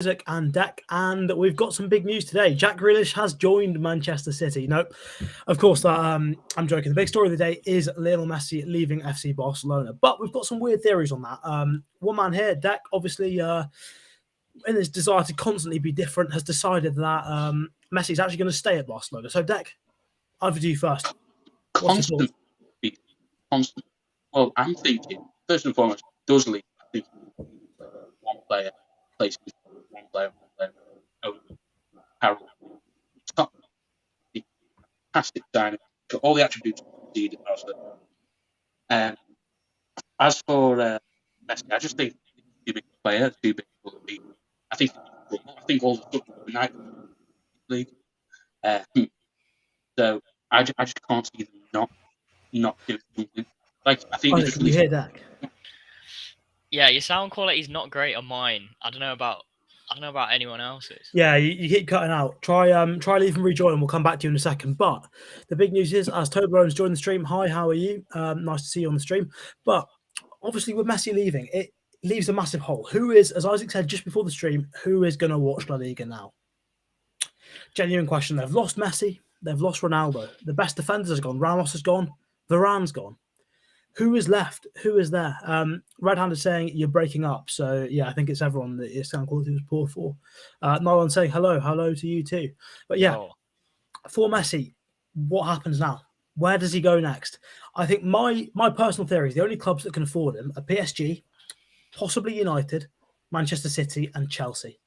Isaac and Deck, and we've got some big news today. Jack Grealish has joined Manchester City. No, of course, I'm joking. The big story of the day is Lionel Messi leaving FC Barcelona, but we've got some weird theories on that. One man here, Deck, obviously, in his desire to constantly be different, has decided that Messi's actually going to stay at Barcelona. So, Deck, over to you first. What's your thoughts? Constant. Well, I'm thinking, first and foremost, does leave. I think one player places one player. Harold. It's not a fantastic signing. Got all the attributes needed at Barcelona. As for Messi, I just think he's too big a player, too big for the league. I think all the stuff is nice league. So I just can't see them not doing something. Like I think can you hear Deck? Yeah, your sound quality is not great on mine. I don't know about anyone else's. Yeah, you keep cutting out. Try leave and rejoin, and we'll come back to you in a second. But the big news is, as Toblerone's joined the stream, hi, how are you? Nice to see you on the stream. But obviously, with Messi leaving, it leaves a massive hole. Who is, as Isaac said just before the stream, who is going to watch La Liga now? Genuine question. They've lost Messi. They've lost Ronaldo. The best defenders are gone. Ramos is gone. Varane's gone. Who is left? Who is there? Red Hand is saying you're breaking up. So, yeah, I think it's everyone that your sound quality was poor for. Nolan saying hello. Hello to you too. But, yeah, for Messi, what happens now? Where does he go next? I think my personal theory is the only clubs that can afford him are PSG, possibly United, Manchester City and Chelsea.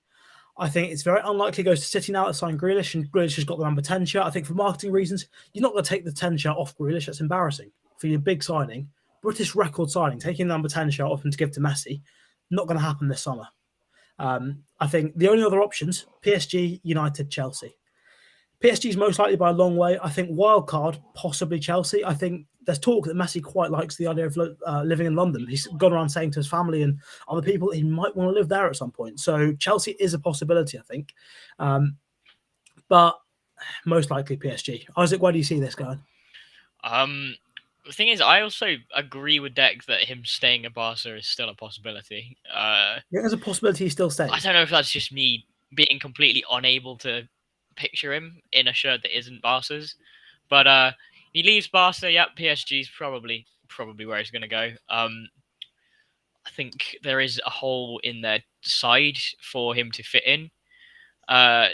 I think it's very unlikely he goes to City now to sign Grealish, and Grealish has got the number 10 shirt. I think for marketing reasons, you're not going to take the 10 shirt off Grealish. That's embarrassing for your big signing. British record signing, taking the number 10 shirt off and to give to Messi, not going to happen this summer. I think the only other options, PSG, United, Chelsea. PSG is most likely by a long way. I think wild card, possibly Chelsea. I think there's talk that Messi quite likes the idea of living in London. He's gone around saying to his family and other people he might want to live there at some point. So Chelsea is a possibility, I think. But most likely PSG. Isaac, where do you see this going? The thing is, I also agree with Deck that him staying at Barca is still a possibility. There's a possibility he's still staying. I don't know if that's just me being completely unable to picture him in a shirt that isn't Barca's. But he leaves Barca, yeah, PSG's probably where he's going to go. I think there is a hole in their side for him to fit in. I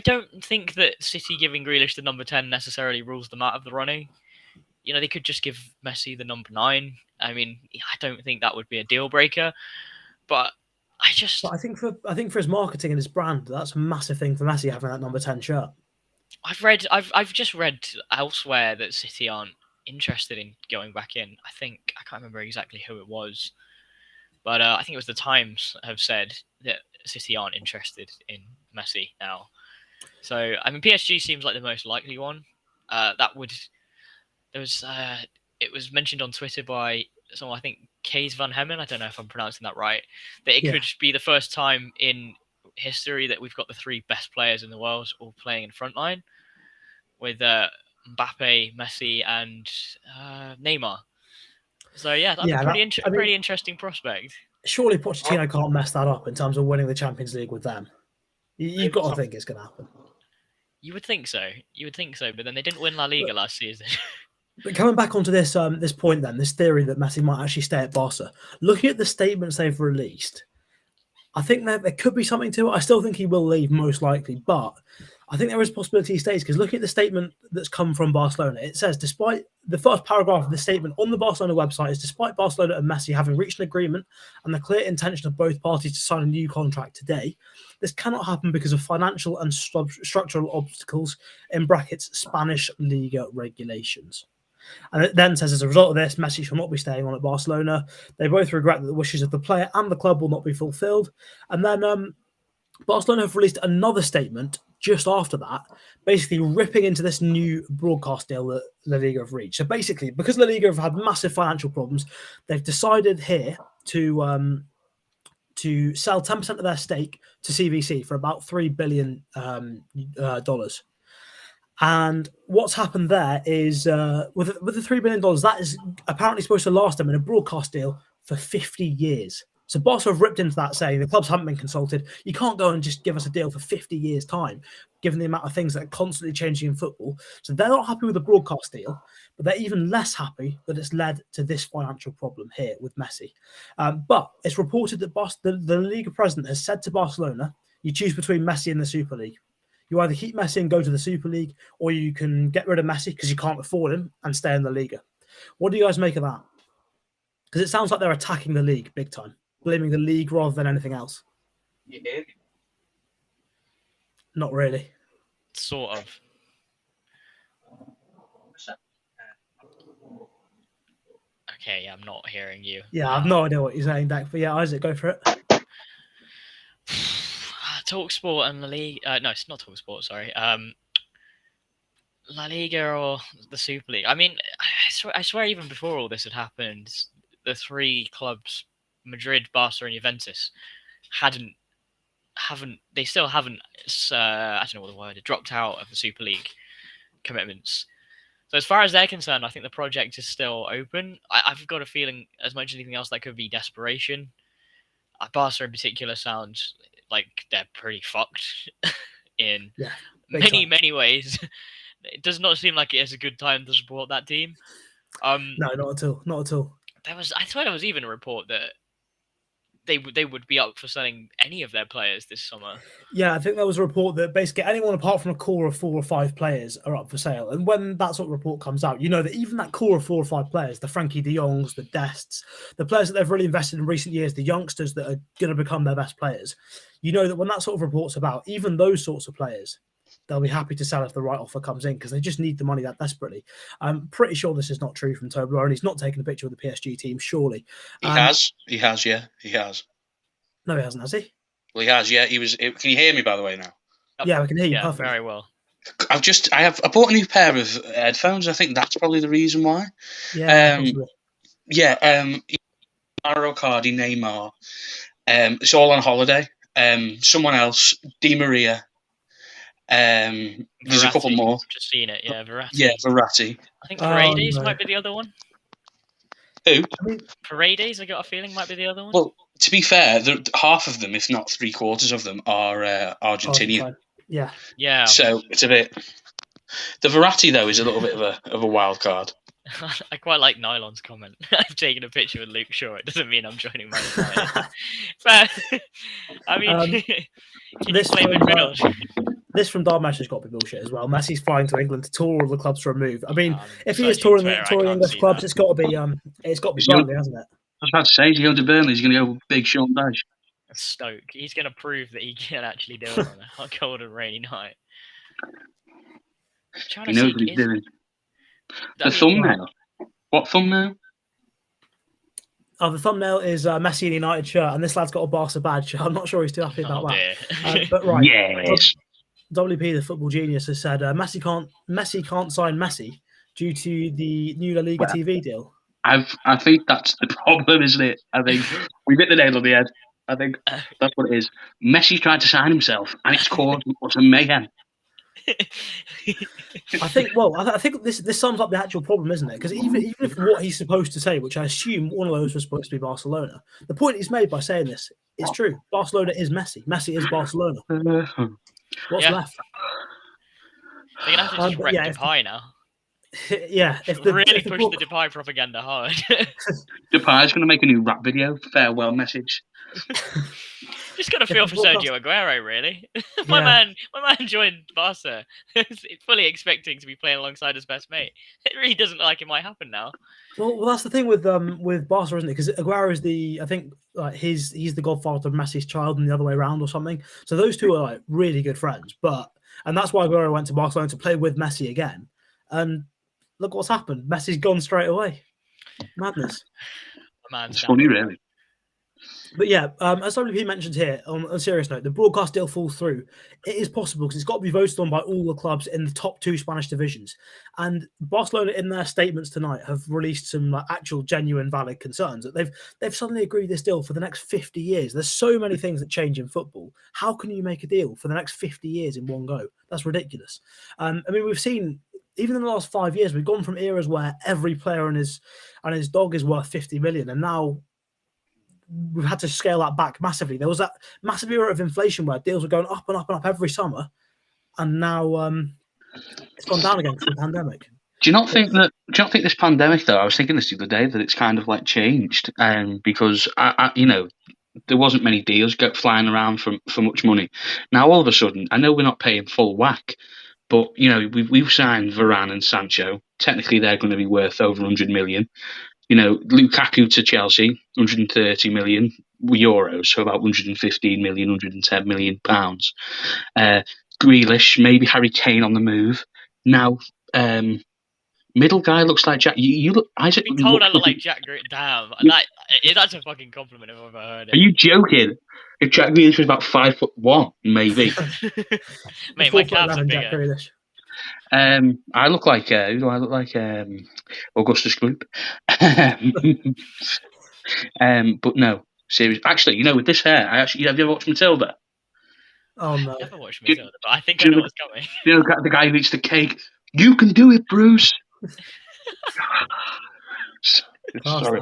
don't think that City giving Grealish the number 10 necessarily rules them out of the running. You know, they could just give Messi the number 9. I mean, I don't think that would be a deal breaker. But I think for his marketing and his brand, that's a massive thing for Messi having that number 10 shirt. I've just read elsewhere that City aren't interested in going back in. I can't remember exactly who it was, but I think it was the Times have said that City aren't interested in Messi now. So I mean, PSG seems like the most likely one. It was mentioned on Twitter by someone, I think Kees van Hemmen, I don't know if I'm pronouncing that right, that it could be the first time in history that we've got the 3 best players in the world all playing in front line with Mbappe, Messi and Neymar. So yeah, that's a pretty interesting prospect. Surely Pochettino can't mess that up in terms of winning the Champions League with them. You've got to think it's going to happen. You would think so, but then they didn't win La Liga last season. But coming back onto this point then, this theory that Messi might actually stay at Barca, looking at the statements they've released, I think there could be something to it. I still think he will leave, most likely, but I think there is a possibility he stays, because looking at the statement that's come from Barcelona, it says, despite the first paragraph of the statement on the Barcelona website is, despite Barcelona and Messi having reached an agreement and the clear intention of both parties to sign a new contract today, this cannot happen because of financial and structural obstacles, in brackets, Spanish Liga regulations. And it then says, as a result of this, Messi shall not be staying on at Barcelona. They both regret that the wishes of the player and the club will not be fulfilled. And then Barcelona have released another statement just after that, basically ripping into this new broadcast deal that La Liga have reached. So basically, because La Liga have had massive financial problems, they've decided here to sell 10% of their stake to CVC for about $3 billion. And what's happened there is with the $3 billion, that is apparently supposed to last them in a broadcast deal for 50 years. So Barca have ripped into that, saying the clubs haven't been consulted. You can't go and just give us a deal for 50 years' time, given the amount of things that are constantly changing in football. So they're not happy with the broadcast deal, but they're even less happy that it's led to this financial problem here with Messi. But it's reported that the Liga president has said to Barcelona, you choose between Messi and the Super League. You either keep Messi and go to the Super League, or you can get rid of Messi because you can't afford him and stay in the Liga. What do you guys make of that? Because it sounds like they're attacking the league big time, blaming the league rather than anything else. Yeah. Not really. Sort of. Okay, I'm not hearing you. Yeah, I've no idea what you're saying, Dak. But yeah, Isaac, go for it. TalkSport and La Liga. No, it's not TalkSport. Sorry. La Liga or the Super League. I mean, I swear, even before all this had happened, the three clubs, Madrid, Barca, and Juventus, they still haven't. I don't know what the word is. Dropped out of the Super League commitments. So as far as they're concerned, I think the project is still open. I've got a feeling, as much as anything else, that could be desperation. Barca in particular sounds like they're pretty fucked in many ways. It does not seem like it is a good time to support that team. No, not at all. Not at all. I swear there was even a report that they would be up for selling any of their players this summer. Yeah, I think there was a report that basically anyone apart from a core of 4 or 5 players are up for sale. And when that sort of report comes out, you know that even that core of 4 or 5 players, the Frankie de Jongs, the Dests, the players that they've really invested in recent years, the youngsters that are going to become their best players, you know that when that sort of report's about, even those sorts of players, they'll be happy to sell if the right offer comes in because they just need the money that desperately. I'm pretty sure this is not true from Toblerone. He's not taking a picture of the PSG team, surely. He has. He has. No, he hasn't, has he? Well, he has, yeah. He was. Can you hear me, by the way, now? Yeah, we can hear you perfectly. Very well. I bought a new pair of headphones. I think that's probably the reason why. Yeah. Mario Cardi, Neymar. It's all on holiday. Someone else, Di Maria. There's a couple more. I've just seen it. Yeah, Verratti. Yeah, Verratti. I think Paredes might be the other one. Who? Paredes, I got a feeling, might be the other one. Well, to be fair, half of them, if not 3/4 of them, are Argentinian. Yeah. So it's a bit. The Verratti though is a little bit of a wild card. I quite like Nylon's comment. I've taken a picture with Luke Shaw. It doesn't mean I'm joining Man United. But I mean, can you play midfield? This from Darmesh has got to be bullshit as well. Messi's flying to England to tour all the clubs for a move. I mean, if he is touring English clubs, it's got to be Burnley, hasn't it? I was about to say, he's going to Burnley. He's going to go big Sean Dyche. Stoke. He's going to prove that he can actually do it on a cold and rainy night. He knows what he's doing. The thumbnail. What thumbnail? Oh, the thumbnail is Messi in United shirt, and this lad's got a Barca badge. I'm not sure he's too happy about that. But right, yes. WP, the football genius, has said Messi can't sign Messi due to the new La Liga TV deal. I think that's the problem, isn't it? I think we've hit the nail on the head. I think that's what it is. Messi tried to sign himself, and it's caused some mayhem. I think this sums up the actual problem, isn't it? Because even if what he's supposed to say, which I assume one of those was supposed to be Barcelona, the point he's made by saying this is true. Barcelona is Messi. Messi is Barcelona. What's left? They're gonna have to just wreck Depay now. Yeah, if they really push the Depay propaganda hard. Depay's going to make a new rap video. Farewell message. Just got to feel for Sergio Aguero, really. My man joined Barca, fully expecting to be playing alongside his best mate. It really doesn't look like it might happen now. Well, that's the thing with Barca, isn't it? Because Aguero is I think he's the godfather of Messi's child, and the other way around, or something. So those two are like really good friends. And that's why Aguero went to Barcelona to play with Messi again. And look what's happened. Messi's gone straight away. Madness. It's funny, really. But yeah, as WP mentioned here, on a serious note, the broadcast deal falls through. It is possible because it's got to be voted on by all the clubs in the top 2 Spanish divisions. And Barcelona, in their statements tonight, have released some actual genuine, valid concerns that they've suddenly agreed this deal for the next 50 years. There's so many things that change in football. How can you make a deal for the next 50 years in one go? That's ridiculous. I mean, we've seen. Even in the last 5 years, we've gone from eras where every player and his dog is worth 50 million, and now we've had to scale that back massively. There was that massive era of inflation where deals were going up and up and up every summer, and now it's gone down again through the pandemic. Do you not think this pandemic, though? I was thinking this the other day, that it's kind of like changed, because there wasn't many deals flying around for much money. Now all of a sudden, I know we're not paying full whack, but we've signed Varane and Sancho. Technically, they're going to be worth over 100 million. Lukaku to Chelsea, 130 million euros, so about 115 million, 110 million pounds. Grealish, maybe Harry Kane on the move. Now, middle guy looks like Jack. You look. Isaac. Being told I look like Jack Grealish. Damn, that's a fucking compliment if I've ever heard it. Are you joking? If Jack Grealish was about 5'1", maybe. Mate, my calves are bigger. Jack Grealish. I look like who do I look like? Augustus Gloop. But no, seriously. Actually, with this hair, have you ever watched Matilda? Oh no, I've never watched Matilda, but I think I know what's coming. The guy who eats the cake. You can do it, Bruce. Sorry.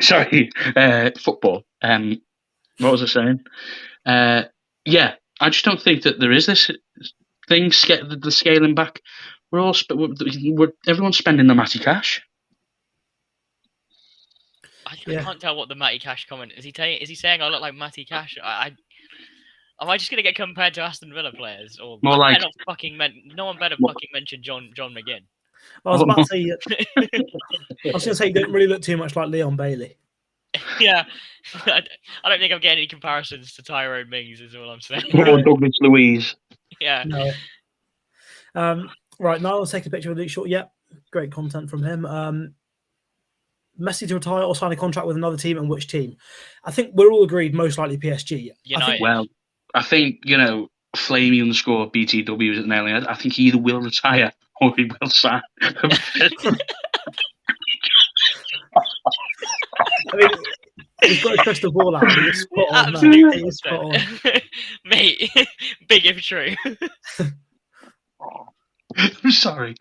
Sorry. Football. What was I saying? Yeah, I just don't think that there is this thing. The scaling back. Everyone's spending the Matty cash. I can't tell what the Matty Cash comment is. Is he saying I look like Matty Cash? Am I just gonna get compared to Aston Villa players? Or more like no one better fucking mention John McGinn. I was about to say. I was going to say you don't really look too much like Leon Bailey. Yeah, I don't think I'm getting any comparisons to Tyrone Mings. Is all I'm saying. Or Douglas Luiz. Yeah. No. Right now, let's take a picture of Luke Shaw. Yep, great content from him. Messi to retire or sign a contract with another team, and which team? I think we're all agreed most likely PSG. I think Flamey _ BTW is nailing it. I think he either will retire or he will sign. I mean, he's got his crystal ball out. He's spot on. Absolutely, he's spot on. Mate. Big if true. I'm sorry.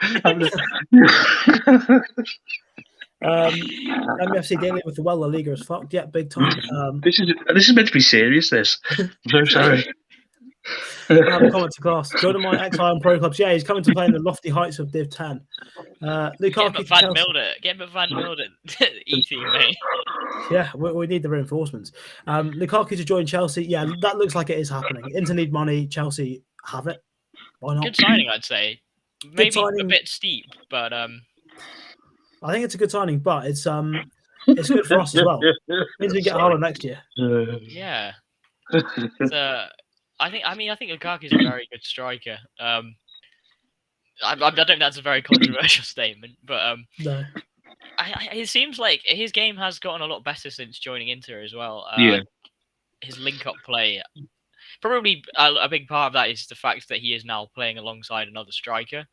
MFC dealing with the La Liga is fucked. Yeah, big time. This is meant to be serious. This. I'm so sorry. Comment to class. Go to my ex-Iron Pro clubs. Yeah, he's coming to play in the lofty heights of Div 10. Lukaku Get him Van Milden. Easy, mate. Yeah, we need the reinforcements. Lukaku to join Chelsea. Yeah, that looks like it is happening. Inter need money. Chelsea have it. Why not? Good signing, I'd say. Maybe a bit steep, but I think it's a good signing, but it's good for us as well. It means we get Haaland next year. Yeah. I think Lukaku's a very good striker. I don't think that's a very controversial statement, but no. It seems like his game has gotten a lot better since joining Inter as well. His link-up play, probably a big part of that is the fact that he is now playing alongside another striker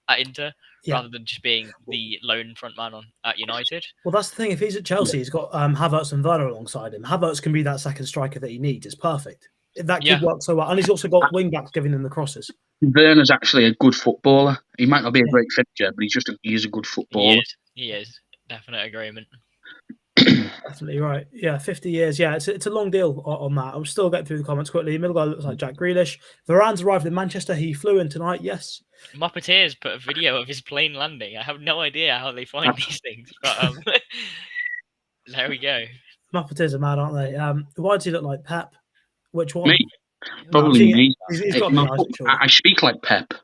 at Inter, rather than just being the lone frontman at United. Well, that's the thing. If he's at Chelsea, he's got Havertz and Werner alongside him. Havertz can be that second striker that he needs. It's perfect. That could work so well. And he's also got wing-backs giving him the crosses. Werner's actually a good footballer. He might not be a great finisher, but he's a good footballer. He is. Definite agreement. Definitely right. Yeah, 50 years. Yeah, it's a long deal on that. I'm still getting through the comments quickly. Middle guy looks like Jack Grealish. Varane's arrived in Manchester. He flew in tonight. Yes. Muppeteers put a video of his plane landing. I have no idea how they find these things, but there we go. Muppeteers are mad, aren't they? Why does he look like Pep? Which one? Me. Probably me. He's got nice, sure. I speak like Pep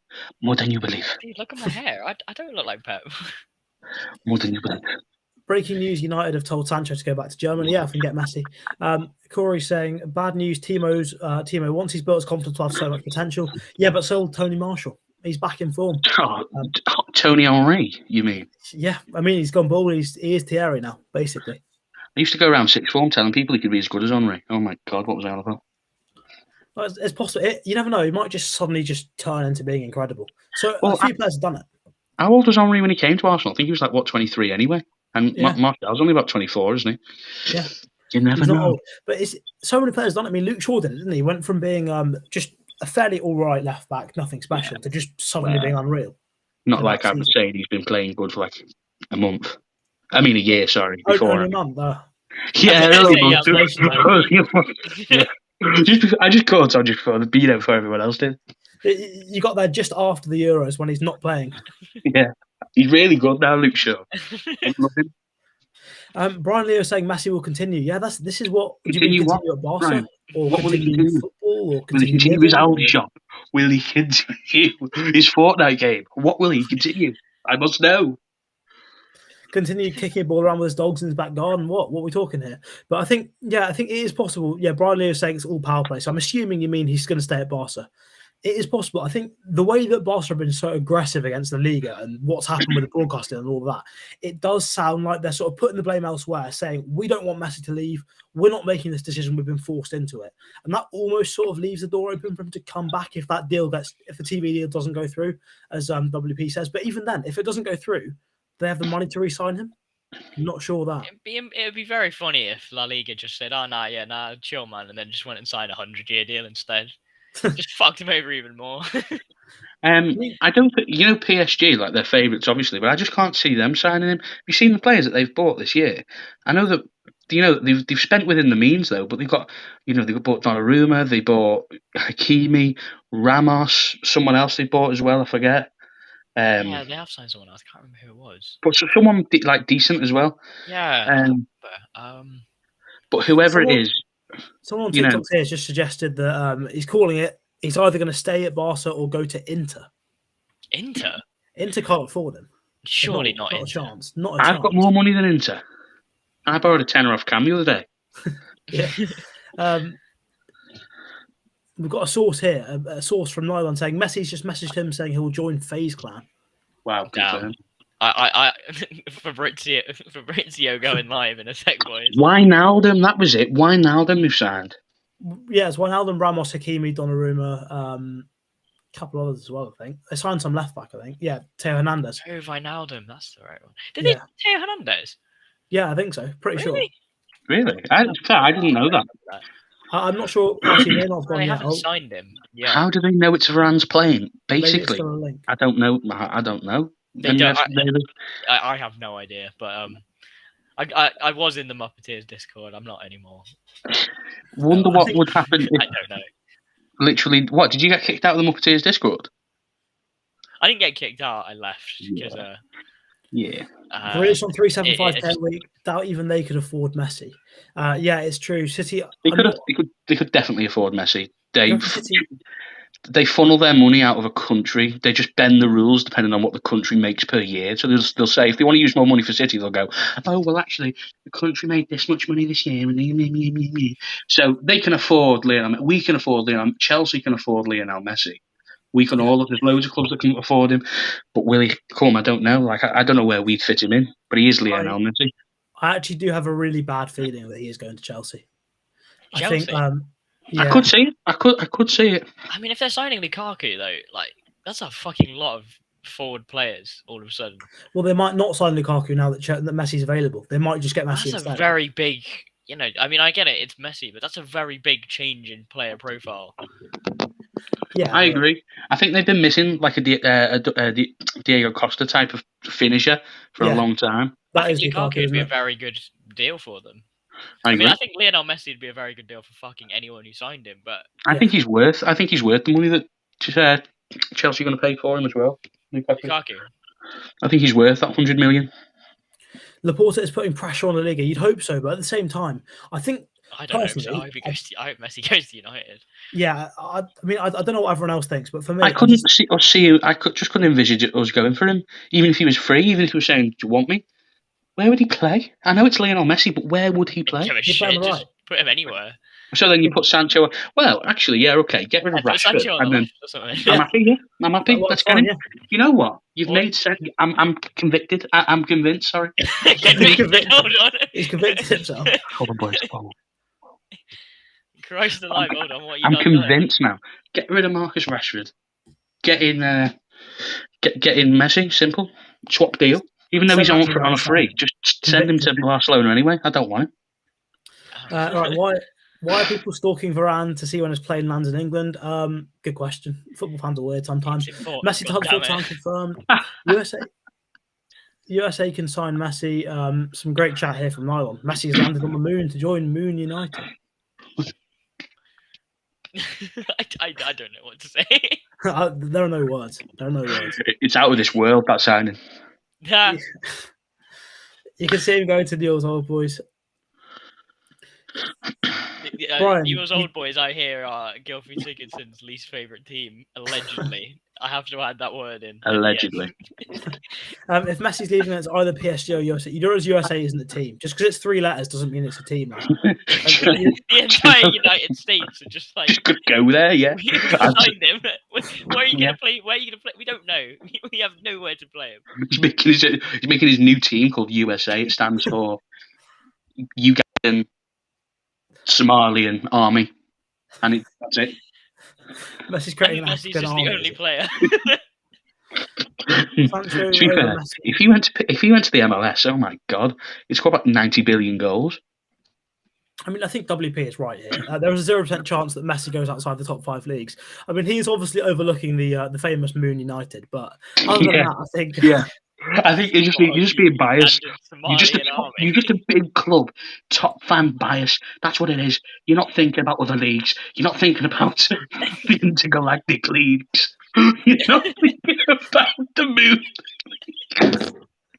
more than you believe. Dude, look at my hair. I don't look like Pep. More than you believe. Breaking news, United have told Sancho to go back to Germany. Yeah, if we can get Messi. Corey saying, bad news, Timo, once he's built his confidence, will have so much potential. Yeah, but so will Tony Marshall. He's back in form. Tony Henry, you mean? Yeah, I mean, he's gone bald. He is Thierry now, basically. I used to go around sixth form telling people he could be as good as Henry. Oh my God, what was I all about? Well, it's possible. You never know. He might just suddenly just turn into being incredible. So a few players have done it. How old was Henry when he came to Arsenal? I think he was 23 anyway. And Martial's only about 24, isn't he? Yeah. You never know. Old. But so many players done it. I mean, Luke Shaw did it, didn't he? He went from being just a fairly all right left back, nothing special, to just suddenly being unreal. Not like I was saying he's been playing good for a month. I mean, a year, sorry. Before only a month. Yeah, I was early gonna say, months. Yeah. I just caught on just before the beat before everyone else did. You got there just after the Euros when he's not playing. Yeah, he's really good now, Luke Shaw. I love him. Brian Leo saying Messi will continue. Yeah, this is what do you mean Continue what, continue at Barca Brian? or What will he continue continue? football or Will he continue continue his living? Aldi shop? Will he continue his Fortnite game? What will he continue? I must know. Continue kicking a ball around with his dogs in his back garden. What are we talking here? But I think it is possible. Yeah, Brian Leo is saying it's all power play. So I'm assuming you mean he's going to stay at Barca. It is possible. I think the way that Barca have been so aggressive against the Liga and what's happened with the broadcasting and all of that, it does sound like they're sort of putting the blame elsewhere, saying we don't want Messi to leave. We're not making this decision. We've been forced into it, and that almost sort of leaves the door open for him to come back if the TV deal doesn't go through, as WP says. But even then, if it doesn't go through, they have the money to re-sign him. Not sure that. It'd be very funny if La Liga just said, "Oh nah, chill, man," and then just went and signed a 100-year deal instead. Just fucked him over even more. I don't think PSG like their favourites, obviously, but I just can't see them signing him. Have you seen the players that they've bought this year? I know that they've spent within the means though, but they've bought Donnarumma, they bought Hakimi, Ramos, someone else they bought as well. I forget. Yeah, they have signed someone else. I can't remember who it was. But someone decent as well. Yeah. But whoever it is. Someone on TikTok here has just suggested that he's calling it. He's either going to stay at Barca or go to Inter. Inter can't afford him. Surely not Not Inter. a chance. Not a I've chance. got more money than Inter. I borrowed a tenner off Cam the other day. Yeah. We've got a source here, a source from Nylon saying Messi's just messaged him saying he'll join FaZe Clan. Wow, confirmed. I Fabrizio going live in a sec, boys. Wijnaldum, that was it. Wijnaldum who signed. Yeah, it's Wijnaldum, Ramos, Hakimi, Donnarumma, a couple others as well, I think. They signed some left back, I think. Yeah, Teo Hernandez. Oh, Wijnaldum, that's the right one. Did they Teo Hernandez? Yeah, I think so. Pretty sure. Really? I didn't know that. I'm not sure. Actually, they haven't signed him. Yeah. How do they know it's Varane's playing? Basically, I don't know. They don't. I have no idea, but I was in the Muppeteers Discord. I'm not anymore. Wonder what would happen. I don't know. Literally, what did you get kicked out of the Muppeteers Discord? I didn't get kicked out. I left because. Yeah. Grealish on 375 a week. Doubt even they could afford Messi. Yeah, it's true. City. They could definitely afford Messi. They funnel their money out of a country. They just bend the rules depending on what the country makes per year. So they'll say if they want to use more money for City, they'll go, "Oh well, actually, the country made this much money this year." So they can afford Lionel. We can afford Lionel. Chelsea can afford Lionel Messi. We can all. There's loads of clubs that can afford him, but will he come? I don't know. Like I don't know where we'd fit him in, but he is Lionel Messi. I actually do have a really bad feeling that he is going to Chelsea. I think. Yeah. I could see it. I could see it. I mean, if they're signing Lukaku though, like that's a fucking lot of forward players all of a sudden. Well, they might not sign Lukaku now that Messi's available. They might just get Messi That's instead. A very big. I mean, I get it. It's Messi, but that's a very big change in player profile. Yeah, I agree. I think they've been missing like a Diego Costa type of finisher for a long time. I think Lukaku would be a very good deal for them. I mean, I think Lionel Messi would be a very good deal for fucking anyone who signed him. But I think he's worth the money that Chelsea are going to pay for him as well. Lukaku. I think he's worth that 100 million. Laporta is putting pressure on the Liga. You'd hope so, but at the same time, I think. I don't know. So I hope Messi goes to United. Yeah, I mean, I don't know what everyone else thinks, but for me, I couldn't see. I couldn't envisage us going for him, even if he was free. Even if he was saying, "Do you want me?" Where would he play? I know it's Lionel Messi, but where would he play? Just put him anywhere. So then you put Sancho. Well, actually, yeah, okay. Get rid of Rashford, and then I'm happy. Yeah, I'm happy. Let's get him. Yeah. You know what? You've made sense. I'm convicted. I'm convinced. Sorry. Convicted. Hold on. He's convicted himself. Hold on, boys. Hold on. Christ alive! Hold on. What I'm convinced now. Get rid of Marcus Rashford. Get in Messi. Simple. Swap deal. Even though he's on a free, just send him to Barcelona anyway. I don't want him. Right, why are people stalking Varane to see when his plane lands in England? Good question. Football fans are weird sometimes. Messi to Huddersfield Town confirmed. USA can sign Messi. Some great chat here from Nylon. Messi's landed on the moon to join Moon United. I don't know what to say. There are no words. There are no words. It's out of this world, that signing. Yeah. You can see him going to the old boys. Brian, Newell's Old Boys, I hear, are Gylfi Sigurdsson's least favourite team, allegedly. I have to add that word in. Allegedly. If Messi's leaving, it's either PSG or USA. USA isn't a team. Just because it's 3 letters doesn't mean it's a team. Now. The entire United States are just like... Just could go there, yeah. We signed him. Where are you going to play? Where are you going to play? We don't know. We have nowhere to play him. He's making his new team called USA. It stands for Ugandan Somalian Army. And that's it. Messi's creating an Messi's African just army. the only player. Sancho, To be fair, Messi. if he went to the MLS, oh my god, he's got about 90 billion goals. I mean, I think WP is right here. There is a 0% chance that Messi goes outside the top 5 leagues. I mean, he's obviously overlooking the famous Moon United, but other than that, I think I think you're just being biased. You're just a big club, top fan bias. That's what it is. You're not thinking about other leagues. You're not thinking about the intergalactic leagues. You're not thinking about the moon.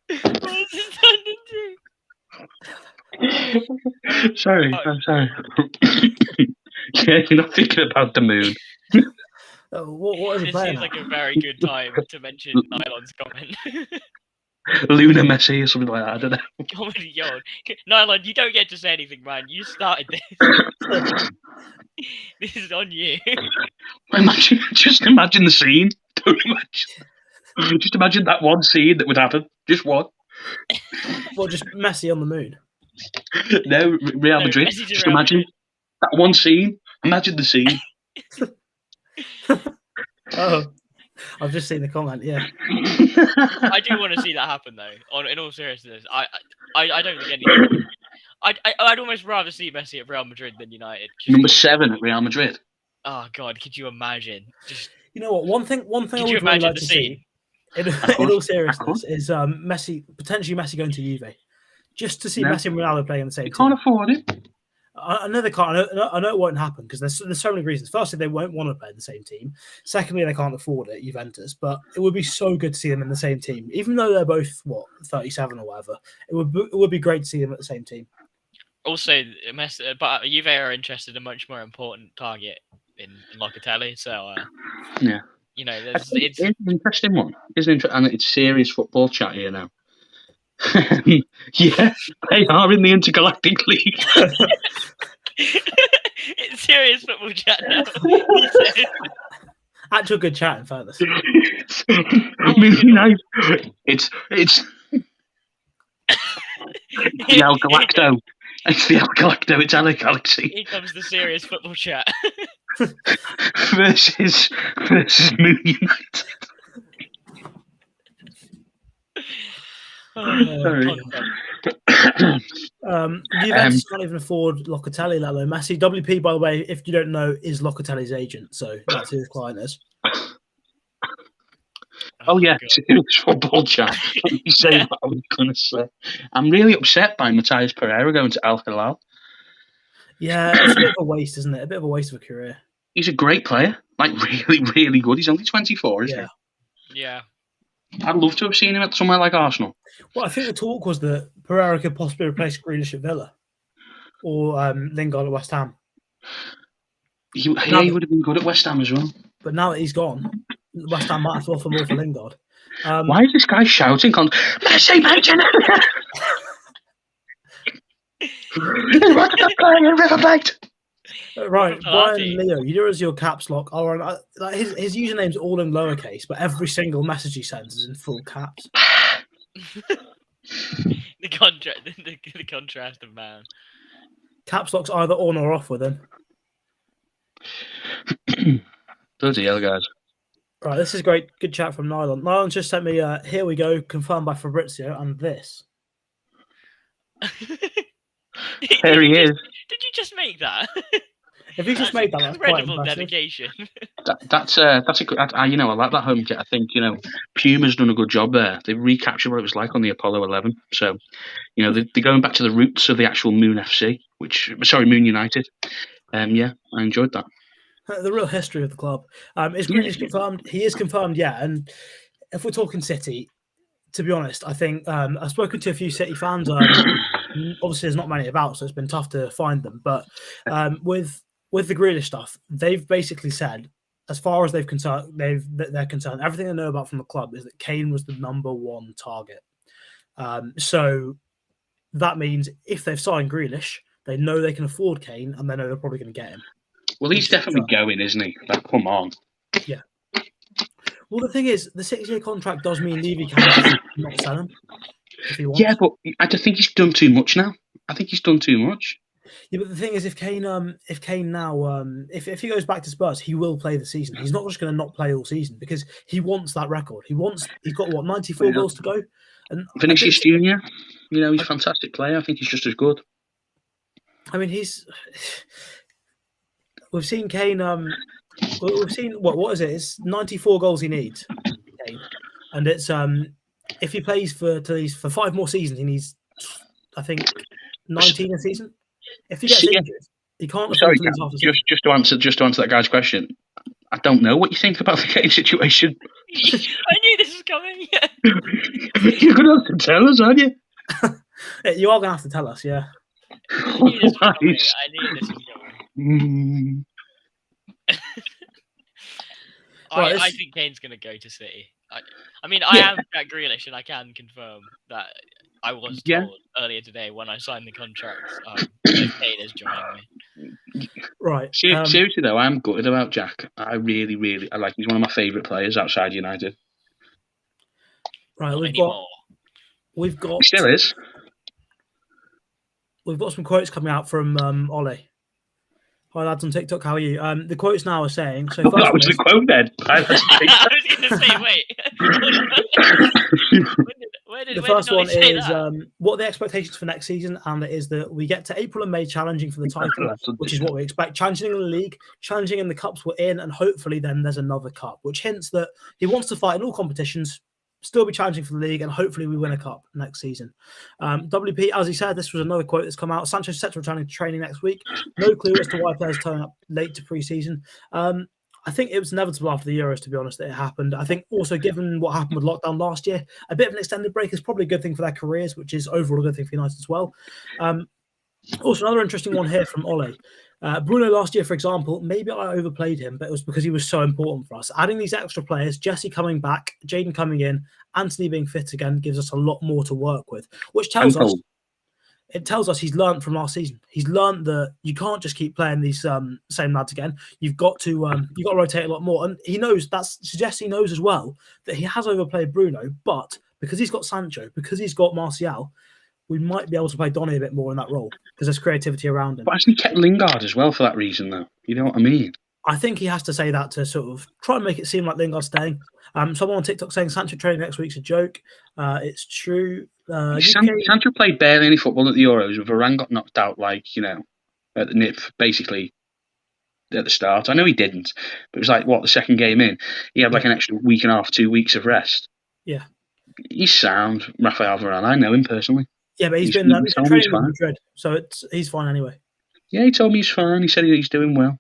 What is it done Sorry, I'm sorry. Yeah, you're not thinking about the moon. what is he This playing seems at? like a very good time to mention Nylon's comment. Lunar Messi or something like that. I don't know. Comedy gold. Nylon, you don't get to say anything, man. You started this. This is on you. Just imagine the scene. Don't imagine. Just imagine that one scene that would happen. Just one. Well, just Messi on the moon. No, Real No, Madrid. Messi to Just Real imagine that one scene. Imagine the scene. Oh, I've just seen the comment. Yeah, I do want to see that happen, though. In all seriousness, I don't think anything. I'd almost rather see Messi at Real Madrid than United. Number 7 at Real Madrid. Oh God, could you imagine? Just you know what? One thing I could would you really imagine like the to scene? see, in all seriousness, is potentially Messi going to Juve, just to see No. Messi and Ronaldo playing in the same You team. can't afford it. I know they can't. I know it won't happen because there's so many reasons. Firstly, they won't want to play in the same team. Secondly, they can't afford it, Juventus. But it would be so good to see them in the same team, even though they're both 37 or whatever. It would be great to see them at the same team. Also, but Juve are interested in a much more important target in Locatelli. So Yeah. you know, It's it's an interesting one. And it's serious football chat here now. Yeah, they are in the Intergalactic League. it's serious football chat now. Actual good chat, in fairness. It's the El Galacto. It's the El Galacto. It's LA Galaxy Here comes the serious football chat. versus Moon United. Sorry. Juventus can't even afford Locatelli, let alone Messi. WP, by the way, if you don't know, is Locatelli's agent, so that's who his client is. Oh yeah, God. serious football chat. You say what I was going to say. I'm really upset by Matthias Pereira going to Al Hilal. Yeah, it's a bit of a waste, isn't it? A bit of a waste of a career. He's a great player, like really, really good. He's only 24, isn't Yeah. he? I'd love to have seen him at somewhere like Arsenal. Well, I think the talk was that Pereira could possibly replace Grealish at Villa or Lingard at West Ham. He would have been good at West Ham as well. But now that he's gone, West Ham might have to offer more for Lingard. Why is this guy shouting? Messi, Messi! What's the playing in River Plate? Right, Party. Brian Leo, you know as your caps lock. His username's all in lowercase, but every single message he sends is in full caps. The contrast of man. Caps lock's either on or off with him. Bloody hell, guys. Right, this is great. Good chat from Nylon. Nylon just sent me, here we go, confirmed by Fabrizio, and this. There he is. Did you just make that? If he's just made that's quite incredible impressive. dedication. That's a good. I like that home kit. I think Puma's done a good job there. They've recaptured what it was like on the Apollo 11. So they're going back to the roots of the actual Moon FC, Moon United. Yeah, I enjoyed that. The real history of the club. Is Grealish confirmed? He is confirmed, yeah. And if we're talking City, to be honest, I think I've spoken to a few City fans. Obviously, there's not many about, so it's been tough to find them. But with the Grealish stuff, they've basically said, as far as they're concerned, everything they know about from the club is that Kane was the number one target. So that means if they've signed Grealish, they know they can afford Kane, and they know they're probably going to get him. Well, he's definitely going, isn't he? Like, come on. Yeah. Well, the thing is, the 6-year contract does mean Levy can not sell him if he wants. Yeah, but I just think he's done too much now. I think he's done too much. Yeah, but the thing is, if Kane now, if he goes back to Spurs, he will play the season. He's not just going to not play all season because he wants that record. He's got 94 goals to go. And Vinicius Junior, he's a fantastic player. I think he's just as good. I mean, we've seen Kane. We've seen what is it? It's 94 goals he needs, Kane. And it's if he plays for 5 more seasons, he needs, I think, 19 a season. If he gets injured, he can't afford to lose half the season. Just to answer that guy's question, I don't know what you think about the Kane situation. I knew this was coming. You're going to have to tell us, aren't you? You are going to have to tell us, yeah. I knew this was coming. I think Kane's going to go to City. I am Jack Grealish, and I can confirm that I was told earlier today when I signed the contract that Kane is joining me. Right. Seriously though, I'm gutted about Jack. I really, really, I like. He's one of my favourite players outside United. Right, we've got. He still is. We've got some quotes coming out from Ollie. Hi lads on TikTok, how are you? The quotes now are saying. So that was the quote then. I was going to say, wait. The first one is what are the expectations for next season, and it is that we get to April and May challenging for the title, which is what we expect. Challenging in the league, challenging in the cups we're in, and hopefully then there's another cup, which hints that he wants to fight in all competitions, still be challenging for the league, and hopefully we win a cup next season. WP, as he said, this was another quote that's come out. Sancho's set to return to training next week. No clue as to why players turn up late to pre-season. I think it was inevitable after the Euros, to be honest, that it happened. I think also, given what happened with lockdown last year, a bit of an extended break is probably a good thing for their careers, which is overall a good thing for United as well. Also, another interesting one here from Ole. Bruno last year, for example, maybe I overplayed him, but it was because he was so important for us. Adding these extra players, Jesse coming back, Jaden coming in, Anthony being fit again, gives us a lot more to work with, which tells us he's learned from last season. He's learned that you can't just keep playing these same lads again. You've got to rotate a lot more, and he knows that suggests he knows as well that he has overplayed Bruno, but because he's got Sancho, because he's got Martial, we might be able to play Donny a bit more in that role because there's creativity around him. But hasn't he kept Lingard as well for that reason, though? You know what I mean? I think he has to say that to sort of try and make it seem like Lingard's staying. Someone on TikTok saying Sancho training next week's a joke. It's true. Sancho played barely any football at the Euros. Varane got knocked out, at the nip, basically at the start. I know he didn't, but it was the second game in. He had an extra week and a half, 2 weeks of rest. Yeah. He's sound, Rafael Varane. I know him personally. Yeah, but he's been training with Madrid, so he's fine anyway. Yeah, he told me he's fine. He said he's doing well.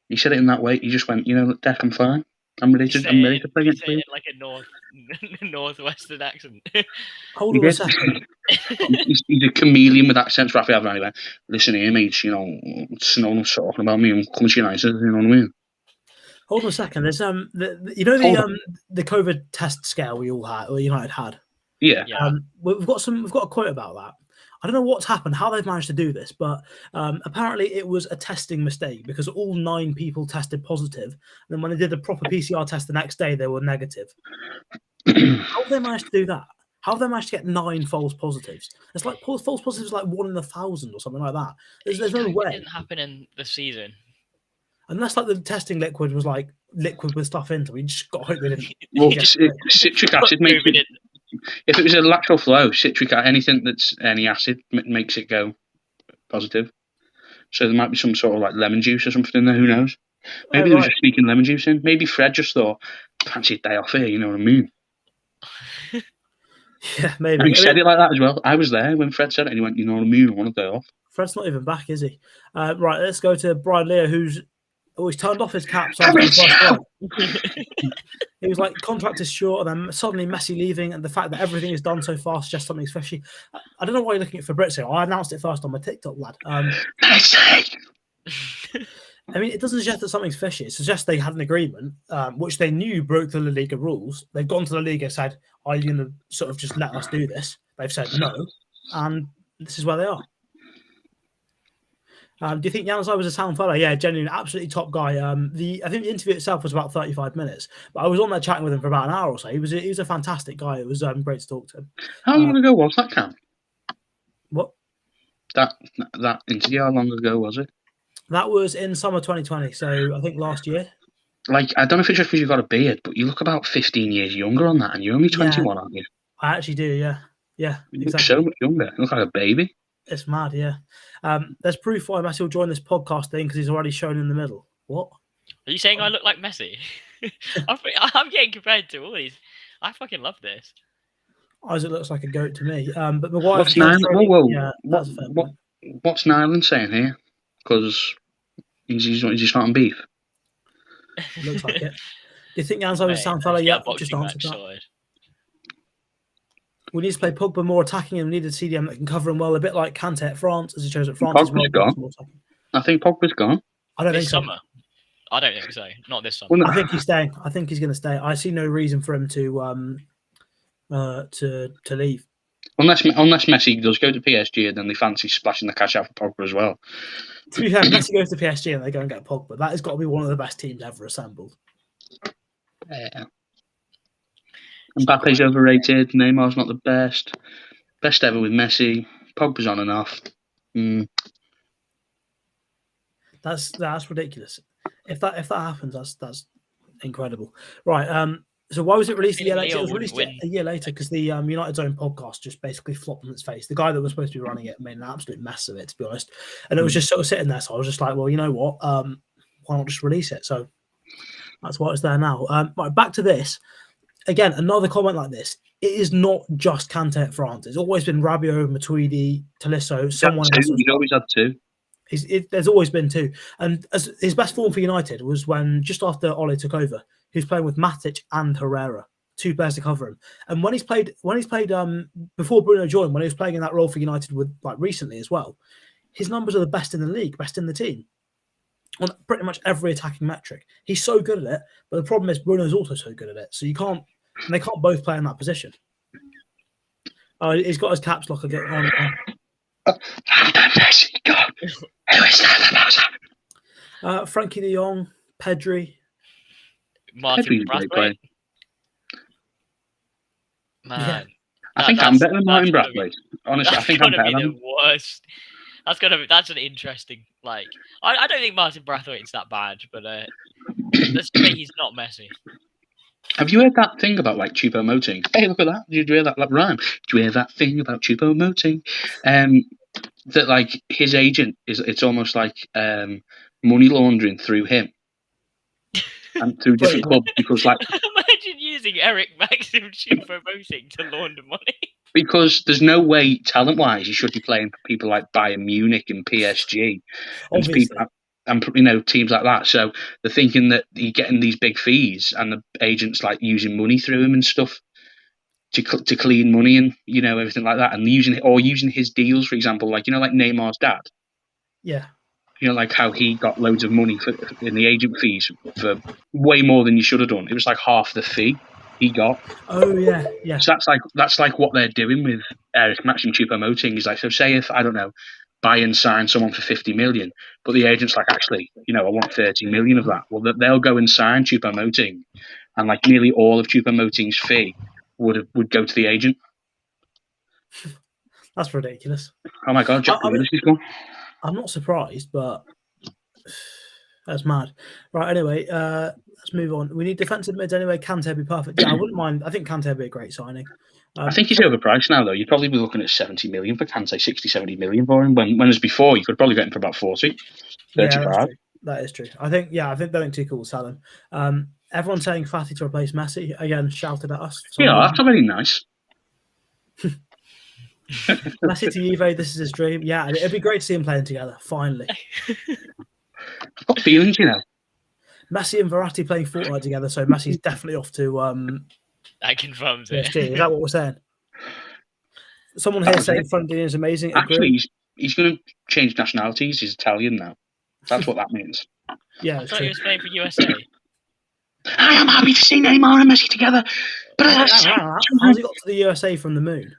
He said it in that way. He just went, Dec, I'm fine. I'm ready to play against you. Like a northwestern accent. Hold on a second. He's a chameleon with accents. Rafael Varane went, listen here, mate. No one's talking about me. I'm coming to United. You know what I mean? Hold on a second. There's the COVID test scale we all had, or United had. Yeah. We've got a quote about that. I don't know what's happened, how they've managed to do this, but apparently it was a testing mistake because all 9 people tested positive. And then when they did the proper PCR test the next day, they were negative. How have they managed to do that? How have they managed to get 9 false positives? It's like false positives like 1 in 1,000 or something like that. There's no way. It didn't happen in the season. Unless the testing liquid was liquid with stuff in, so we just got to hope they didn't. Well, citric acid makes it. If it was a lateral flow, citric acid, anything that's any acid makes it go positive. So there might be some sort of like lemon juice or something in there. Who knows? Maybe they were just sneaking lemon juice in. Maybe Fred just thought, fancy a day off here, you know what I mean? Yeah, maybe. And he said it like that as well. I was there when Fred said it, and he went, you know what I mean? I want a day off. Fred's not even back, is he? Right, let's go to Brian Lear, who's always turned off his caps. He was like, contract is short, and then suddenly Messi leaving, and the fact that everything is done so fast suggests something's fishy. I don't know why you're looking at Fabrizio. I announced it first on my TikTok, lad. Messi! I mean, it doesn't suggest that something's fishy. It suggests they had an agreement, which they knew broke the La Liga rules. They've gone to the Liga and said, are you going to sort of just let us do this? They've said no, and this is where they are. Do you think Januzaj was a sound fella? Yeah, genuinely, absolutely top guy. I think the interview itself was about 35 minutes, but I was on there chatting with him for about an hour or so. He was a fantastic guy. It was great to talk to him. How long ago was that, Cam? What? That interview, how long ago was it? That was in summer 2020, so I think last year. Like, I don't know if it's just because you've got a beard, but you look about 15 years younger on that, and you're only 21, aren't you? I actually do, yeah. Yeah, you exactly. look so much younger. You look like a baby. It's mad, yeah. There's proof why Messi will join this podcast thing because he's already shown in the middle. What? Are you saying I look like Messi? I'm getting compared to all these. I fucking love this. Isaac looks like a goat to me. But Maguire... What's what's Nyland saying here? Because he's starting beef. Looks like it. Do you think Januzaj was a sound fella? Yeah, just answered that. Sorted. We need to play Pogba more attacking, and we need a CDM that can cover him well, a bit like Kante at France, as he chose at France. Pogba's gone. I think Pogba's gone. I don't think so. Summer. I don't think so. Not this summer. I think he's staying. I think he's going to stay. I see no reason for him to leave. Unless Messi does go to PSG, and then they fancy splashing the cash out for Pogba as well. To be fair, Messi goes to PSG and they go and get Pogba. That has got to be one of the best teams ever assembled. Yeah. Mbappe's overrated. Neymar's not the best. Best ever with Messi. Pogba's on and off. That's ridiculous. If that happens, that's incredible. Right. So why was it released a year later? It was released a year later because the United Zone podcast just basically flopped on its face. The guy that was supposed to be running it made an absolute mess of it, to be honest. And it was just sort of sitting there. So I was just like, well, you know what? Why not just release it? So that's why it's there now. Right, back to this. Again, another comment like this. It is not just Kante at France. It's always been Rabiot, Matuidi, Tolisso, someone else. He's always had two. There's always been two. And as his best form for United was when, just after Ole took over, he was playing with Matic and Herrera, two players to cover him. And when he's played before Bruno joined, when he was playing in that role for United with like recently as well, his numbers are the best in the league, best in the team. On pretty much every attacking metric. He's so good at it, but the problem is Bruno's also so good at it. So they can't both play in that position. Oh, he's got his caps lock again on. Frankie de Jong, Pedri. Martin Braithwaite. Man. Yeah. I think I'm better than Martin Braithwaite. Honestly, I think I'm better than the worst. That's an interesting, like, I don't think Martin Braithwaite's that bad, but let's say he's not Messi. Have you heard that thing about like Choupo-Moting? Hey, look at that! Did you hear that rhyme? Did you hear that thing about Choupo-Moting? That like his agent it's almost like money laundering through him and through different clubs because like imagine using Eric Maxim Choupo-Moting to launder money. Because there's no way, talent-wise, you should be playing for people like Bayern Munich and PSG and teams like that. So they're thinking that you're getting these big fees and the agents like using money through him and stuff to clean money and everything like that, and using his deals, for example, like like Neymar's dad. Yeah. Like how he got loads of money in the agent fees for way more than you should have done. It was like half the fee he got. Oh yeah, yeah. So that's like what they're doing with Eric Maxim Choupo-Moting. Is like, so say if I don't know, Bayern sign someone for 50 million, but the agent's like, actually, I want 30 million of that. Well, they'll go and sign Choupo-Moting, and like nearly all of Choupo-Moting's fee would go to the agent. That's ridiculous. Oh my god, Jack Grealish is gone. I'm not surprised, but That's mad. Right, anyway, let's move on. We need defensive mids anyway. Kante would be perfect. Yeah, I wouldn't mind. I think Kante would be a great signing. I think he's overpriced now, though. You'd probably be looking at 70 million for Kante, 60, 70 million for him. When as before, you could probably get him for about 40, 35. Yeah, that is true. I think don't think Tuchel will sell him. Everyone's saying Fati to replace Messi. Again, shouted at us. Yeah, that's really nice. Messi to Juve, this is his dream. Yeah, it'd be great to see him playing together, finally. I've got feelings, you know. Messi and Verratti playing Fortnite together, so Messi's definitely off to That confirms it. PSG. Is that what we're saying? Someone here saying Frontini is amazing. Actually, he's going to change nationalities. He's Italian now. That's what that means. Yeah, I thought he was playing for USA. I am happy to see Neymar and Messi together. But how's he got to the USA from the moon?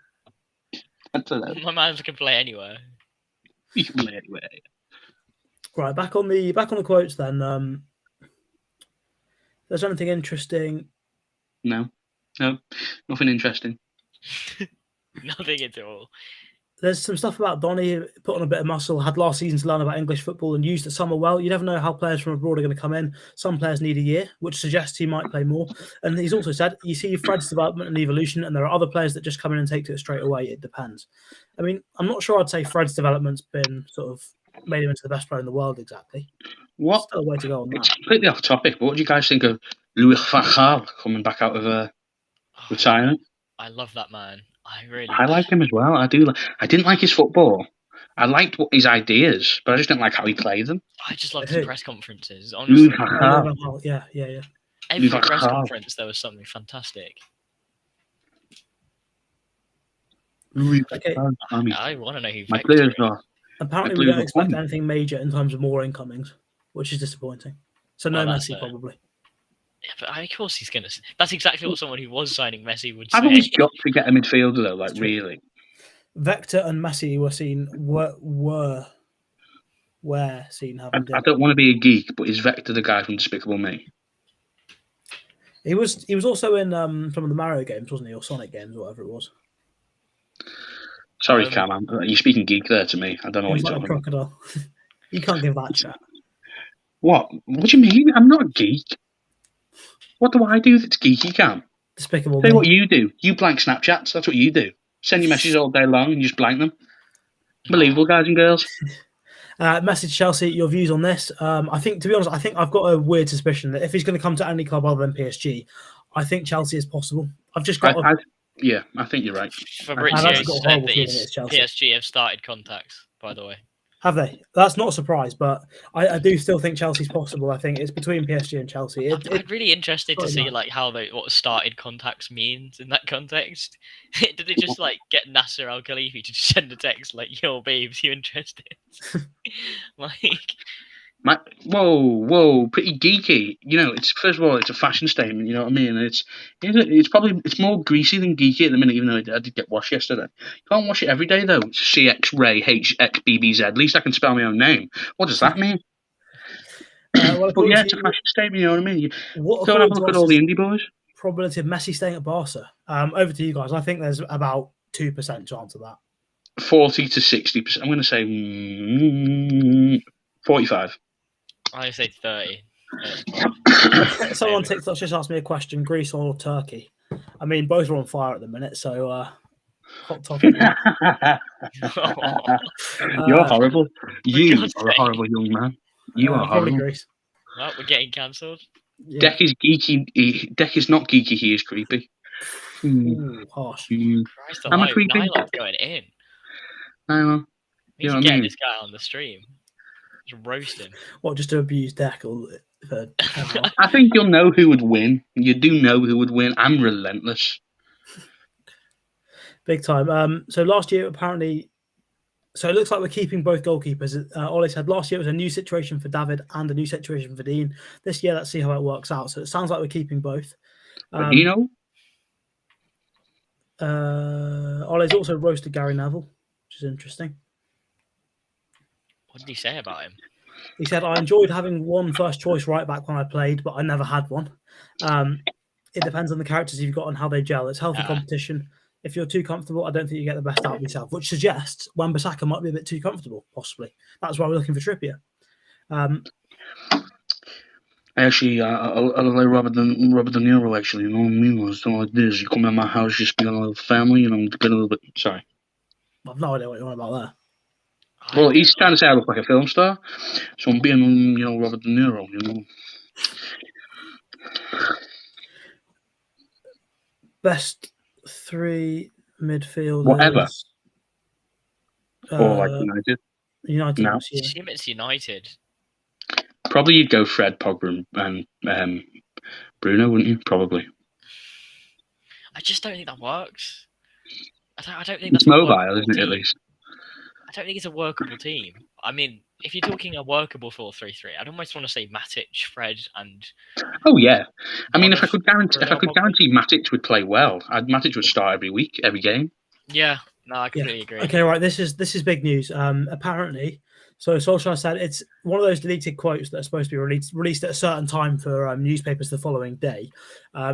I don't know. My man can play anywhere. He can play anywhere. Right, back on the quotes then. There's anything interesting? No, nothing interesting. Nothing at all. There's some stuff about Donny put on a bit of muscle, had last season to learn about English football and used the summer well. You never know how players from abroad are going to come in. Some players need a year, which suggests he might play more. And he's also said, you see Fred's development and evolution, and there are other players that just come in and take it straight away. It depends. I mean, I'm not sure I'd say Fred's development's been sort of made him into the best player in the world exactly. What? Still a way to go on that. It's completely off topic, but what do you guys think of Louis van Gaal coming back out of retirement? I love that man. I like him as well. I do. I didn't like his football. I liked his ideas, but I just didn't like how he played them. I just loved his press conferences. Honestly, Yeah. Every press conference there was something fantastic. Okay. I want to know who my players are. Apparently, we don't expect anything major in terms of more incomings, which is disappointing. So no Messi, probably. Yeah, but of course he's going to. That's exactly what someone who was signing Messi would say. I've always got to get a midfielder, though, like, really. Vector and Messi were seen seen having. I don't want to be a geek, but is Vector the guy from Despicable Me? He was also in some of the Mario games, wasn't he, or Sonic games, or whatever it was. Sorry, Cam, you're speaking geek there to me. I don't know what you're talking about. Crocodile. You can't give that chat. What? What do you mean? I'm not a geek. What do I do that's geeky, Cam? Despicable. Say what you do. You blank Snapchats. That's what you do. Send your messages all day long and you just blank them. Unbelievable, guys and girls. Message Chelsea, your views on this. I think, to be honest, I've got a weird suspicion that if he's going to come to any club other than PSG, I think Chelsea is possible. I've just got. Yeah, I think you're right. Fabrizio said that PSG have started contacts, by the way. Have they? That's not a surprise, but I do still think Chelsea's possible. I think it's between PSG and Chelsea. I'm really interested to see like what started contacts means in that context. Did they just like get Nasser Al Khalifi to just send a text like, "Yo, babes, you interested?" Whoa, pretty geeky. You know, it's first of all, it's a fashion statement. You know what I mean? It's more greasy than geeky at the minute. Even though I did get washed yesterday, you can't wash it every day though. It's CX Ray HXBBZ. At least I can spell my own name. What does that mean? But yeah, it's a fashion statement. You know what I mean? Go and have a look at all the indie boys. Probability of Messi staying at Barca. Over to you guys. I think there's about 2% chance of that. 40 to 60%. I'm going to say 45. I say 30. Someone on TikTok just asked me a question: Greece or Turkey? I mean, both are on fire at the minute, so hot topic. You're horrible. You are a horrible young man. You are horrible. Greece. Well, we're getting cancelled. Yeah. Deck is geeky. Deck is not geeky. He is creepy. Ooh, harsh. Christ, I'm creepy. Nyla's going in. Nyla. We need to get this guy on the stream. Just roast him. What, just to abuse Deck? I think you'll know who would win. You do know who would win. I'm relentless. Big time. So last year, apparently... So it looks like we're keeping both goalkeepers. Ole said last year it was a new situation for David and a new situation for Dean. This year, let's see how it works out. So it sounds like we're keeping both. Ole's also roasted Gary Neville, which is interesting. What did he say about him? He said, I enjoyed having one first choice right back when I played, but I never had one. It depends on the characters you've got and how they gel. It's healthy competition. If you're too comfortable, I don't think you get the best out of yourself, which suggests Wan-Bissaka might be a bit too comfortable, possibly. That's why we're looking for Trippier. Actually, I like Robert De Niro. Actually, you know what I mean? It's not like this. You come at my house, just being a little family, and I'm getting a little bit. Sorry. I've no idea what you're on about there. Well, he's trying to say I look like a film star, so I'm being, Robert De Niro. Best 3 midfielders. Whatever. Or like United. United. No. Assume it's United. Probably you'd go Fred, Pogba, and Bruno, wouldn't you? Probably. I just don't think that works. I don't think that's It's mobile, isn't it? At least. I don't think it's a workable team. I mean, if you're talking a workable 4-3-3, I'd almost want to say Matic, Fred, and. Oh yeah, I mean, if I could guarantee Matic would play well, Matic would start every week, every game. Yeah, no, I completely agree. Okay, right. This is big news. Apparently, so Solskjaer said it's one of those deleted quotes that are supposed to be released at a certain time for newspapers the following day.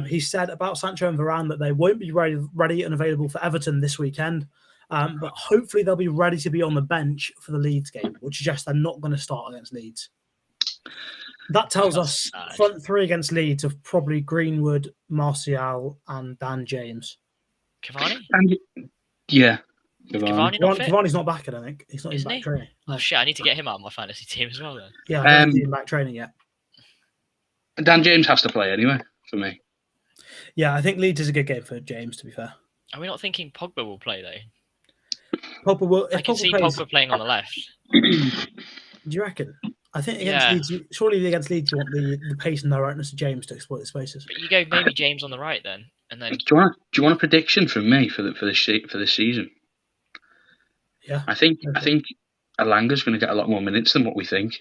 He said about Sancho and Varane that they won't be ready and available for Everton this weekend. But hopefully they'll be ready to be on the bench for the Leeds game, which suggests they're not going to start against Leeds. That tells us front 3 against Leeds of probably Greenwood, Martial, and Dan James. Cavani? Yeah. Cavani's not back, I don't think. He's not in back training. Oh shit, I need to get him out of my fantasy team as well then. Yeah, I don't think he's in back training yet. Dan James has to play anyway, for me. Yeah, I think Leeds is a good game for James, to be fair. Are we not thinking Pogba will play though? Pogba will. I can see Pogba playing on the left. Do you reckon? I think against Leeds, surely against Leeds, you want the pace and directness of James to exploit the spaces. But you go maybe James on the right then, and then. Do you want a prediction from me for this season? Yeah, I think Alanga's going to get a lot more minutes than what we think.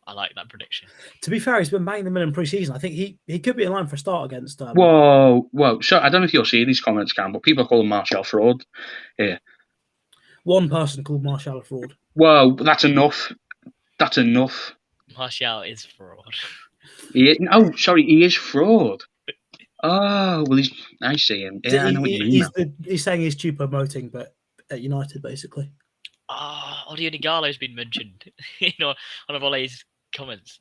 I like that prediction. To be fair, he's been banging them in pre-season. I think he could be in line for a start against. Whoa! So I don't know if you're seeing these comments, Cam, but people are calling Martial fraud here. One person called Martial a fraud. Whoa! That's enough. That's enough. Martial is fraud. He is fraud. Oh well, I see him. Yeah, I know what you mean. He's saying he's too promoting, but at United basically. Odion Igalo's been mentioned. One of Ole's comments.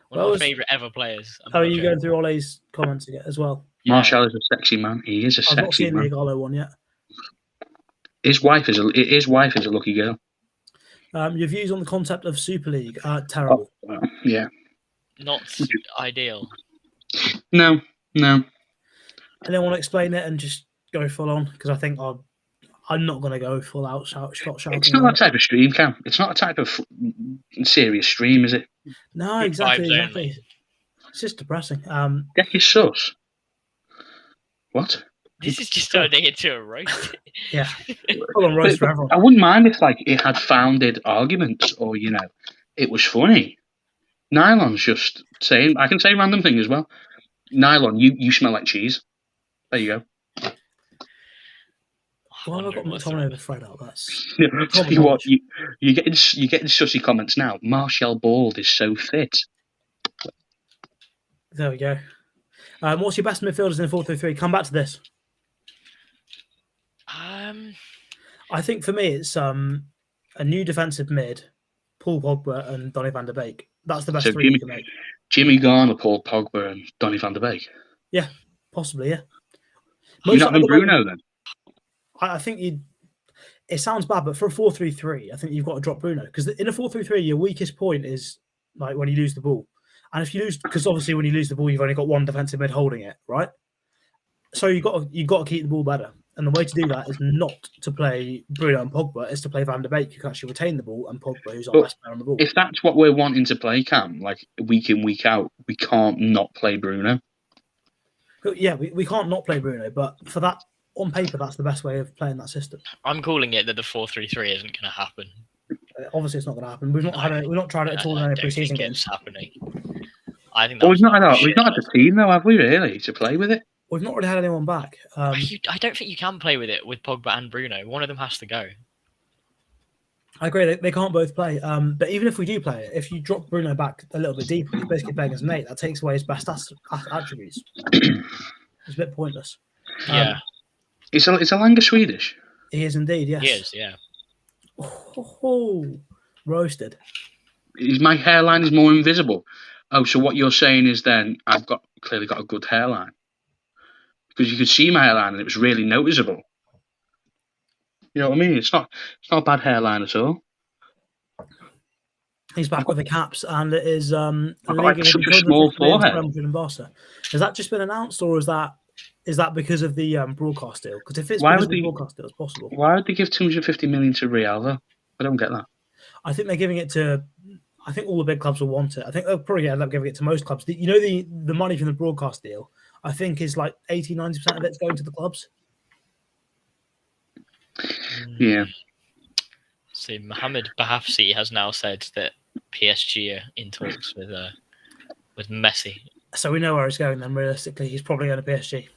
One of my favourite ever players. How are you going through Ole's comments again as well? Yeah. Martial is a sexy man. He is a sexy man. I've not seen the Igalo one yet. His wife is a lucky girl. Your views on the concept of Super League? Terrible. Yeah. Not ideal. No. I don't want to explain it and just go full on because I think I'm not going to go full out shouting. It's not that type of stream, Cam. It's not a type of serious stream, is it? No, exactly. It's just depressing. Get your sus. What? This is just turning into a roast. Yeah. Full on roast for everyone. I wouldn't mind if it had founded arguments or, it was funny. Nylon's just saying, I can say random thing as well. Nylon, you smell like cheese. There you go. Why have I got McTominay over Fred out? That's tell you what, you're getting sussy comments now. Martial Bald is so fit. There we go. What's your best midfielders in the 4-3-3? Come back to this. I think for me it's a new defensive mid, Paul Pogba and Donny van der Beek. That's the best three you can make. Jimmy Garner, Paul Pogba, and Donny van der Beek. Yeah, possibly. Yeah. You're not in Bruno then. I think it sounds bad, but for a 4-3-3, I think you've got to drop Bruno because in a 4-3-3, your weakest point is like when you lose the ball, and if you lose, because obviously when you lose the ball, you've only got one defensive mid holding it, right? So you've got to keep the ball better, and the way to do that is not to play Bruno and Pogba, is to play Van der Beek, who can actually retain the ball, and Pogba, who's our best player on the ball. If that's what we're wanting to play, Cam, like week in, week out, we can't not play Bruno. Yeah, we can't not play Bruno, but for that. On paper, that's the best way of playing that system. I'm calling it that the 4-3-3 isn't going to happen. Obviously, it's not going to happen. We've not tried it at all in any preseason games. It's happening. I think. We've not had the team though, have we? Really, to play with it? We've not really had anyone back. I don't think you can play with it with Pogba and Bruno. One of them has to go. I agree. They can't both play. But even if we do play it, if you drop Bruno back a little bit deeper, he's basically playing as mate. That takes away his best attributes. It's a bit pointless. Yeah. Is Alanga Swedish? He is indeed, yes. He is, yeah. Oh, roasted. My hairline is more invisible. Oh, so what you're saying is then I've clearly got a good hairline, because you could see my hairline and it was really noticeable. You know what I mean? It's not a bad hairline at all. He's back with the caps, and it is I've got like such a small forehead. And Barca. Has that just been announced, or is that because of the broadcast deal? Because if it's Why because would of the they- broadcast deal, it's possible. Why would they give 250 million to Real though? I don't get that. I think they're giving it to. I think all the big clubs will want it. I think they'll probably end up giving it to most clubs. The money from the broadcast deal, I think, is like 80-90% of it's going to the clubs. Yeah. So Mohamed Bahafsi has now said that PSG are in talks with Messi. So we know where he's going. Then realistically, he's probably going to PSG.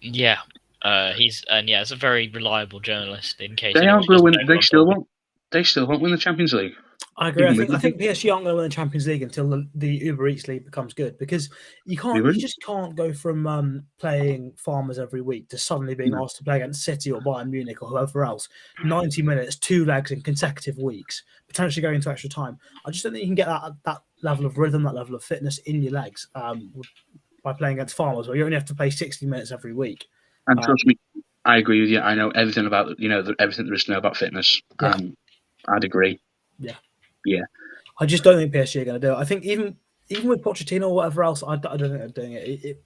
Yeah, it's a very reliable journalist. In case They anyone are going. doesn't know They still won't. They still won't win the Champions League. I agree. Even I think PSG aren't going to win the Champions League until the Uber Eats League becomes good, because you just can't go from playing Farmers every week to suddenly being asked to play against City or Bayern Munich or whoever else. 90 minutes, 2 legs in consecutive weeks, potentially going into extra time. I just don't think you can get that level of rhythm, that level of fitness in your legs by playing against Farmers, where you only have to play 60 minutes every week. And trust me, I agree with you. I know everything about everything there is to know about fitness. Yeah. I'd agree. Yeah. I just don't think PSG are going to do it. I think even with Pochettino or whatever else, I don't think they're doing it.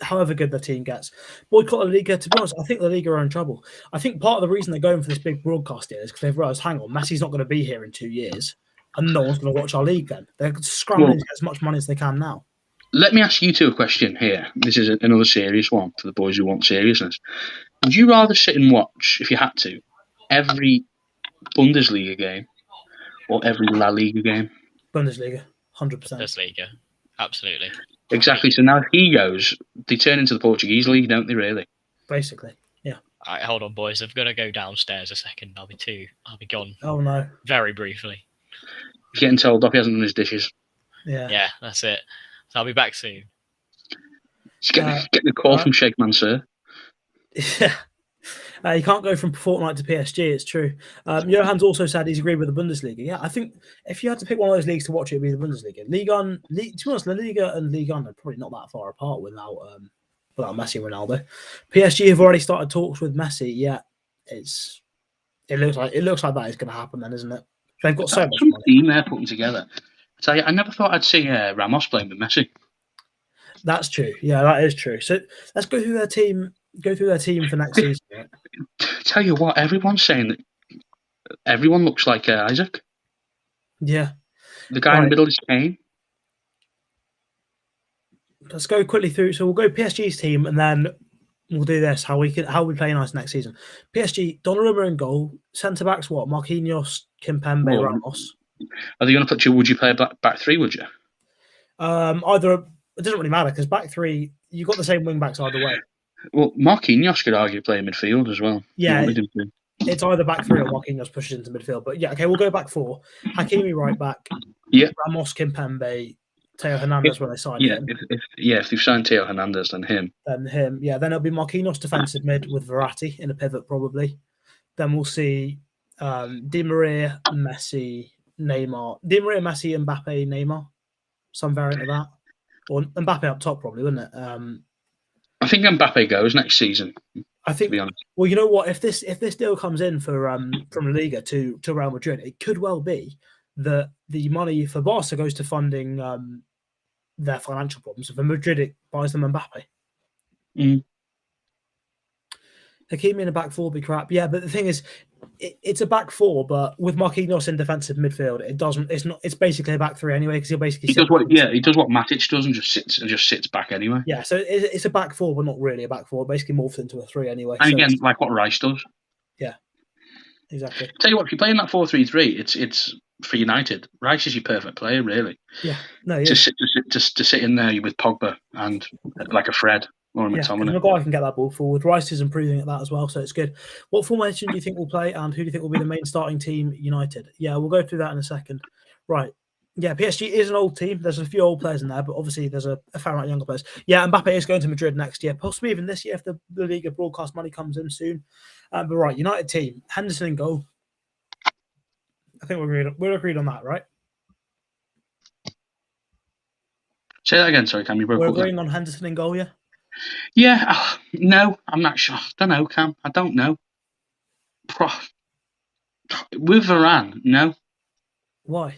However good the team gets. Boycott La Liga, to be honest, I think La Liga are in trouble. I think part of the reason they're going for this big broadcast deal is because they've realised, hang on, Messi's not going to be here in 2 years, and no one's going to watch our league then. They're scrambling to get as much money as they can now. Let me ask you two a question here. This is another serious one for the boys who want seriousness. Would you rather sit and watch, if you had to, every Bundesliga game or every La Liga game? Bundesliga, 100%. Bundesliga, absolutely. Exactly. So now if he goes, they turn into the Portuguese league, don't they? Really? Basically, yeah. All right, hold on, boys. I've got to go downstairs a second. I'll be gone. Oh no. Very briefly. He's getting told off. He hasn't done his dishes. Yeah, that's it. So I'll be back soon. He's getting a call from Sheikh Mansour. Yeah. You can't go from Fortnite to PSG, it's true. Johan's also said he's agreed with the Bundesliga. Yeah, I think if you had to pick one of those leagues to watch, it would be the Bundesliga. to be honest, La Liga and Ligue 1 are probably not that far apart without Messi and Ronaldo. PSG have already started talks with Messi. Yeah, it looks like that is going to happen then, isn't it? They've got so much money. Team they're putting together. I tell you, I never thought I'd see Ramos playing with Messi. That's true. Yeah, that is true. So let's go through their team. Go through their team for next season. Right? Tell you what, everyone's saying that everyone looks like Isaac. Yeah. The guy in the middle is Kane. Let's go quickly through. So we'll go PSG's team, and then we'll do this. How we play nice next season. PSG, Donnarumma in goal. Centre backs what? Marquinhos, Kimpembe, Ramos. Are they going to put you? Would you play back three? Would you? Either. It doesn't really matter because back three, you've got the same wing backs either way. Well, Marquinhos could argue play midfield as well. Yeah, it's either back three or Marquinhos pushes into midfield. But yeah, okay, we'll go back four. Hakimi right back. Yeah. Ramos, Kimpembe, Teo Hernandez when they sign him. If they've signed Teo Hernandez, then him. Yeah, then it'll be Marquinhos defensive mid with Verratti in a pivot probably. Then we'll see Di Maria, Messi, Neymar. Di Maria, Messi, Mbappe, Neymar. Some variant of that. Or Mbappe up top probably, wouldn't it? I think Mbappe goes next season. I think. To be honest. Well, you know what? If this deal comes in for from La Liga to Real Madrid, it could well be that the money for Barca goes to funding their financial problems. So for Madrid, it buys them Mbappe. Mm. Hakimi in a back four would be crap. Yeah, but the thing is, it's a back four, but with Marquinhos in defensive midfield, it doesn't. It's not. It's basically a back three anyway because he'll basically. He does what Matic does and just sits back anyway. Yeah, so it's a back four, but not really a back four. It basically morphs into a three anyway. And again, like what Rice does. Yeah, exactly. Tell you what, if you're playing that 4-3-3, it's for United. Rice is your perfect player, really. Yeah, no, yeah. Just sit in there with Pogba and like a Fred. Maguire can get that ball forward. Rice is improving at that as well, so it's good. What formation do you think will play, and who do you think will be the main starting team? United. Yeah, we'll go through that in a second. Right. Yeah, PSG is an old team. There's a few old players in there, but obviously there's a fair amount of younger players. Yeah, Mbappe is going to Madrid next year, possibly even this year if the Liga broadcast money comes in soon. But right, United team. Henderson in goal. I think we're agreed on that, right? Say that again, sorry, Cam, you broke We're up there. agreeing on Henderson in goal, yeah? Yeah, no, I'm not sure. I don't know, Cam. I don't know. With Varane, no. Why?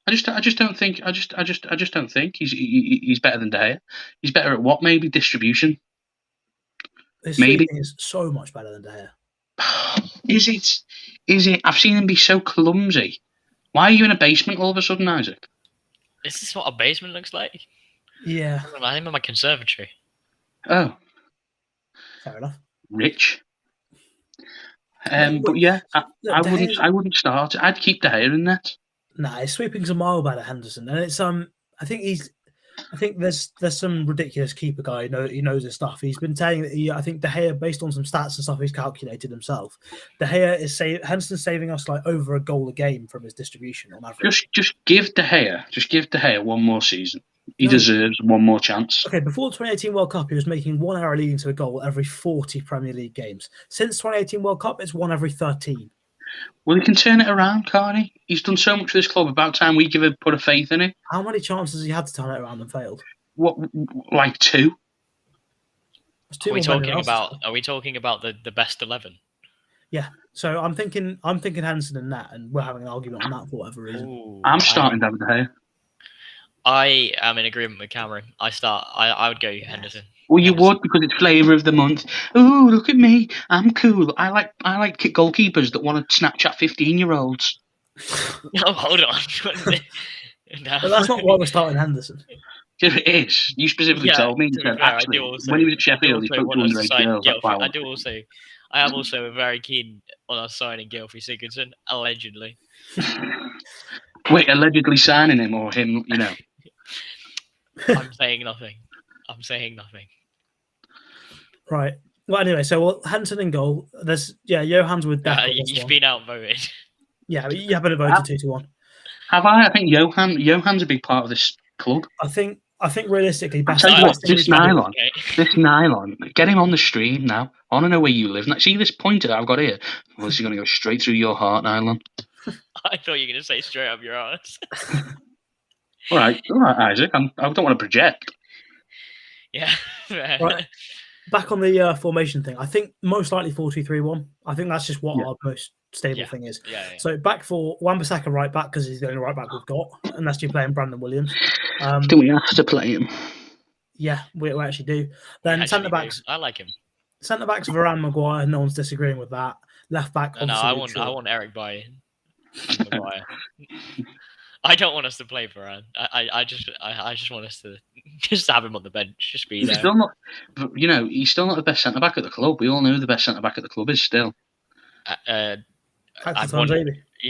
I just don't think. I just don't think he's better than De Gea. He's better at what? Maybe distribution. His Maybe. sweeping is so much better than De Gea. Is it? Is it? I've seen him be so clumsy. Why are you in a basement all of a sudden, Isaac? Is this what a basement looks like? Yeah. I'm in my conservatory. Oh, Fair enough. rich. But yeah, I wouldn't start. I'd keep De Gea in that. Nah, his sweeping's a mile better, Henderson, and it's I think there's some ridiculous keeper guy who knows his stuff. He's been saying that I think De Gea, based on some stats and stuff he's calculated himself, De Gea is Henderson's saving us like over a goal a game from his distribution on average. Just give De Gea one more season. He deserves one more chance. Okay, before the 2018 World Cup, he was making 1 error leading to a goal every 40 Premier League games. Since 2018 World Cup, it's 1 every 13. Well, he can turn it around, can't he? He's done so much for this club. About time we put a faith in it. How many chances has he had to turn it around and failed? What, like 2? Are we talking about the best 11? Yeah. So I'm thinking Henderson and that, and we're having an argument on that for whatever reason. Ooh, I'm starting down De Gea. I am in agreement with Cameron. I would go Henderson. Well, you would, because it's flavour of the month. Ooh, look at me, I'm cool. I like goalkeepers that want to Snapchat 15-year-olds. No, hold on. No. But that's not why we're starting Henderson. It is. You specifically told me. When he was at Sheffield, he spoke to underage girls. I am also very keen on us signing Gylfi Sigurdsson, allegedly. Wait, allegedly signing him or him? I'm saying nothing. Right. Well, anyway, so Henderson in goal. There's Johans with Deco. You've been outvoted. Yeah, but you haven't voted 2-1. Have I? I think Johann's a big part of this club. I think realistically, best. This nylon, get him on the stream now. I want to know where you live. See this pointer that I've got here? Well, this is going to go straight through your heart, nylon. I thought you were going to say straight up your ass. All right, Isaac. I don't want to project. Yeah. Right. Back on the formation thing, I think most likely 4-2-3-1. I think that's just what our most stable thing is. Yeah. So back for Wan-Bissaka right back, because he's the only right back we've got, unless you're playing Brandon Williams. Do we have to play him? Yeah, we actually do. Then centre backs. I like him. Centre backs Varane, Maguire. No one's disagreeing with that. Left back. No, I want Eric Bailly and Maguire. I don't want us to play Varane. I just want us to just have him on the bench, just be there. He's still not the best centre back at the club. We all know who the best centre back at the club is still. You're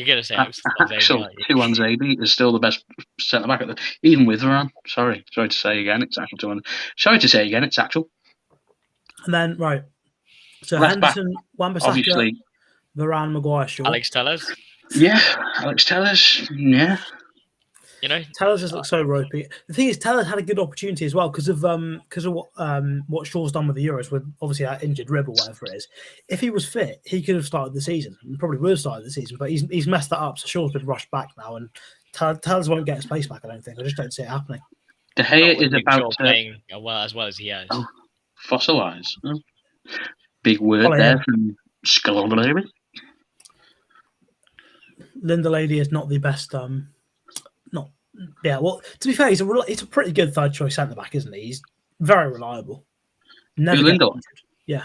gonna say Axel Tuanzebe is still the best centre back even with Varane. Sorry to say again, it's Axel. Sorry to say again, it's Axel. And then right, so left Henderson, Wan-Bissaka, obviously, Varane, Maguire, sure. Alex Tellez. Yeah, Alex Tellez. Yeah. Tellez just looks so ropey. The thing is, Tellez had a good opportunity as well because of what Shaw's done with the Euros, with obviously that injured rib or whatever it is. If he was fit, he could have started the season. And probably would have started the season, but he's messed that up. So Shaw's been rushed back now, and Tellez won't get his place back. I don't think. I just don't see it happening. De Gea is about playing as well as he has. Oh, fossilise. Oh. Big word there from Scalabri. Linda Lady is not the best. Well, to be fair, he's a pretty good third choice centre back, isn't he? He's very reliable. Never gets injured. Yeah.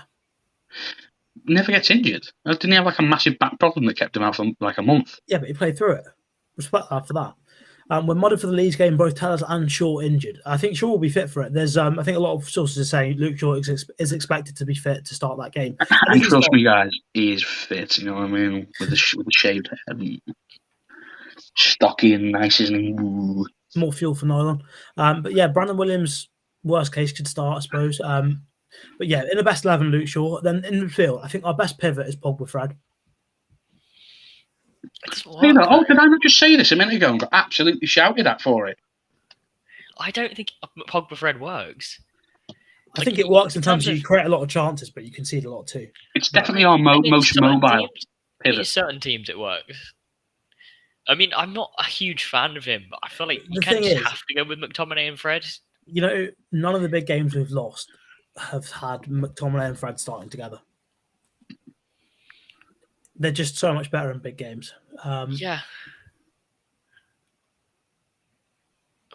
Never gets injured. Didn't he have like a massive back problem that kept him out for like a month? Yeah, but he played through it. Respect that for that. We're modded for the Leeds game, both Tellez and Shaw injured. I think Shaw will be fit for it. There's, I think a lot of sources are saying Luke Shaw is expected to be fit to start that game. And trust me, guys, he is fit. You know what I mean? With the shaved head, stocky and nice, isn't he? Ooh. More fuel for nylon. But yeah, Brandon Williams, worst case, could start, I suppose. But yeah, in the best 11, Luke Shaw. Then in midfield, I think our best pivot is Pogba Fred. Did I not just say this a minute ago and got absolutely shouted at for it? I don't think Pogba Fred works. I think it works in terms of you create a lot of chances, but you concede a lot too. It's definitely our most mobile pivot. In certain teams, it works. I mean, I'm not a huge fan of him, but I feel like you The kind of thing just is- have to go with McTominay and Fred. You know, none of the big games we've lost have had McTominay and Fred starting together. They're just so much better in big games. Yeah.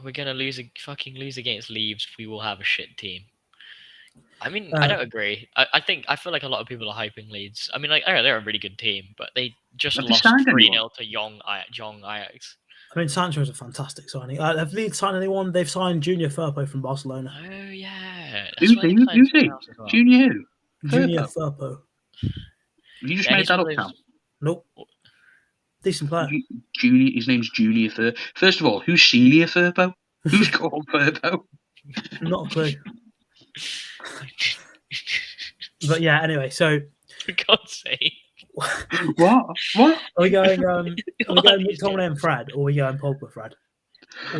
We're gonna fucking lose against Leeds. We will have a shit team. I mean, I don't agree. I feel like a lot of people are hyping Leeds. I mean, like, they're a really good team, but they just Have they lost signed 3-0 to Young Ajax. I mean, Sancho's a fantastic signing. Have Leeds signed anyone? They've signed Junior Firpo from Barcelona. Oh yeah, Who's why they he? signed Who's someone he? else as well. Junior who? Junior Firpo. Firpo. You just Yeah, made he's that one up of now. those- Nope. Decent player. Junior. His name's Junior Firpo. First of all, who's Senior Firpo? Who's called Firpo? Not a clue. But yeah, anyway, so For God's sake. What? are we going What is McTominay and Fred, or are we going Pogba Fred?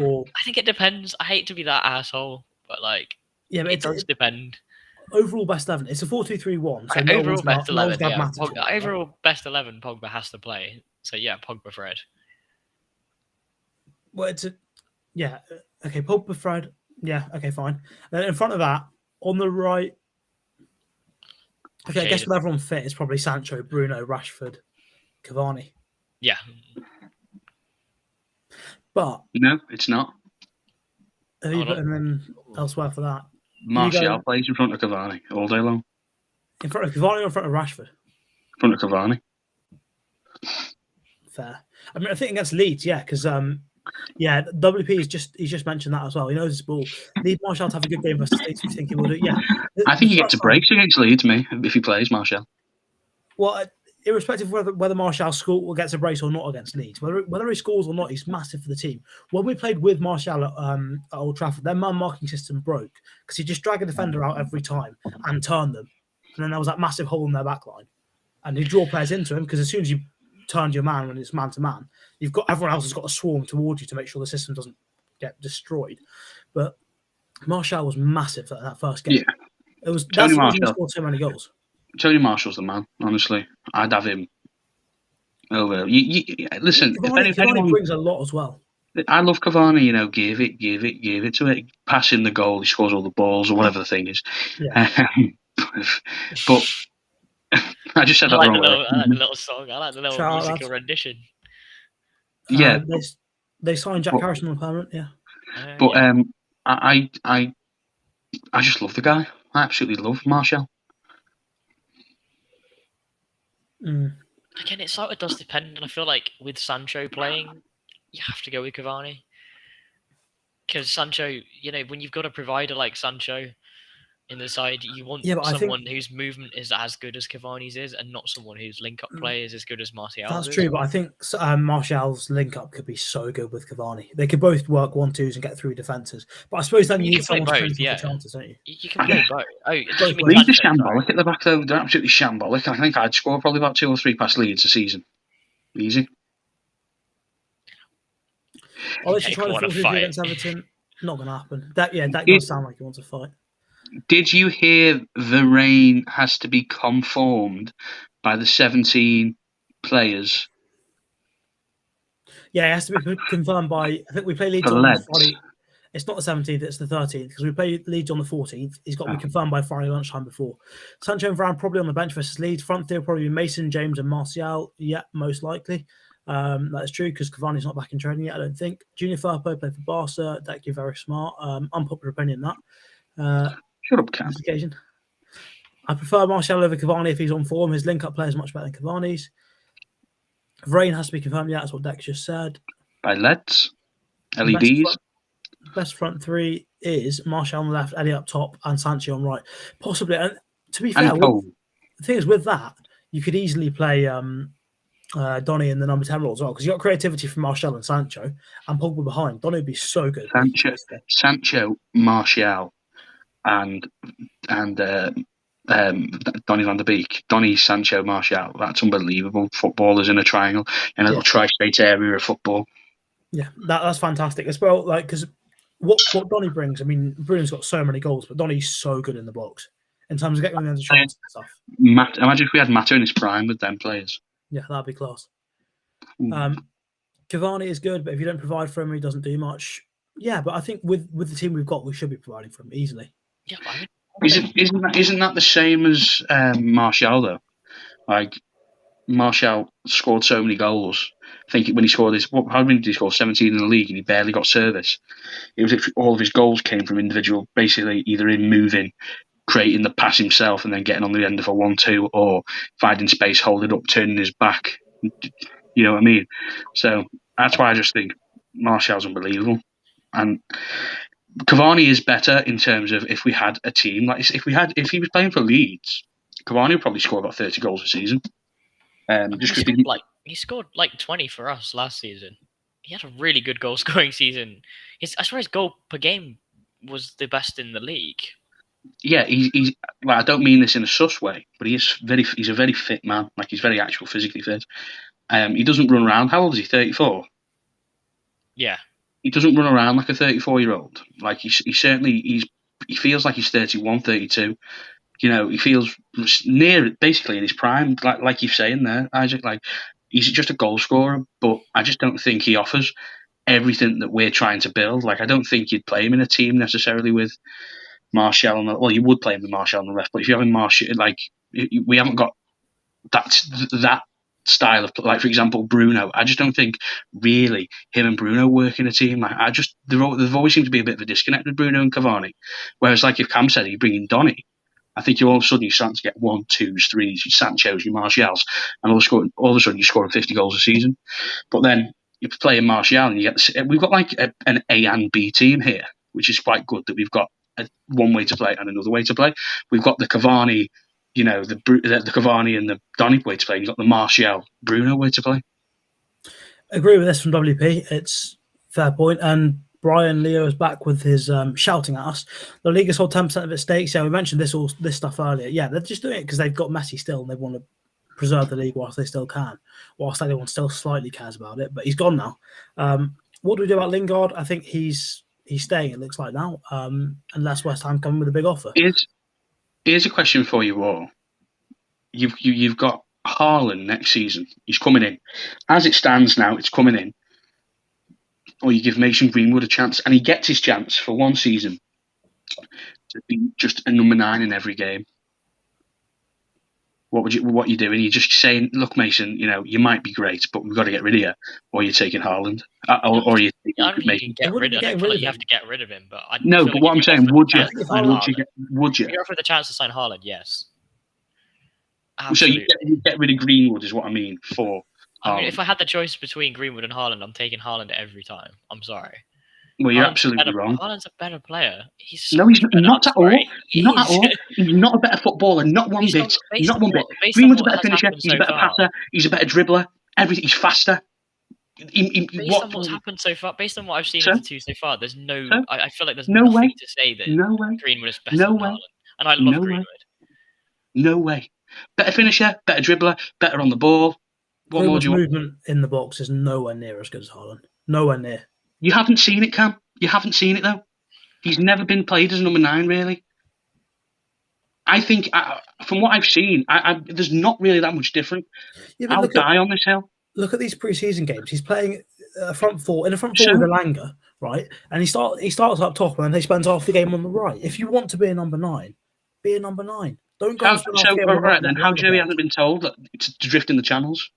Or I think it depends. I hate to be that asshole, but like, yeah, but it does depend. overall best 11. It's a 4-2-3-1. So no Overall one's best no one's 11. got Yeah. Matic, right? Overall best 11. Pogba has to play. So yeah, Pogba Fred. Well, it's a yeah. Okay, Pogba Fred. Yeah. Okay, fine. Then in front of that, on the right. Okay, I guess Jadon. with everyone fit, it's probably Sancho, Bruno, Rashford, Cavani. Yeah. But No, it's not. have you Hold put on. him in elsewhere for that? Martial plays in front of Cavani all day long. In front of Cavani or in front of Rashford? In front of Cavani. Fair. I mean, I think against Leeds, yeah, because yeah, WP he's just mentioned that as well. He knows his ball. Need Martial to have a good game versus Leeds. If you think he will do, yeah. I think he gets a break against Leeds, me, if he plays Martial. Well, irrespective of whether Martial scores or gets a brace or not against Leeds, whether he scores or not, he's massive for the team. When we played with Martial at Old Trafford, their man marking system broke because he just dragged a defender out every time and turned them, and then there was that massive hole in their back line, and he draw players into him because as soon as you turned your man when it's man to man, you've got everyone else has got to swarm towards you to make sure the system doesn't get destroyed. But Martial was massive in that first game. Yeah. It was that's Tony the reason he Martial. scored so many goals. Tony Marshall's the man, honestly. I'd have him over. Listen, if Cavani anyone, brings a lot as well. I love Cavani, give it to it. Pass in the goal, he scores all the balls or whatever the thing is. Yeah. But I just said that wrong. I like the little song. I like the little Shout out, musical lads. rendition. Yeah. They signed Jack But- Harrison on permanent. Yeah. But Yeah. I just love the guy. I absolutely love Martial. Mm. Again, it sort of does depend, and I feel like with Sancho playing, you have to go with Cavani. Because Sancho, when you've got a provider like Sancho in the side, you want Yeah, but I think- someone whose movement is as good as Cavani's is, and not someone whose link-up play is as good as Martial's. That's is. true, but I think Martial's link up could be so good with Cavani. They could both work 1-2s and get through defences. But I suppose then You you can need play someone to both, finish off yeah. the chances, don't you? You can play both. Oh, do Both you mean ways. Leeds are Sancho, sorry? shambolic at the back, though. They're absolutely shambolic. I think I'd score probably about 2 or 3 past Leeds a season. Easy. I'll let you Heck, try to what a 4-2 fight. against Everton. Not going to happen. That It- does sound like he wants a fight. Did you hear Varane has to be conformed by the 17 players? Yeah, it has to be confirmed by. I think we play Leeds The on Leeds. Friday. It's not the 17th, it's the 13th because we play Leeds on the 14th. He's got to be confirmed by Friday lunchtime before. Sancho and Varane probably on the bench versus Leeds. Front three will probably be Mason, James, and Martial. Yeah, most likely. That's true because Cavani's not back in training yet, I don't think. Junior Firpo played for Barca. That you're very smart. Unpopular opinion that. Shut up, On Cam. this occasion. I prefer Martial over Cavani if he's on form. His link-up play is much better than Cavani's. Varane has to be confirmed. Yeah, that's what Dex just said. By LEDs. LEDs. Best front three is Martial on the left, Eddie up top, and Sancho on right. Possibly. And to be fair, And Cole. the thing is with that, you could easily play Donny in the number 10 role as well because you've got creativity from Martial and Sancho and Pogba behind. Donny would be so good. Sancho, Martial, and Donny van der Beek. Donny, Sancho, Martial. That's unbelievable. Footballers in a triangle in a little tri-state area of football. Yeah, that's fantastic as well. Like because what Donny brings, I mean, Bruno's got so many goals, but Donny's so good in the box in terms of getting them into chances and stuff. Imagine if we had Mata in his prime with them players. Yeah, that'd be class. Ooh. Cavani is good, but if you don't provide for him, he doesn't do much. Yeah, but I think with the team we've got, we should be providing for him easily. Yeah, but I mean, Isn't that the same as Martial though? Like Martial scored so many goals. I think when he scored how many did he score? 17 in the league, and he barely got service. It was all of his goals came from individual, basically either in moving, creating the pass himself, and then getting on the end of a 1-2, or finding space, holding up, turning his back. You know what I mean? So that's why I just think Martial's unbelievable, and Cavani is better in terms of if we had a team like if he was playing for Leeds, Cavani would probably score about 30 goals a season. He scored like 20 for us last season. He had a really good goal scoring season. I swear his goal per game was the best in the league. Yeah, he's well, I don't mean this in a sus way, but he's a very fit man. Like he's very actual physically fit. He doesn't run around. How old is he? 34. Yeah. He doesn't run around like a 34-year-old. Like he feels like he's 31, 32. You know, he feels near basically in his prime, like you're saying there, Isaac. Like he's just a goal scorer, but I just don't think he offers everything that we're trying to build. Like I don't think you'd play him in a team necessarily with Martial you would play him with Martial on the left, but if you're having Martial, like we haven't got that style of, like for example Bruno. I just don't think really him and Bruno work in a team. Like there always seems to be a bit of a disconnect with Bruno and Cavani. Whereas like if Cam said you bring in Donny, I think you all of a sudden you're starting to get 1, 2s, 3s, your Sancho's, your Martials, and all of a sudden you're scoring 50 goals a season. But then you play in Martial and we've got like an A and B team here, which is quite good that we've got one way to play and another way to play. We've got the Cavani, you know, the Cavani and the Donny way to play. You've got the Martial, Bruno way to play. Agree with this from WP. It's fair point. And Brian Leo is back with his shouting at us. The league has sold 10% of its stakes. Yeah, we mentioned this stuff earlier. Yeah, they're just doing it because they've got Messi still and they want to preserve the league whilst they still can, whilst everyone still slightly cares about it. But he's gone now. What do we do about Lingard? I think he's staying, it looks like now, unless West Ham come with a big offer. Here's a question for you all. You've got Haaland next season. He's coming in. As it stands now, it's coming in. Or you give Mason Greenwood a chance, and he gets his chance for one season to be just a number 9 in every game. What you doing? You're just saying, look, Mason, you know, you might be great, but we've got to get rid of you, or you're taking Haaland, or you're taking Mason. Get rid of him. You have to get rid of him, but but what I'm saying, would you? Would you? If you're offered the chance to sign Haaland, yes. Absolutely. So you get rid of Greenwood, is what I mean for. I mean, if I had the choice between Greenwood and Haaland, I'm taking Haaland every time. I'm sorry. Well, you're absolutely wrong. Haaland's a better player. He's not at all. Not at all. He's not a better footballer. Not one bit. Not one bit. Greenwood's a better finisher. He's a better passer. He's a better dribbler. Everything. He's faster. Based on what's happened so far, based on what I've seen of the two so far, there's no. I feel like there's no nothing way to say that Greenwood is better than Haaland, and I love Greenwood. No way. Better finisher, better dribbler, better on the ball. What more do you want? Movement in the box is nowhere near as good as Haaland. Nowhere near. You haven't seen it, Cam. You haven't seen it, though. He's never been played as number 9, really. I think, from what I've seen, there's not really that much different. Yeah, I'll die on this hill. Look at these pre-season games. He's playing a front four with Elanga, right? And he starts up top and then he spends half the game on the right. If you want to be a number 9, be a number 9. Don't go. Right then, how do you know he hasn't been told to drift in the channels?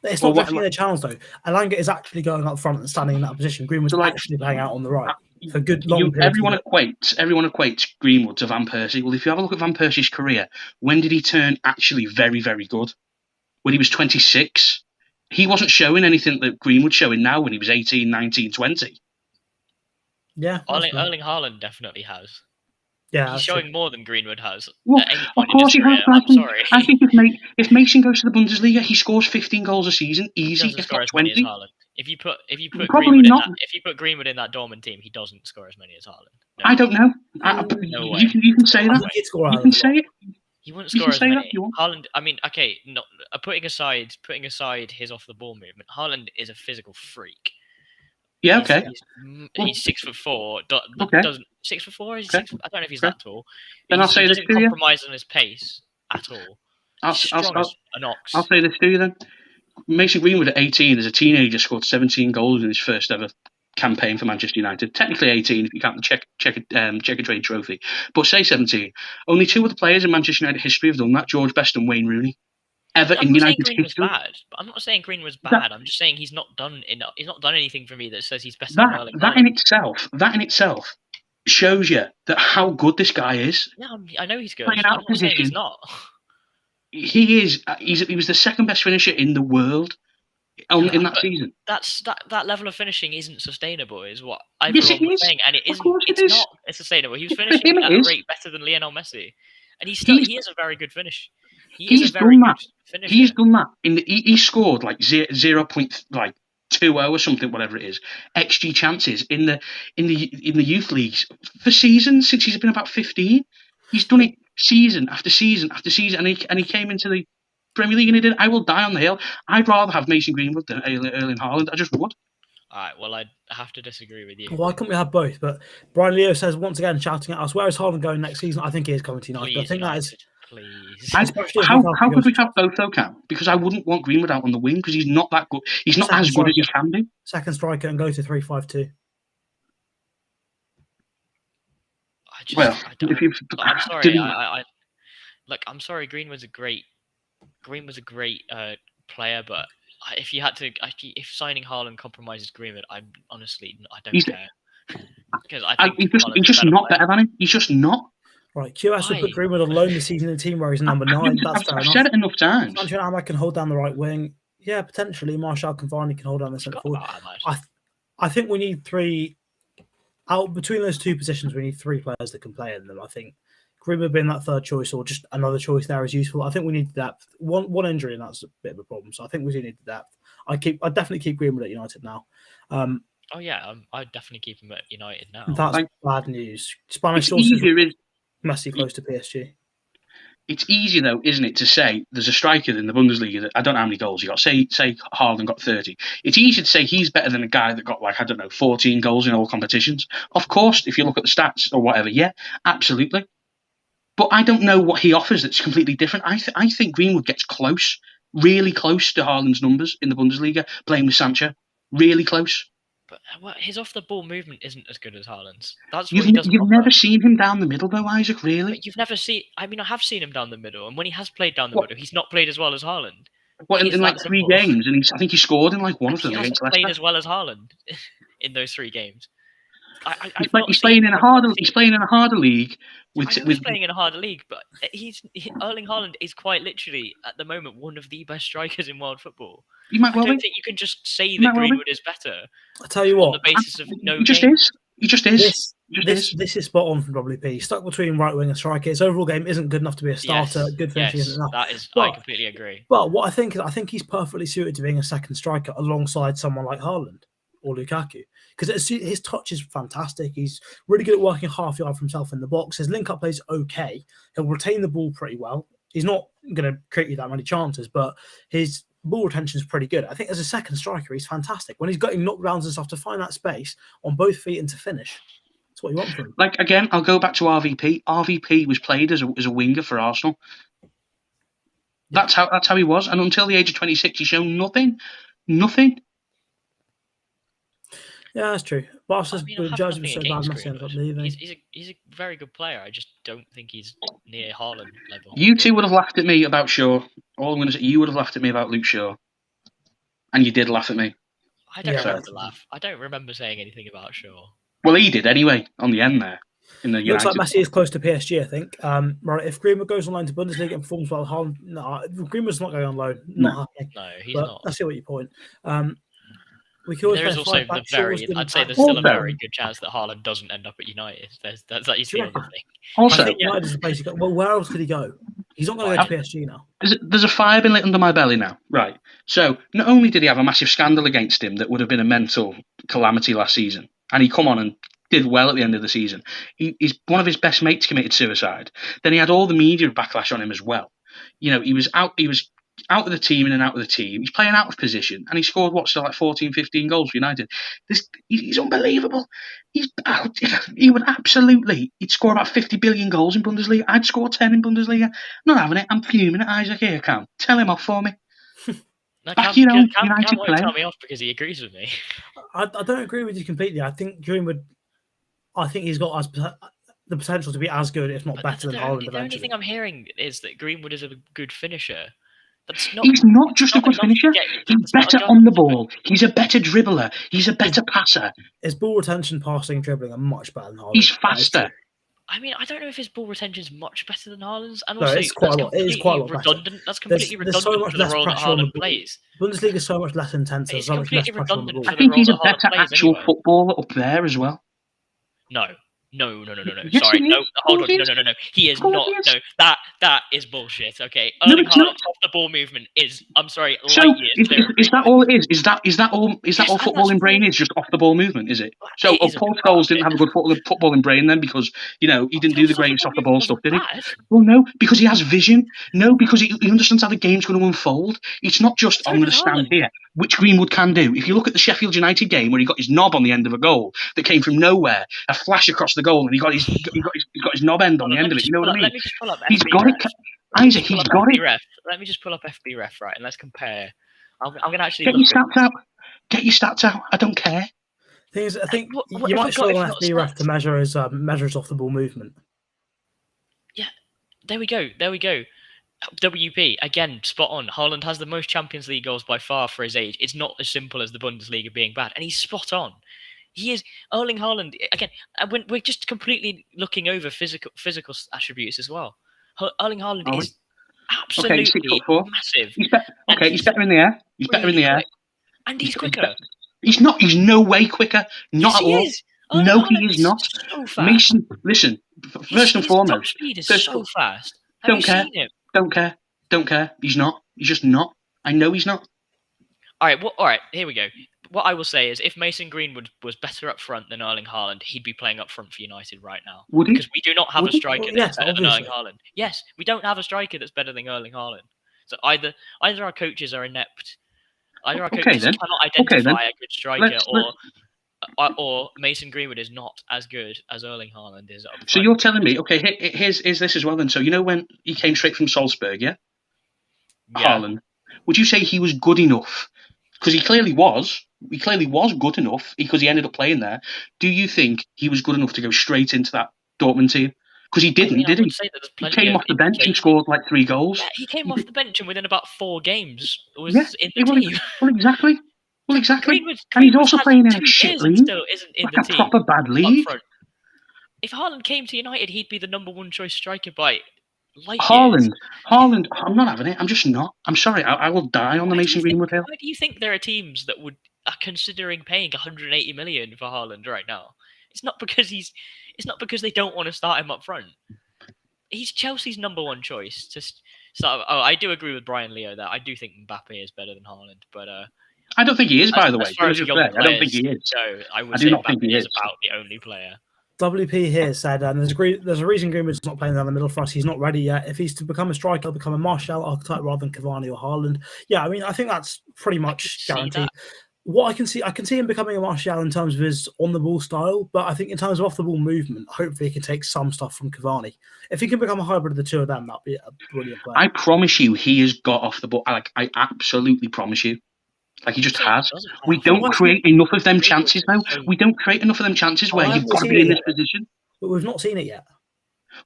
It's not drifting in the channels though. Elanga is actually going up front and standing in that position. Greenwood's actually playing out on the right for good long. Everyone equates Greenwood to Van Persie. Well, if you have a look at Van Persie's career, when did he turn actually very, very good? When he was 26. He wasn't showing anything that Greenwood's showing now when he was 18, 19, 20. Yeah. Erling Haaland definitely has. Yeah, he's showing more than Greenwood has. Well, of course he has. I think if Mason goes to the Bundesliga, he scores 15 goals a season, easy. He doesn't score as many as Haaland. If you put Greenwood in that Dortmund team, he doesn't score as many as Haaland. No. I don't know. No way. You can say that. You can say it. He wouldn't score as many. Haaland. I mean, okay, not putting aside his off the ball movement. Haaland is a physical freak. Yeah, okay. He's 6'4". Okay. 6'4". Is he okay. I don't know if he's that tall. Then I'll say this to you. Compromise on his pace at all. I'll say this to you then. Mason Greenwood at 18 as a teenager scored 17 goals in his first ever campaign for Manchester United. Technically 18 if you count the check a trade trophy, but say 17. Only 2 other players in Manchester United history have done that: George Best and Wayne Rooney. Ever I'm in not saying United's Green was history. bad. I'm not saying Green was bad. I'm just saying he's not done enough. He's not done anything for me that says he's better than Erling That Haaland. in itself shows you that how good this guy is. Yeah, I know he's good. Playing I'm out of not saying he's position. not. He is. He was the second best finisher in the world in that But season. that level of finishing isn't sustainable, is what Yes, everyone it was is. saying, and it Of isn't. course it It's is. not sustainable. He was For finishing him it at a is. rate better than Lionel Messi, and he is a very good finish. He's is a very done that. good finisher. He's done that. He scored like 0.20 or something, whatever it is, XG chances in the youth leagues for seasons since he's been about 15. He's done it season after season after season, and he came into the Premier League and he did. I will die on the hill. I'd rather have Mason Greenwood than Erling Haaland. I just would. All right, well, I have to disagree with you. Why couldn't we have both? But Brian Leo says once again, shouting at us, where is Haaland going next season? I think he is coming to United. Please, I think United, that is. please. How could we have both though, Cam? Because I wouldn't want Greenwood out on the wing because he's not that good. He's not as good as he can be. Second striker and go to 3-5-2. I'm sorry. I'm sorry. Greenwood's a great player, but if signing Haaland compromises Greenwood, I don't care. Because I think he's just not better than him. He's just not. Right, QS will put Greenwood on loan this season in the team where he's number 9. That's fair enough. I've said it enough times. Sancho and Ahmad can hold down the right wing. Yeah, potentially. Martial can finally hold down the centre forward. I think we need 3 out between those 2 positions. We need 3 players that can play in them. I think Greenwood being that third choice or just another choice there is useful. I think we need depth. One injury and that's a bit of a problem. So I think we do need the depth. I definitely keep Greenwood at United now. Oh yeah, I'd definitely keep him at United now. That's bad news. Spanish sources. Messi close to PSG. It's easy though, isn't it, to say there's a striker in the Bundesliga that I don't know how many goals he got. Say Haaland got 30. It's easy to say he's better than a guy that got 14 goals in all competitions. Of course, if you look at the stats or whatever, yeah, absolutely. But I don't know what he offers that's completely different. I think Greenwood gets close, really close to Haaland's numbers in the Bundesliga, playing with Sancho. Really close. But his off-the-ball movement isn't as good as Haaland's. That's what you've he doesn't You've offer. never seen him down the middle, though, Isaac, really? But you've never seen... I mean, I have seen him down the middle, and when he has played down the middle, he's not played as well as Haaland. What, in 3 games? And I think he scored in one of them. He hasn't played as well as Haaland in those 3 games. He's playing in a harder league. He's playing in a harder league. He's playing in a harder league, but Erling Haaland is quite literally at the moment one of the best strikers in world football. I don't think you can just say that Greenwood is better. I tell you what, on the basis of no. He just is. He just is. This is spot on from WP. Stuck between right wing and striker. His overall game isn't good enough to be a starter. Good finishing isn't enough. That is, I completely agree. But what I think he's perfectly suited to being a second striker alongside someone like Haaland or Lukaku, because his touch is fantastic. He's really good at working half yard for himself in the box. His link up play is okay. He'll retain the ball pretty well. He's not going to create you that many chances, but his ball retention is pretty good. I think as a second striker, he's fantastic. When he's getting knockdowns and stuff, to find that space on both feet and to finish, that's what you want from him. Again, I'll go back to RVP. RVP was played as a winger for Arsenal. Yeah. That's how he was, and until the age of 26, he's shown nothing. Yeah, that's true. Barca's judged him so bad. Messi ended up leaving. He's a very good player. I just don't think he's near Haaland level. You two would have laughed at me about Shaw. All I'm going to say, you would have laughed at me about Luke Shaw, and you did laugh at me. I don't remember the laugh. I don't remember saying anything about Shaw. Well, he did anyway on the end there. Looks like Messi is close to PSG, I think. Right, if Greenwood goes on loan to Bundesliga and performs well, Haaland, Greenwood's not going on loan. Not happening. No, he's not. I see what you point. There is also I'd say there's still a very good chance that Haaland doesn't end up at United. That is the only thing. Also, I think United is the place to go. Well, where else could he go? He's not going to go to PSG now. There's a fire been lit under my belly now. Right. So not only did he have a massive scandal against him that would have been a mental calamity last season, and he come on and did well at the end of the season. He's one of his best mates committed suicide. Then he had all the media backlash on him as well. He was out of the team in and out of the team. He's playing out of position, and he scored 14, 15 goals for United. He's unbelievable. He'd score about 50 billion goals in Bundesliga. I'd score 10 in Bundesliga. Not having it. I'm fuming at Isaac here, Cam. Tell him off for me. No, Back Cam your own won't United tell player. me off because he agrees with me. I don't agree with you completely. I think Greenwood. I think he's got the potential to be as good, if not better, than Haaland The only eventually. thing I'm hearing is that Greenwood is a good finisher. That's not. He's not just a not good enough to finisher. get- He's it's not better enough on the to- ball. He's a better dribbler. He's a better passer. His ball retention, passing, dribbling are much better than Haaland. He's That is true. faster. I mean, I don't know if his ball retention is much better than Haaland's, and No, also it's quite a lot. It is quite a lot better. redundant. That's completely There's so redundant much for the less role that pressure on the Haaland ball. plays. Bundesliga is so much less intense. There's It's so much less completely pressure on the ball. redundant I think he's a role that Haaland better plays actual anyway. footballer up there as well. No. Yes, Sorry, he no. is. Hold Of on. course he No. He is Of course not. he is. No, that is bullshit. Okay, No, Erling it's not. Haaland's off the ball movement is. I'm sorry, So light years clear of is that Greenwood. all it is? Is that all Yes, and footballing that's brain really- is just off the ball movement? Is it? So It is a Paul big part Scholes of didn't it. have a good footballing brain then because he didn't do the greatest off the ball stuff, did he? Bad. Well, no, because he has vision. No, because he understands how the game's going to unfold. It's not just So I'm going to does stand Haaland. here, which Greenwood can do. If you look at the Sheffield United game where he got his knob on the end of a goal that came from nowhere, a flash across the goal, and he got his knob end on the end of it. You know what I mean? Let me just pull up He's FB got it. Ref. Isaac, he's got it. Let me just pull up FB Ref, right, and let's compare. I'm going to actually Get your look at stats out. Get your stats out. I don't care. Thing is, I think What you if might we've got- struggle on if not FB ref stats? to measure his off the ball movement. There we go. WP, again, spot on. Haaland has the most Champions League goals by far for his age. It's not as simple as the Bundesliga being bad. And he's spot on. He is Erling Haaland. Again, when we're just completely looking over physical attributes as well. Erling Haaland Are we? is absolutely 6'4". massive. He's And better in the air. He's better in the air. quick. And he's quicker. He's not. He's no way quicker. Not Yes, at he all. is. Erling No, Haaland he is not. So fast. Mason, listen. First and His top foremost, speed is first- so fast. Have don't you care. seen him? Don't care. He's not. He's just not. I know he's not. All right, here we go. What I will say is, if Mason Greenwood was better up front than Erling Haaland, he'd be playing up front for United right now. Would he? Because we do not have Would a he? striker Well, that's yes, better than Erling obviously. Haaland. Yes, we don't have a striker that's better than Erling Haaland. So either our coaches are inept, either our Okay, coaches then. cannot Okay, identify then. a good striker, Let's- or Mason Greenwood is not as good as Erling Haaland is. Up So front. you're telling me, okay, here's this as well then. So you know when he came straight from Salzburg, yeah? Yeah. Haaland. Would you say he was good enough? Because he clearly was. He clearly was good enough because he ended up playing there. Do you think he was good enough to go straight into that Dortmund team? Because he didn't, I did he? would say that there's He plenty came of off the bench and indication- scored like 3 goals. Yeah, he came off the bench and within about 4 games was Yeah, in the well, team. Well, exactly. Well, exactly. Greenwood And he's also has playing in 2 a shit years and league. still isn't in Like the a team. proper bad up league. front. If Haaland came to United, he'd be the number 1 choice striker by light years. Haaland, I'm not having it. I'm just not. I'm sorry. I will die on the Why do Mason you Greenwood think- hill. Why do you think there are teams that are considering paying 180 million for Haaland right now? It's not because they don't want to start him up front. He's Chelsea's number 1 choice. I do agree with Brian Leo that I do think Mbappe is better than Haaland, but I don't think he is, by the way. as far as Just young say, I don't think players he is. go, I would I do say not think Mbappe he is is. about the only player. WP here said there's a reason Greenwood's not playing down the middle for us. He's not ready yet. If he's to become a striker, he'll become a Martial archetype rather than Cavani or Haaland. Yeah, I mean, I think that's pretty much see guaranteed. that. What I can see him becoming a Martial in terms of his on-the-ball style, but I think in terms of off-the-ball movement, hopefully he can take some stuff from Cavani. If he can become a hybrid of the two of them, that'd be a brilliant player. I promise you, he has got off the ball. I absolutely promise you. Like he just has. We don't create enough of them chances now. We don't create enough of them chances where you've got to be in this position. But we've not seen it yet.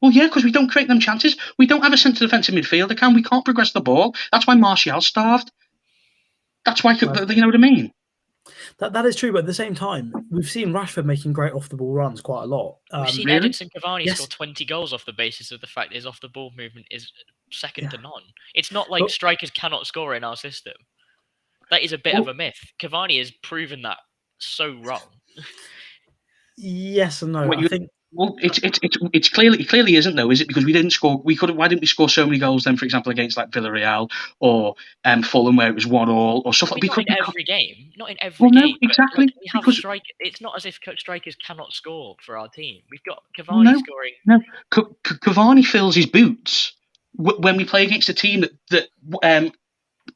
Well, yeah, because we don't create them chances. We don't have a centre defensive midfielder, can we? Can't progress the ball. That's why Martial's starved. That's why, you know what I mean? That is true, but at the same time, we've seen Rashford making great off-the-ball runs quite a lot. We've seen really? Edinson Cavani Yes. score 20 goals off the basis of the fact his off-the-ball movement is second to Yeah. none. It's not like But- strikers cannot score in our system. That is a bit of a myth. Cavani has proven that so wrong. Yes and no. What I you- think Well, it's clearly it clearly isn't though, is it? Because we didn't score. Why didn't we score so many goals then? For example, against like Villarreal or Fulham, where it was 1-1 or stuff I like. mean, not in Because every game. Not in every Well, no, game. but, exactly, like, we have because- It's not as if strikers cannot score for our team. We've got Cavani No. scoring. Cavani fills his boots when we play against a team that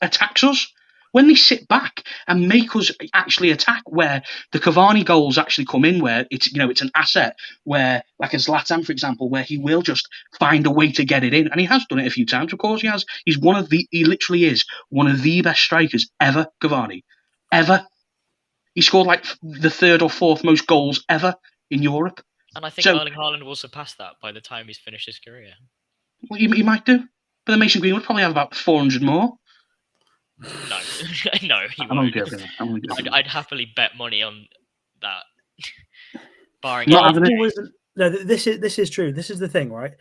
attacks us. when they sit back and make us actually attack, where the Cavani goals actually come in, where it's an asset, where like a Zlatan, for example, where he will just find a way to get it in, and he has done it a few times. Of course, he has. He literally is one of the best strikers ever. Cavani, ever. He scored like the third or fourth most goals ever in Europe. And I think Erling Haaland will surpass that by the time he's finished his career. Well, he might do, but then Mason Greenwood probably have about 400 more. No, no, he I'm won't. joking. I'd happily bet money on that. Barring no, this is true. This is the thing, right?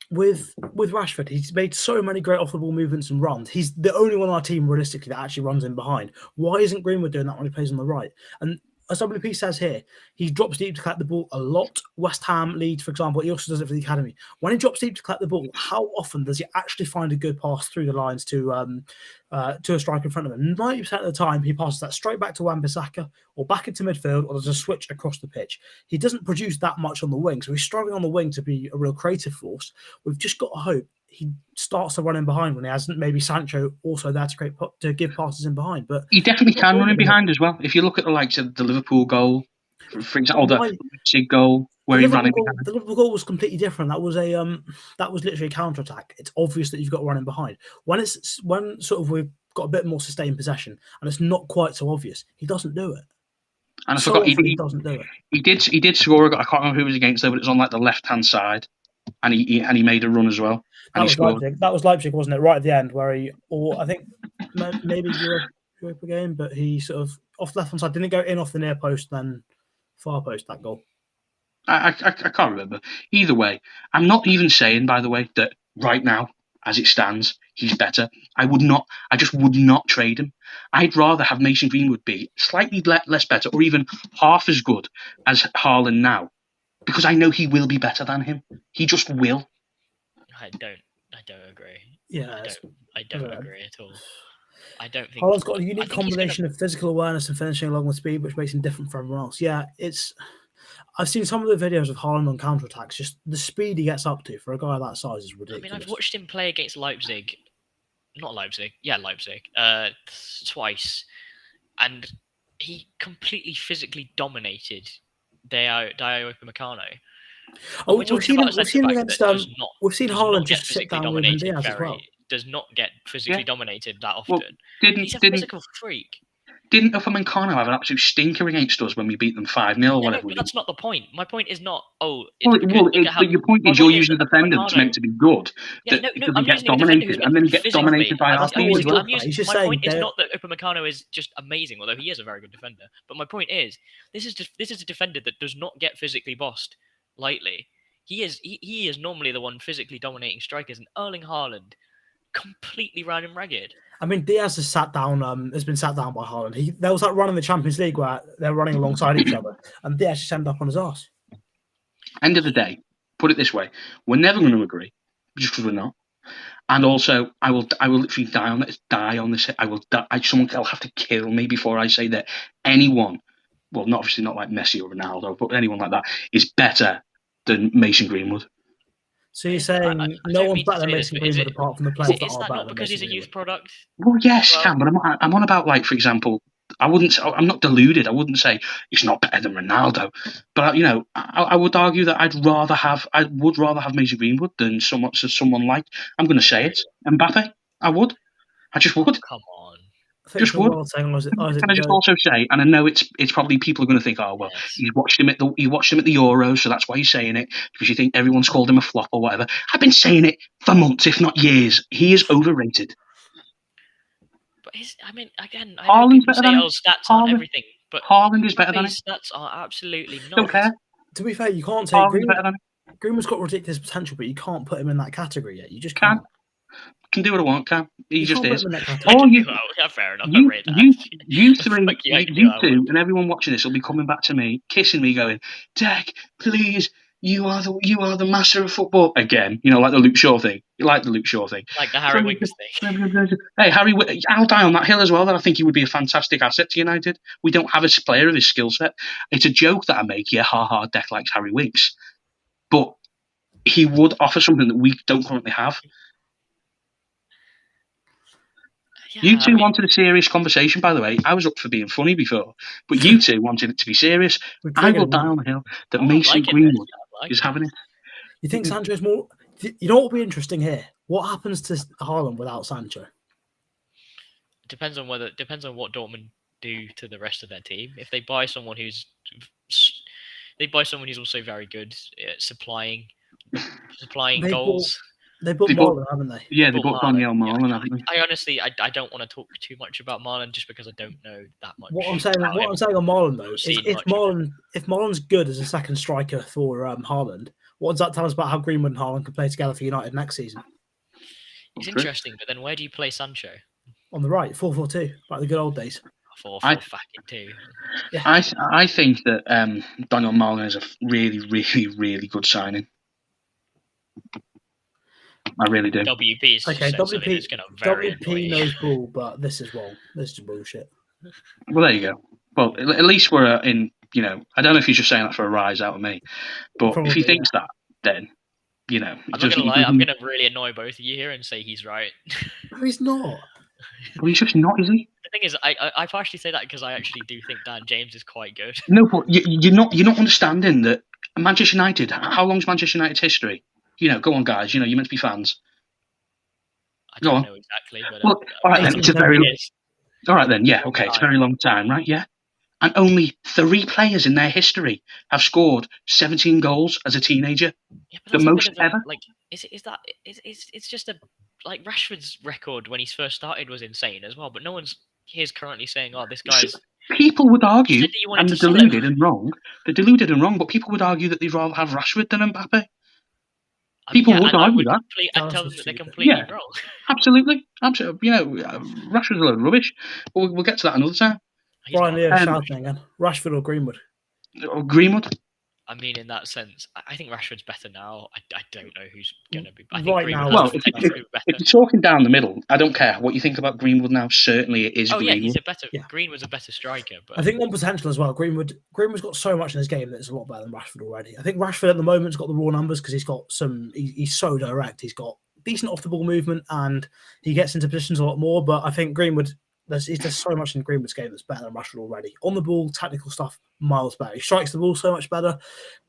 With Rashford, he's made so many great off the ball movements and runs. He's the only one on our team realistically that actually runs in behind. Why isn't Greenwood doing that when he plays on the right? And as WP says here, he drops deep to collect the ball a lot. West Ham, Leeds, for example, he also does it for the academy. When he drops deep to collect the ball, how often does he actually find a good pass through the lines to a striker in front of him? 90% of the time, he passes that straight back to Wan-Bissaka or back into midfield, or there's a switch across the pitch. He doesn't produce that much on the wing, so he's struggling on the wing to be a real creative force. We've just got to hope he starts to run in behind when he hasn't. Maybe Sancho also there to give passes in behind, but he definitely can run in behind as well. If you look at the likes of the Liverpool goal, for example, the Leipzig goal where he ran in behind. The Liverpool goal was completely different. That was literally a counter attack. It's obvious that you've got to run in behind. When sort of we've got a bit more sustained possession and it's not quite so obvious, he doesn't do it. And I forgot he doesn't do it. He did score. I can't remember who was against though, but it was on like the left hand side, and he made a run as well. That was Leipzig. That was Leipzig, wasn't it? Right at the end, where I think maybe Europa game, but he sort of off the left hand side didn't go in off the near post, then far post that goal. I can't remember. Either way, I'm not even saying, by the way, that right now, as it stands, he's better. I just would not trade him. I'd rather have Mason Greenwood be slightly less better, or even half as good as Haaland now, because I know he will be better than him. He just will. I don't agree. Yeah, I don't agree at all. I don't think Haaland's got a unique combination of physical awareness and finishing along with speed, which makes him different from everyone else. Yeah, I've seen some of the videos of Haaland on counter-attacks. Just the speed he gets up to for a guy that size is ridiculous. I mean, I've watched him play against Leipzig. Leipzig, twice. And he completely physically dominated Diogo Upamecano. We've seen Haaland just sit down with Diaz as well. Does not get physically dominated that often. Well, he's a physical freak. Didn't Upamecano have an absolute stinker against us when we beat them 5-0 or whatever? But that's not the point. My point is not, your point is you're using the defender that's meant to be good. Yeah, he gets dominated, and then he gets dominated by our team as well. My point is not that Upamecano is just amazing, although he is a very good defender. But my point is, this is a defender that does not get physically bossed lightly. He is normally the one physically dominating strikers, and Erling Haaland completely ran him ragged. I mean, Diaz has been sat down by Haaland. There was that run in the Champions League where they're running alongside each other, and Diaz just ended up on his arse. End of the day, put it this way: we're never going to agree, just because we're not. And also, I will literally die on this. I will die. Someone will have to kill me before I say that anyone, well, obviously not like Messi or Ronaldo, but anyone like that is better than Mason Greenwood. So you're saying no one's better than Mason Greenwood apart from the players that are better than Mason Greenwood? Is that not because he's a youth product? Well, yes, Cam, but I'm on about, like, for example, I'm not deluded. I wouldn't say he's not better than Ronaldo, but I would argue that I would rather have Mason Greenwood than someone like, I'm going to say it, Mbappe. I just would. Come on. Just would. Can I just also say, and I know it's probably people are going to think, oh well, yes, he watched him at the Euros, so that's why he's saying it, because you think everyone's called him a flop or whatever. I've been saying it for months, if not years. He is overrated. But I know people say, stats aren't everything, but Haaland is better than him. Stats are absolutely not. Don't care. To be fair, you can't say Greenwood's got ridiculous potential, but you can't put him in that category yet. You just can't. Can do what I want, Cam. He just is. Fair enough. You two, and everyone watching this will be coming back to me, kissing me, going, "Deck, please, you are the master of football again." Like the Luke Shaw thing. You like the Luke Shaw thing, like the Harry Winks thing. Hey, I'll die on that hill as well. That I think he would be a fantastic asset to United. We don't have a player of his skill set. It's a joke that I make. Yeah, ha, Deck likes Harry Winks, but he would offer something that we don't currently have. You two wanted a serious conversation, by the way. I was up for being funny before, but you two wanted it to be serious. I will die on the hill that Mason Greenwood is having it. You think Sancho's more? You know what would be interesting here? What happens to Haaland without Sancho? It depends on what Dortmund do to the rest of their team. If they buy someone who's also very good at supplying goals. They bought Marlon, haven't they? Yeah, they bought Daniel Marlon, haven't they? I honestly, I don't want to talk too much about Marlon just because I don't know that much. What I'm saying on Marlon though is if Marlon's good as a second striker for Haaland, what does that tell us about how Greenwood and Haaland can play together for United next season? It's interesting, but then where do you play Sancho? On the right, 4-4-2, like the good old days. 4-4-2. Yeah. I think that Daniel Marlon is a really, really, really good signing. I really do. WP is okay. WP knows ball, but this is wrong. This is bullshit. Well, there you go. Well, at least we're in. I don't know if he's just saying that for a rise out of me, but if he thinks that, then I'm not gonna lie. I'm gonna really annoy both of you here and say he's right. No, he's not. Well, he's just not, is he? The thing is, I partially say that because I actually do think Dan James is quite good. No, but you're not understanding that Manchester United. How long's Manchester United's history? Go on, guys. You're meant to be fans. I don't know exactly, but all right then. It's a very all right then. Yeah, okay. It's a very long time, right? Yeah, and only 3 players in their history have scored 17 goals as a teenager. Yeah, the most ever. It's just Rashford's record when he first started was insane as well, but no one's currently saying, "Oh, this guy's." People would argue, and they're deluded and wrong. They're deluded and wrong, but people would argue that they'd rather have Rashford than Mbappe. People would argue that. And tell them that they're completely wrong. Absolutely. Rashford's a load of rubbish. But we'll get to that another time. Brian Leo shouting again. Rashford or Greenwood? Greenwood. I mean, in that sense, I think Rashford's better now. I don't know who's going to be. Right now, well, if you're talking down the middle, I don't care what you think about Greenwood now. Certainly, it is. Greenwood. He's Greenwood's a better striker. But I think on potential as well. Greenwood's got so much in his game that it's a lot better than Rashford already. I think Rashford at the moment's got the raw numbers because he's got some. He's so direct. He's got decent off the ball movement and he gets into positions a lot more. But I think Greenwood. There's so much in Greenwood's game that's better than Rashford already. On the ball, technical stuff, miles better. He strikes the ball so much better.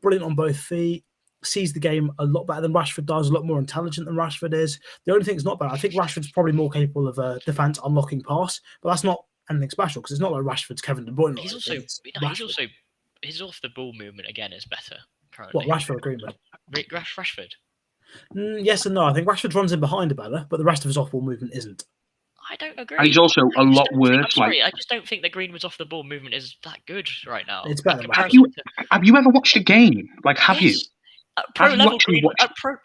Brilliant on both feet. Sees the game a lot better than Rashford does. A lot more intelligent than Rashford is. The only thing that's not bad, I think Rashford's probably more capable of a defence unlocking pass, but that's not anything special because it's not like Rashford's Kevin De Bruyne. He's also his off the ball movement again is better currently. What, Rashford or Greenwood? Rashford. Yes and no. I think Rashford runs in behind it better, but the rest of his off ball movement isn't. I don't agree. And he's also a lot worse. I just don't think that Greenwood's off the ball movement is that good right now. It's better. Have you ever watched a game? Have you? At pro level,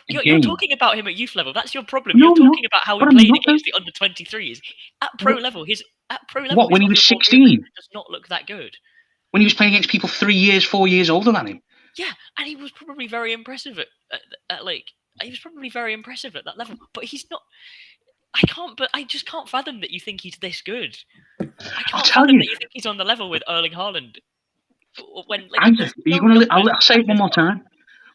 you're talking about him at youth level. That's your problem. You're talking about how he played against the under-23s. At pro level, What, when he was 16? Does not look that good. When he was playing against people 3 years, 4 years older than him? Yeah, and he was probably very impressive he was probably very impressive at that level. But he's not. I just can't fathom that you think he's this good. I can't fathom that you think he's on the level with Erling Haaland. I'll say it one more time.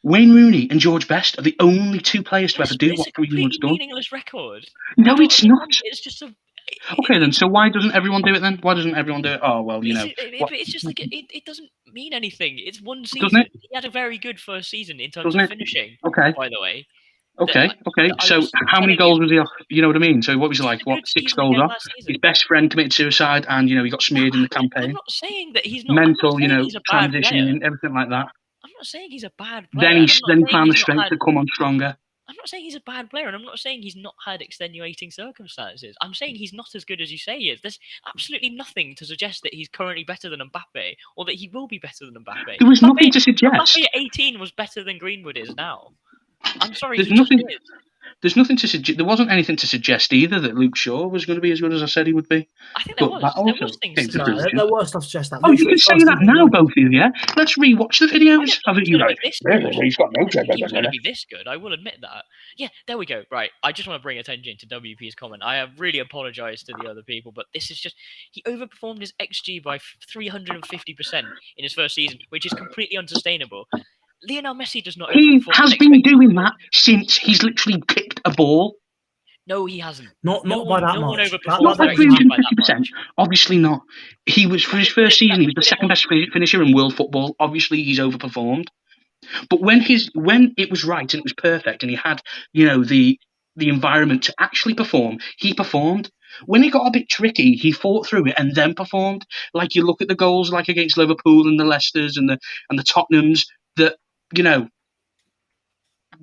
Wayne Rooney and George Best are the only 2 players to ever do what Greenwood's done. It's a meaningless record. No, it's not. It's just a... Okay, then. So why doesn't everyone do it then? Why doesn't everyone do it? Oh, well, It's just it doesn't mean anything. It's one season. Doesn't it? He had a very good first season in terms of finishing. Okay. By the way. Okay. So how many goals was he off? You know what I mean? So what was he like? 6 goals off? His best friend committed suicide, and he got smeared in the campaign. I'm not saying that he's not mental. Transitioning, everything like that. I'm not saying he's a bad player. Then he found the strength to come on stronger. I'm not saying he's a bad player, and I'm not saying he's not had extenuating circumstances. I'm saying he's not as good as you say he is. There's absolutely nothing to suggest that he's currently better than Mbappe, or that he will be better than Mbappe. There was nothing to suggest. Mbappe at 18 was better than Greenwood is now. I'm sorry. There's nothing to suggest. There wasn't anything to suggest either that Luke Shaw was going to be as good as I said he would be. I think there was things to suggest. There were stuff to suggest that. Oh, you can say that now, both of you. Yeah, let's rewatch the videos. He's got no job. He's going to be this good. I will admit that. Yeah, there we go. Right. I just want to bring attention to WP's comment. I really apologise to the other people, but this is just he overperformed his XG by 350% in his first season, which is completely unsustainable. Lionel Messi does not. He has been doing that since he's literally kicked a ball. No, he hasn't. Not No by one, that no one much. overperformed Not by where he has by that 350%. much. Obviously not. He was, for his first season, he was the second best finisher in world football. Obviously, he's overperformed. But when it was right and it was perfect, and he had, you know, the environment to actually perform, he performed. When it got a bit tricky, he fought through it and then performed. Like, you look at the goals, like against Liverpool and the Leicesters and the Tottenhams, that you know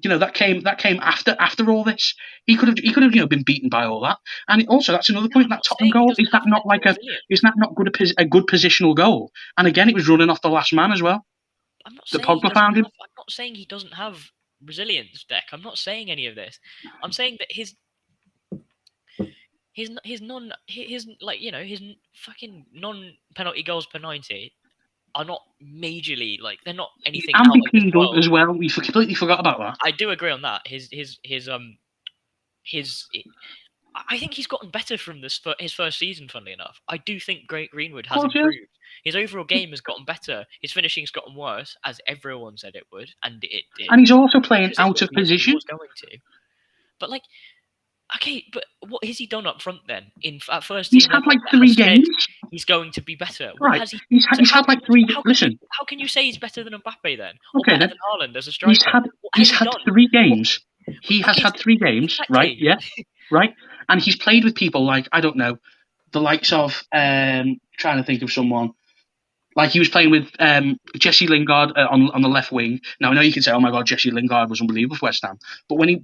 that came after all this. He could have been beaten by all that. And also, that's another point. That Tottenham goal, is that not a good positional goal? And again, it was running off the last man as well. I'm not The saying Pogba found him. I'm not saying he doesn't have resilience, Deck. I'm not saying any of this. I'm saying that his fucking non-penalty goals per 90 are not majorly, like, they're not anything out of this world as well. We completely forgot about that. I do agree on that. I think he's gotten better from his first season, funnily enough. I do think Greenwood has improved. Yeah. His overall game has gotten better. His finishing's gotten worse, as everyone said it would, and it did. And he's also playing out of position. He was going to. But, like, okay, but what has he done up front then? At first, he's had like 3 games. He's going to be better. Right. He's had like 3 games. Listen. How can you say he's better than Mbappe then? Okay, or better than Haaland as a striker? He's had 3 games. He has had 3 games, exactly. Right? Yeah. Right? And he's played with people like, I don't know, the likes of, trying to think of someone. Like, he was playing with Jesse Lingard on the left wing. Now, I know you can say, oh my God, Jesse Lingard was unbelievable for West Ham. But when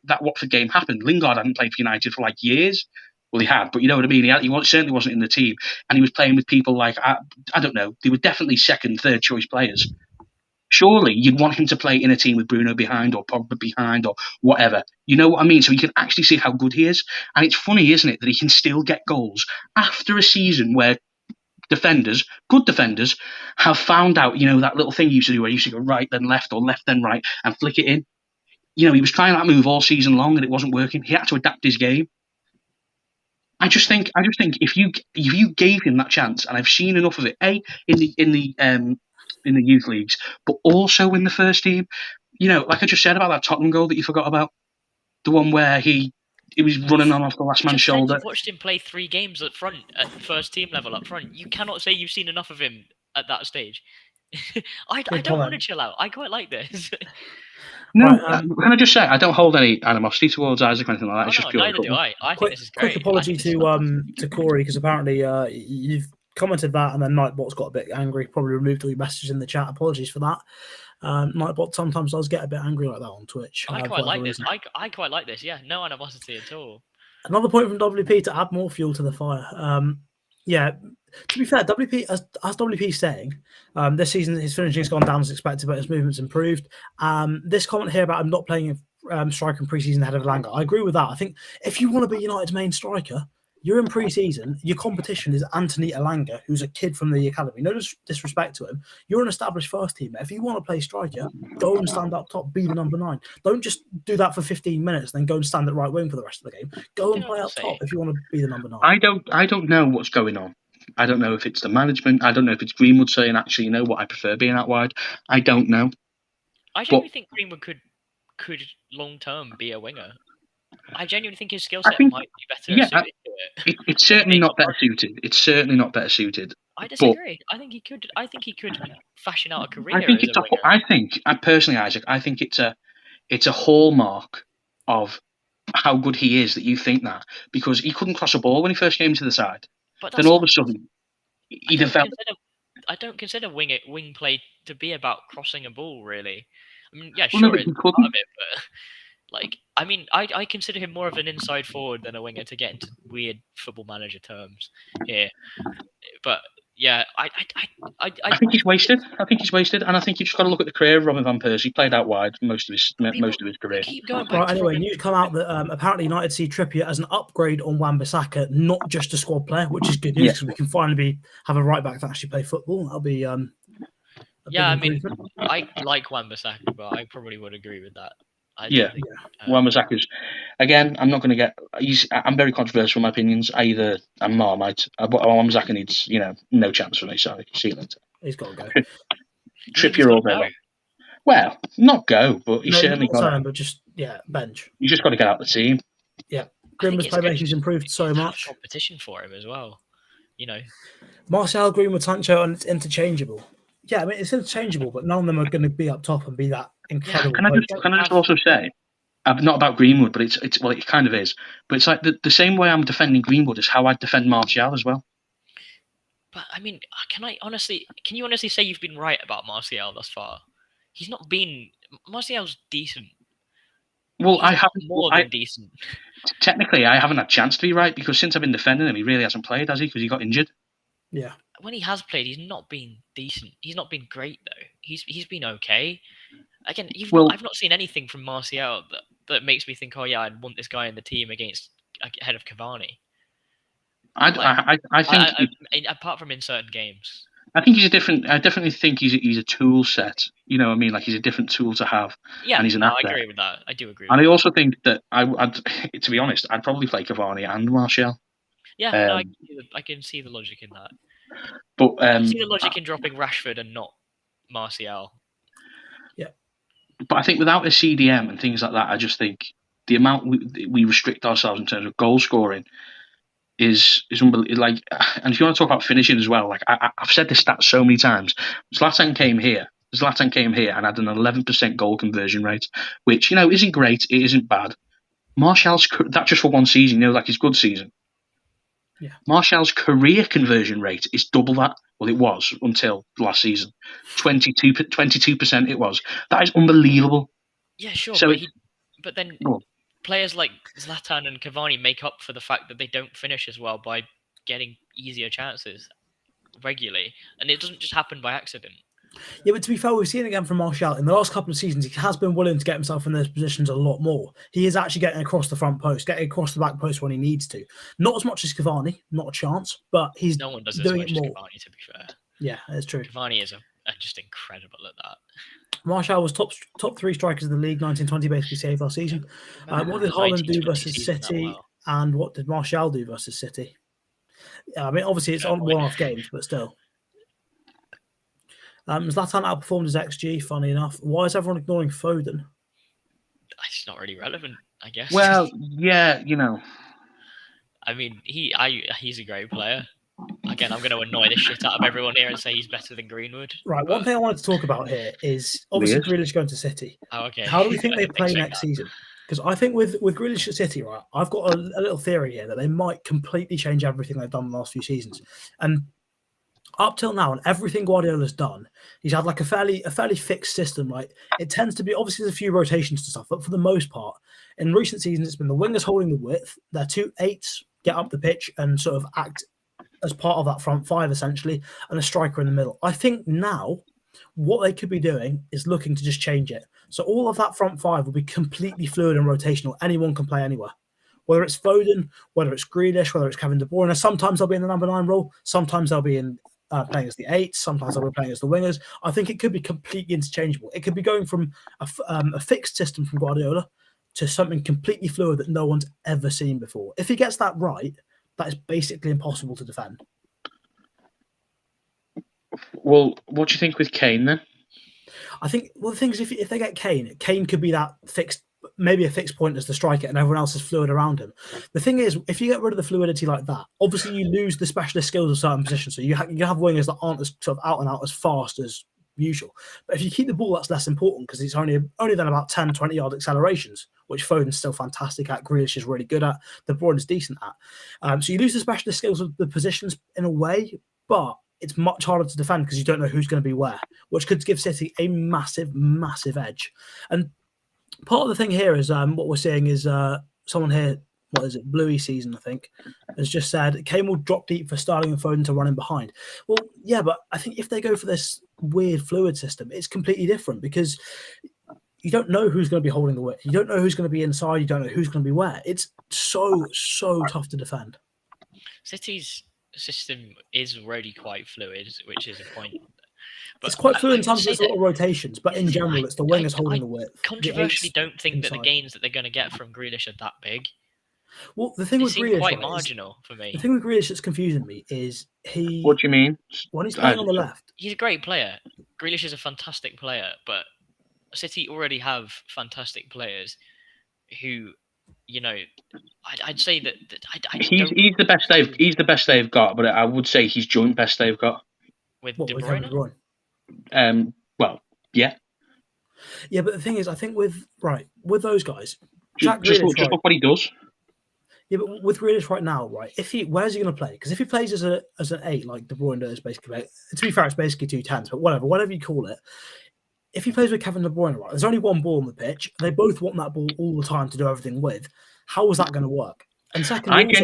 that Watford game happened, Lingard hadn't played for United for like years. Well, he had, but you know what I mean? He certainly wasn't in the team. And he was playing with people like, I don't know, they were definitely second, third choice players. Surely you'd want him to play in a team with Bruno behind or Pogba behind or whatever. You know what I mean? So you can actually see how good he is. And it's funny, isn't it, that he can still get goals after a season where good defenders, have found out, you know, that little thing he used to do where he used to go right then left or left then right and flick it in. You know, he was trying that move all season long and it wasn't working. He had to adapt his game. I just think if you gave him that chance, and I've seen enough of it, in the youth leagues, but also in the first team. You know, like I just said about that Tottenham goal that you forgot about, the one where he was running on off the last man's shoulder. You've watched him play 3 games at front, at first team level up front. You cannot say you've seen enough of him at that stage. I don't want to chill out. I quite like this. No, can I just say, I don't hold any animosity towards Isaac or anything like that. It's just pure. Neither do I. I think this is great. Quick apology to Corey, because apparently you've commented that, and then Nightbot's got a bit angry, probably removed all your messages in the chat. Apologies for that. Nightbot sometimes does get a bit angry like that on Twitch. I quite like this. I quite like this. Yeah, no animosity at all. Another point from WP to add more fuel to the fire. Yeah, to be fair, WP, as WP saying, this season his finishing has gone down as expected, but his movement's improved. This comment here about him not playing striker in pre-season ahead of Elanga, I agree with that. I think if you want to be United's main striker, you're in pre-season, your competition is Anthony Elanga, who's a kid from the academy. No disrespect to him. You're an established first teamer. If you want to play striker, go and stand up top, be the number 9. Don't just do that for 15 minutes, then go and stand at right wing for the rest of the game. Go and play up top if you want to be the number 9. I don't know what's going on. I don't know if it's the management. I don't know if it's Greenwood saying, actually, you know what, I prefer being out wide. I don't know. I genuinely think Greenwood could long-term be a winger. I genuinely think his skill set might be better suited to it. It's certainly not better suited. It's certainly not better suited. I disagree. I think he could fashion out a career. I think personally, Isaac, I think it's a hallmark of how good he is that you think that, because he couldn't cross a ball when he first came to the side. But then all of a sudden, he developed. I don't consider wing play to be about crossing a ball, really. I mean, yeah, well, sure, no, it's part of it, but like, I mean, I consider him more of an inside forward than a winger, to get into weird football manager terms here. But yeah, I think he's wasted. I think he's wasted, and I think you just got to look at the career of Robin van Persie. He played out wide most of his career. Right, anyway, news come out that apparently United see Trippier as an upgrade on Wan-Bissaka, not just a squad player, which is good news because we can finally have a right back that actually play football. That'll be yeah. I mean, I like Wan-Bissaka, but I probably would agree with that. Wan-Bissaka's, again, I'm not going to get. I'm very controversial in my opinions. I'm Marmite, but Wan-Bissaka needs, no chance for me. Sorry, see you later. He's got to go. Trippier all day long. Well, not go, but he's certainly got. But just bench. You just got to get out the team. Yeah. Greenwood's playmaking improved so much. Competition for him as well. Martial, Greenwood, Sancho, and it's interchangeable. Yeah, I mean it's interchangeable, but none of them are going to be up top and be that incredible. Can I just also say, not about Greenwood, but it's well, it kind of is. But it's like the same way I'm defending Greenwood is how I defend Martial as well. But I mean, can you honestly say you've been right about Martial thus far? He's not been. Martial's decent. Well, I haven't more than decent. Technically, I haven't had a chance to be right because since I've been defending him, he really hasn't played, has he? Because he got injured. Yeah. When he has played, he's not been decent. He's not been great though. He's been okay. Again, I've not seen anything from Martial that makes me think, oh yeah, I'd want this guy in the team ahead of Cavani. I think apart from in certain games. I think he's a different. I definitely think he's a tool set. You know what I mean? Like he's a different tool to have. Yeah, and he's an asset. I agree with that. I do agree. And I also think that to be honest, I'd probably play Cavani and Martial. Yeah, I can see the logic in that. But I see the logic in dropping Rashford and not Martial. Yeah, but I think without a CDM and things like that, I just think the amount we restrict ourselves in terms of goal scoring is unbelievable. Like, and if you want to talk about finishing as well, like I've said this stat so many times. Zlatan came here and had an 11% goal conversion rate, which isn't great. It isn't bad. Martial's that just for one season, like his good season. Yeah. Martial's career conversion rate is double that. Well, it was until last season. 22% it was. That is unbelievable. Yeah, sure. So but then players like Zlatan and Cavani make up for the fact that they don't finish as well by getting easier chances regularly. And it doesn't just happen by accident. Yeah, but to be fair, we've seen again from Martial in the last couple of seasons, he has been willing to get himself in those positions a lot more. He is actually getting across the front post, getting across the back post when he needs to. Not as much as Cavani, not a chance, but he's no one does doing as much it more. As Cavani, to be fair. Yeah, that's true. Cavani is just incredible at that. Martial was top 3 strikers of the league, 1920 basically saved last season. What did Haaland do versus City? And what did Martial do versus City? I mean, obviously it's on one-off games, but still. Zlatan outperformed his XG, funny enough. Why is everyone ignoring Foden? It's not really relevant, I guess. Well, yeah, I mean, he's a great player. Again, I'm going to annoy the shit out of everyone here and say he's better than Greenwood. Right, one thing I wanted to talk about here is obviously Grealish going to City. Oh, okay. How do we think they play next season? Because I think with Grealish at City, right, I've got a little theory here that they might completely change everything they've done the last few seasons. And up till now, and everything Guardiola's done, he's had like a fairly fixed system. Like it tends to be, obviously there's a few rotations to stuff, but for the most part, in recent seasons, it's been the wingers holding the width. Their 2 8s get up the pitch and sort of act as part of that front 5 essentially, and a striker in the middle. I think now what they could be doing is looking to just change it. So all of that front 5 will be completely fluid and rotational. Anyone can play anywhere. Whether it's Foden, whether it's Grealish, whether it's Kevin De Bruyne. Sometimes they'll be in the number 9 role. Sometimes they'll be in playing as the 8s. Sometimes they'll be playing as the wingers. I think it could be completely interchangeable. It could be going from a fixed system from Guardiola to something completely fluid that no one's ever seen before. If he gets that right, that is basically impossible to defend. Well, what do you think with Kane then? I think, well, the thing is, if they get Kane could be that fixed, maybe a fixed point as the striker and everyone else is fluid around him. The thing is, if you get rid of the fluidity like that, obviously you lose the specialist skills of certain positions. So you have wingers that aren't as sort of out and out as fast as usual. But if you keep the ball, that's less important because it's only then about 10, 20-yard accelerations, which Foden's still fantastic at, Grealish is really good at, De Bruyne is decent at. So you lose the specialist skills of the positions in a way, but it's much harder to defend because you don't know who's going to be where, which could give City a massive, massive edge. And part of the thing here is what we're seeing is someone here, what is it, Bluey Season, I think, has just said Kane will drop deep for Sterling and Foden to run in behind. Well, yeah, but I think if they go for this weird fluid system, it's completely different because you don't know who's going to be holding the width. You don't know who's going to be inside. You don't know who's going to be where. It's so tough to defend. City's system is already quite fluid, which is a point. But it's quite fluid in terms of its little rotations, but in general, it's the wingers holding the width. Controversially, don't think that the gains that they're going to get from Grealish are that big. Well, the thing with Grealish, quite marginal for me. The thing with Grealish that's confusing me is he. What do you mean? When he's playing on the left, he's a great player. Grealish is a fantastic player, but City already have fantastic players who you know, I'd say that he's the best they've got, but I would say he's joint best they've got with What De with Kevin De Bruyne. Bruyne? Well, yeah. Yeah, but the thing is, I think with those guys, Just Grealish, look what he does. Yeah, but with Grealish right now, right? Where's he going to play? Because if he plays as an 8, like De Bruyne does, basically, to be fair, it's basically 2 10s, but whatever you call it. If he plays with Kevin De Bruyne, right, there's only one ball on the pitch. They both want that ball all the time to do everything with. How is that going to work? And secondly,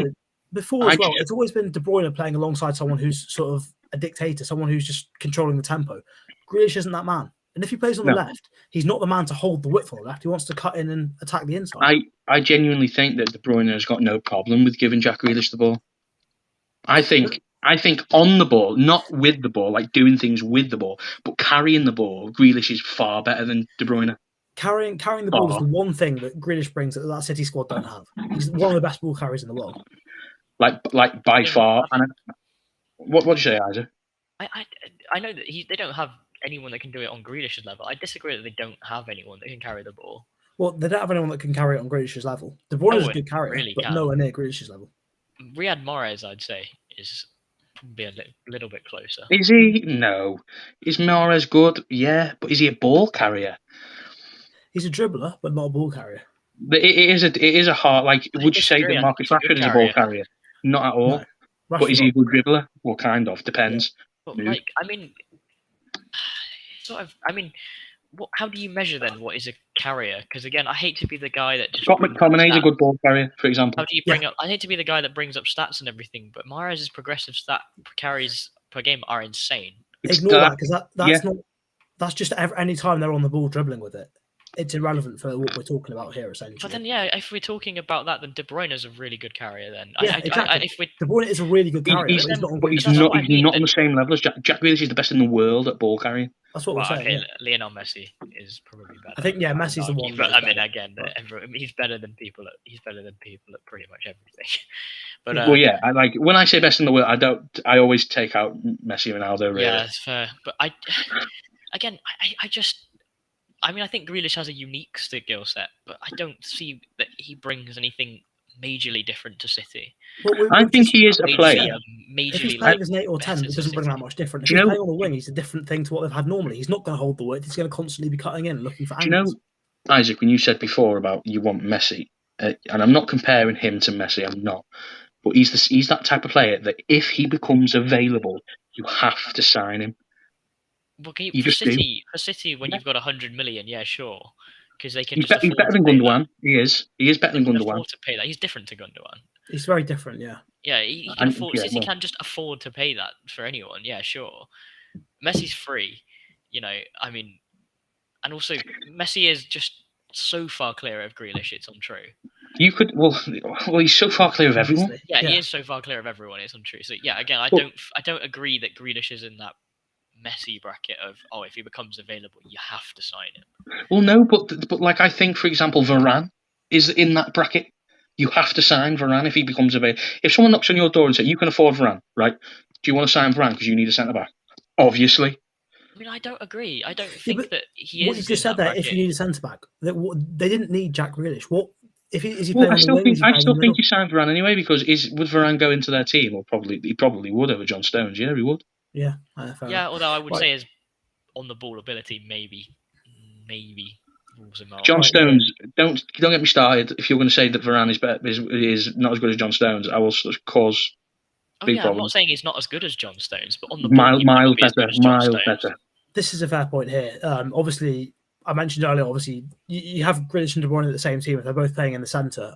it's always been De Bruyne playing alongside someone who's sort of a dictator, someone who's just controlling the tempo. Grealish isn't that man. And if he plays on the left, he's not the man to hold the width on the left. He wants to cut in and attack the inside. I genuinely think that De Bruyne has got no problem with giving Jack Grealish the ball. I think on the ball, not with the ball, like doing things with the ball, but carrying the ball, Grealish is far better than De Bruyne. Carrying the ball is the one thing that Grealish brings that City squad don't have. He's one of the best ball carriers in the world. Like by far. What do you say, Isaac? I know that they don't have anyone that can do it on Grealish's level. I disagree that they don't have anyone that can carry the ball. Well, they don't have anyone that can carry it on Grealish's level. De Bruyne is a good carrier, but nowhere near Grealish's level. Riyad Mahrez, I'd say, is probably a little bit closer. Is he? No. Is Mahrez good? Yeah, but is he a ball carrier? He's a dribbler, but not a ball carrier. It is a hard. Like, would you say that Marcus Rashford is a ball carrier? Not at all. No, but is he a good dribbler? Well, kind of depends. Yeah. But how do you measure then what is a carrier? Because again, I hate to be the guy that just. Scott McTominay is a good ball carrier, for example. How do you bring up? I hate to be the guy that brings up stats and everything, but Mahrez's progressive carries per game are insane. Ignore that because that's not. That's just any time they're on the ball dribbling with it. It's irrelevant for what we're talking about here, essentially. But then, if we're talking about that, then De Bruyne is a really good carrier. Then, exactly. De Bruyne is a really good carrier, but he's not on the same level as Jack Grealish. Is the best in the world at ball carrying. That's what we're saying. Okay, Lionel Messi is probably better. I think Messi's the one. But again, he's better than people. He's better than people at pretty much everything. But I like when I say best in the world. I always take out Messi and Ronaldo. Really. Yeah, that's fair. But I think Grealish has a unique skill set, but I don't see that he brings anything majorly different to City. I think he is a player. If he's playing as an 8 or 10, it doesn't bring that much different. If he's playing on the wing, he's a different thing to what they've had normally. He's not going to hold the width. He's going to constantly be cutting in, looking for angles. Isaac, when you said before about you want Messi, and I'm not comparing him to Messi, I'm not. But he's that type of player that if he becomes available, you have to sign him. Well, for City, when you've got 100 million, yeah, sure, because they can. He's better than Gundogan. He is better than Gundogan. Afford to pay that. He's different to Gundogan. He's very different, yeah. Yeah, he can afford. City can just afford to pay that for anyone. Yeah, sure. Messi's free, and also Messi is just so far clear of Grealish. It's untrue. You could he's so far clear of everyone. Yeah, he is so far clear of everyone. It's untrue. So yeah, again, I don't agree that Grealish is in that Messi bracket of if he becomes available, you have to sign him. Well, no, but like I think, for example, Varane is in that bracket. You have to sign Varane if he becomes available. If someone knocks on your door and says you can afford Varane, right? Do you want to sign Varane because you need a centre back? Obviously. I mean, I don't agree. I don't think that he is. What you just said there, if you need a centre back, they didn't need Jack Grealish. What if is he playing on the wing? I still think you signed Varane anyway because would Varane go into their team? Or he probably would over John Stones. Yeah, he would. Yeah, although I would say his on the ball ability maybe rules him out. John Stones, don't get me started. If you're going to say that Varane is not as good as John Stones, I will cause big problems. I'm not saying he's not as good as John Stones, but on the ball, miles better. This is a fair point here. Obviously, I mentioned earlier. Obviously, you have Grealish and De Bruyne at the same team. If they're both playing in the centre,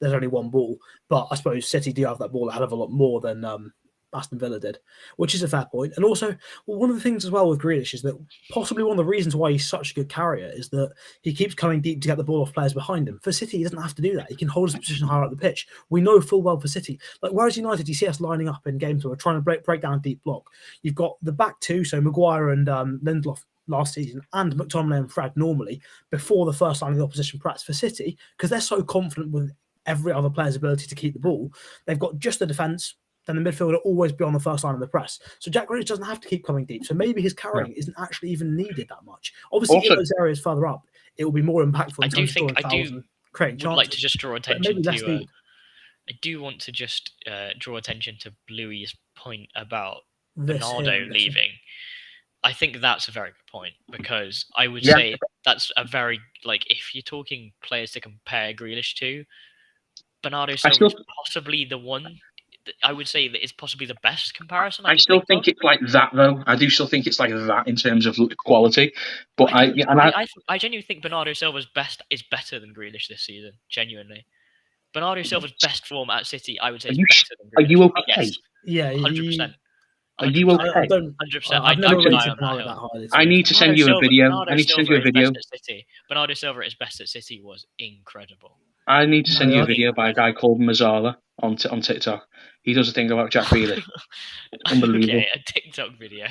there's only one ball. But I suppose City do have that ball a hell of a lot more than Aston Villa did, which is a fair point. And also, one of the things as well with Grealish is that possibly one of the reasons why he's such a good carrier is that he keeps coming deep to get the ball off players behind him. For City, he doesn't have to do that. He can hold his position higher up the pitch. We know full well for City. Like, whereas United, you see us lining up in games where we're trying to break down a deep block. You've got the back two, so Maguire and Lindelof last season, and McTominay and Fred normally, before the first line of the opposition press. For City, because they're so confident with every other player's ability to keep the ball, they've got just the defence, then the midfielder always be on the first line of the press. So Jack Grealish doesn't have to keep coming deep. So maybe his carrying isn't actually even needed that much. Obviously, in those areas further up, it will be more impactful. creating would chances. like to just draw But attention maybe less to. leading. I do want to just draw attention to Bluey's point about This here, Bernardo I'm guessing. leaving. I think that's a very good point because I would Yeah. say that's a very if you're talking players to compare Grealish to, Bernardo Silva is possibly the one. I would say that is possibly the best comparison. I still think it's like that though. I do still think it's like that in terms of quality. But I genuinely think Bernardo Silva's best is better than Grealish this season. Genuinely, Bernardo Silva's best form at City, I would say, is better than Grealish. Are you okay? Yes, Yeah, 100%. Are you okay? I don't. 100%. I've never I rated Bernardo that highly. I need to send you a video. I need to send you a video. Bernardo Silva at his best at City was incredible. I need to send you a video by a guy called Mazzala on TikTok. He does a thing about Jack Grealish. Unbelievable. Okay, a TikTok video.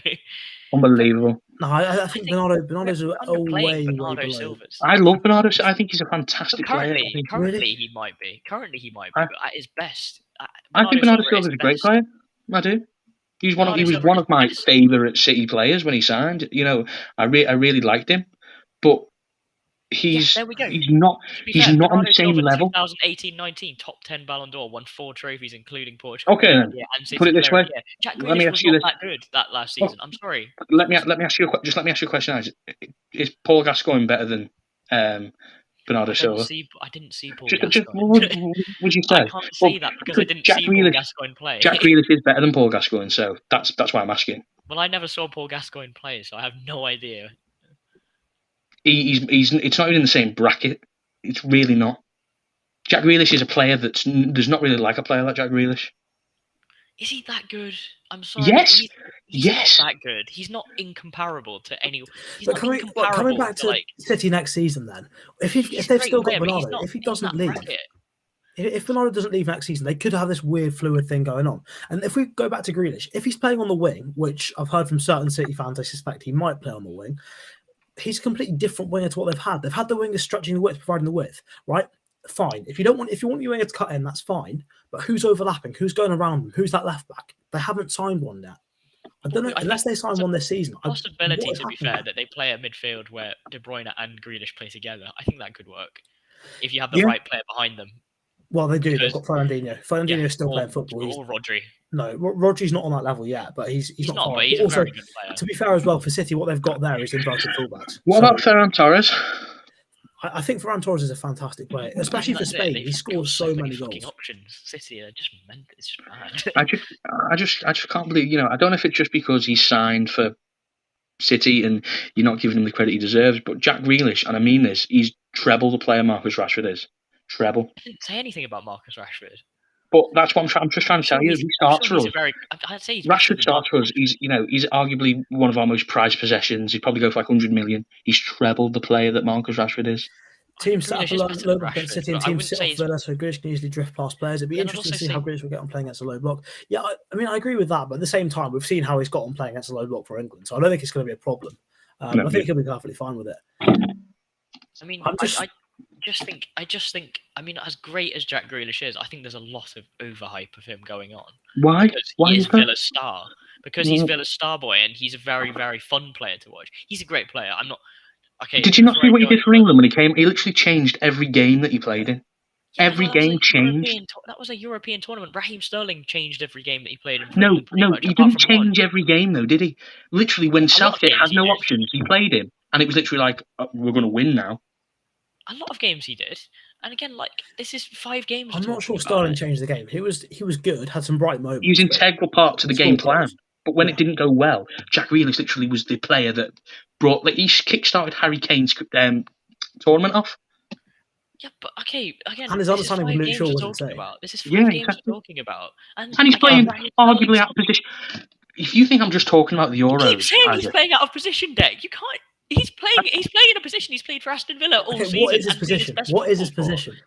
Unbelievable. No, I think Bernardo's way below. I love Bernardo. I think he's a fantastic player. Currently, he might be. But at his best, I think Bernardo Silva is a great player. I do. He was one of my favourite City players when he signed. You know, I really liked him, but he's not on the same level. 2018-19 top 10 Ballon d'Or, won 4 trophies including Portugal. Okay, then. Put it this way. Jack Grealish was not that good that last season. I'm sorry. Let me ask you a question. Is Paul Gascoigne better than Bernardo Silva? I didn't see Paul Gascoigne. Would you say? I can't say that because I didn't see Paul Gascoigne play. Jack Grealish is better than Paul Gascoigne, so that's why I'm asking. Well, I never saw Paul Gascoigne play, so I have no idea. It's not even in the same bracket. It's really not. Jack Grealish is a player there's not really like a player like Jack Grealish. Is he that good? I'm sorry. Yes. He's not that good. He's not incomparable to any. Coming back to City next season, then if they've still got Bernardo, if he doesn't leave, if Bernardo doesn't leave next season, they could have this weird fluid thing going on. And if we go back to Grealish, if he's playing on the wing, which I've heard from certain City fans, I suspect he might play on the wing. He's a completely different winger to what they've had. They've had the wingers stretching the width, providing the width, right? Fine. If you want your winger to cut in, that's fine. But who's overlapping? Who's going around them? Who's that left back? They haven't signed one yet. I don't know unless they sign one this season. Possibility, to be fair, that they play a midfield where De Bruyne and Grealish play together. I think that could work if you have the right player behind them. Well, they do. They've got Fernandinho. Fernandinho's still playing football. Or Rodri. No, Rodri's not on that level yet, but he's not far. But he's also, a very good player. To be fair as well, for City, what they've got there is inverted fullbacks. What about Ferran Torres? I think Ferran Torres is a fantastic player, especially for Spain. He scores so many goals. Options. City are just meant. It's just bad. I just can't believe. You know, I don't know if it's just because he's signed for City and you're not giving him the credit he deserves. But Jack Grealish, and I mean this, he's treble the player Marcus Rashford is. Treble. I didn't say anything about Marcus Rashford. But that's what I'm just trying to tell you. He starts for us. I'd say Rashford starts for us. He's arguably one of our most prized possessions. He'd probably go for like 100 million. He's trebled the player that Marcus Rashford is. Teams set up a low block against City and teams sit off Villa, so Grealish can easily drift past players. It'd be interesting to see how Grealish will get on playing against a low block. Yeah, I mean, I agree with that, but at the same time, we've seen how he's got on playing against a low block for England, so I don't think it's going to be a problem. I think he'll be perfectly fine with it. I mean, I just think. I mean, as great as Jack Grealish is, I think there's a lot of overhype of him going on. Why? Because he is Villa's star. Because he's Villa's star boy, and he's a very, very fun player to watch. He's a great player. I'm not. Okay. Did you not see what he did for England when he came? He literally changed every game that he played in. Yeah, every game changed. That was a European tournament. Raheem Sterling changed every game that he played in. No, he didn't change every game though, did he? Literally, when Southgate had no options, he played him, and it was literally like, we're going to win now. A lot of games he did, and again, like this is 5 games. I'm not sure Sterling changed the game. He was good, had some bright moments. He was integral part to the game plan. But when it didn't go well, Jack Grealish literally was the player that brought. Like he kick-started Harry Kane's tournament off. Yeah, but okay, again, and his understanding of Luke Shaw wasn't saying. This is 5 games we're talking about, and he's playing arguably out of position. If you think I'm just talking about the Euros, keep saying he's playing out of position, Deck. You can't. He's playing in a position he's played for Aston Villa all season. What is his position? What is his position?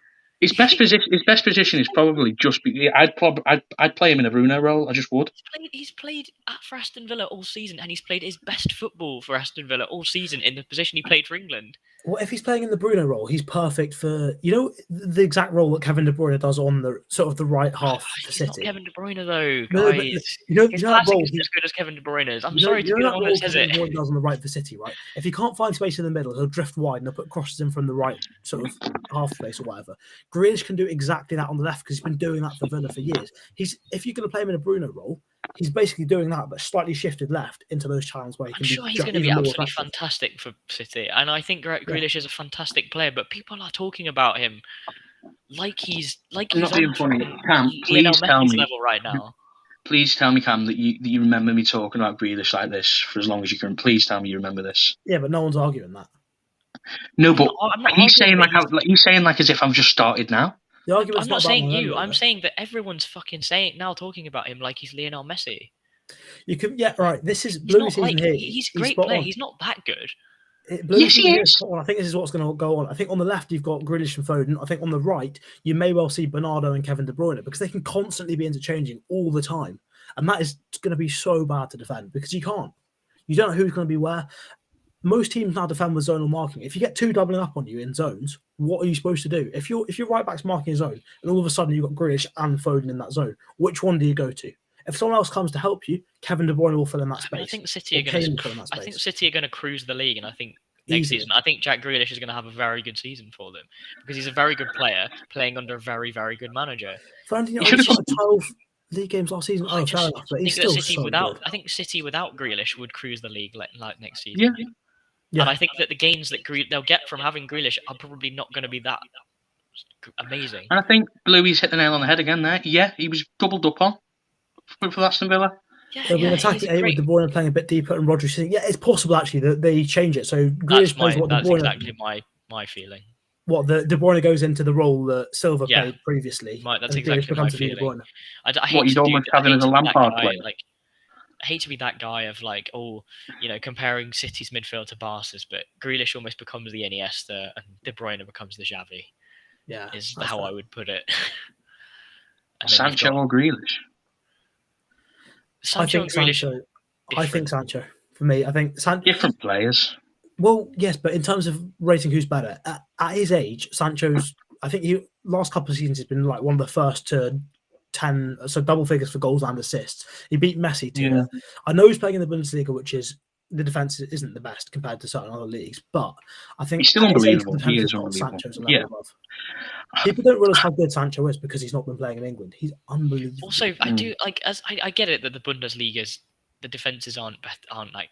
His best position is probably just. I'd play him in a Bruno role. I just would. He's played for Aston Villa all season, and he's played his best football for Aston Villa all season in the position he played for England. Well, if he's playing in the Bruno role, he's perfect for the exact role that Kevin De Bruyne does on the sort of the right half for He's not City. Kevin De Bruyne though, No, but guys. you His know that passing role. isn't as good as Kevin De Bruyne's. I'm You sorry to be the that one role that says Kevin it. De Bruyne does on the right for City, right? If he can't find space in the middle, he'll drift wide and he'll put crosses in from the right sort of half space or whatever. Grealish can do exactly that on the left because he's been doing that for Villa for years. If you're going to play him in a Bruno role, he's basically doing that, but slightly shifted left into those channels where he I'm can sure be he's going to be even more absolutely effective. fantastic for City, and I think Grealish is a fantastic player. But people are talking about him like he's not on being funny. Cam, Lionel please tell Messi's me. level right now. Please tell me, Cam, that you remember me talking about Grealish like this for as long as you can. Please tell me you remember this. Yeah, but no one's arguing that. No, but I'm not he's saying arguing he's saying like as if I've just started now. The argument's I'm not about saying my you. memory, I'm though. saying that everyone's fucking saying now, talking about him like he's Lionel Messi. You can, right. This is He's Bluey not season like here. he's a great spot player. on. He's not that good. Bluey Yes, he season here is. spot on. I think this is what's going to go on. I think on the left you've got Grealish and Foden. I think on the right you may well see Bernardo and Kevin De Bruyne because they can constantly be interchanging all the time, and that is going to be so bad to defend because you can't. You don't know who's going to be where. Most teams now defend with zonal marking. If you get two doubling up on you in zones, what are you supposed to do? If your right back's marking a zone and all of a sudden you've got Grealish and Foden in that zone, which one do you go to? If someone else comes to help you, Kevin De Bruyne will fill in that space. I think City are going to. I think City are going to cruise the league, and I think next season, I think Jack Grealish is going to have a very good season for them because he's a very good player playing under a very, very good manager. He should have got 12 league games last season. I fair enough, but he's still City so good. I think City without Grealish would cruise the league like next season. Yeah. And I think that the gains that they'll get from having Grealish are probably not going to be that amazing. And I think Bluey's hit the nail on the head again there. Yeah, he was doubled up on for Aston Villa. There'll be an attacking eight with De Bruyne playing a bit deeper and Rodri sitting. Yeah, it's possible actually that they change it. So Grealish plays what De Bruyne. That's exactly my feeling. What De Bruyne goes into the role that Silva played previously. That's exactly my feeling. I hate what you'd almost have him as a Lampard player. I hate to be that guy of comparing City's midfield to Barca's, but Grealish almost becomes the Iniesta and De Bruyne becomes the Xavi. Yeah, is how I would put it. Sancho or Grealish? I think Sancho. I think Sancho. For me, I think different players. Well, yes, but in terms of rating who's better, at his age, Sancho's. I think last couple of seasons has been like one of the first to 10, so double figures for goals and assists. He beat Messi to. I know he's playing in the Bundesliga, which is the defense isn't the best compared to certain other leagues, but I think he's still unbelievable. He is unbelievable. Sancho's a level above. People don't realize how good Sancho is because he's not been playing in England. He's unbelievable. Also, I do I get it that the Bundesliga's the defenses aren't like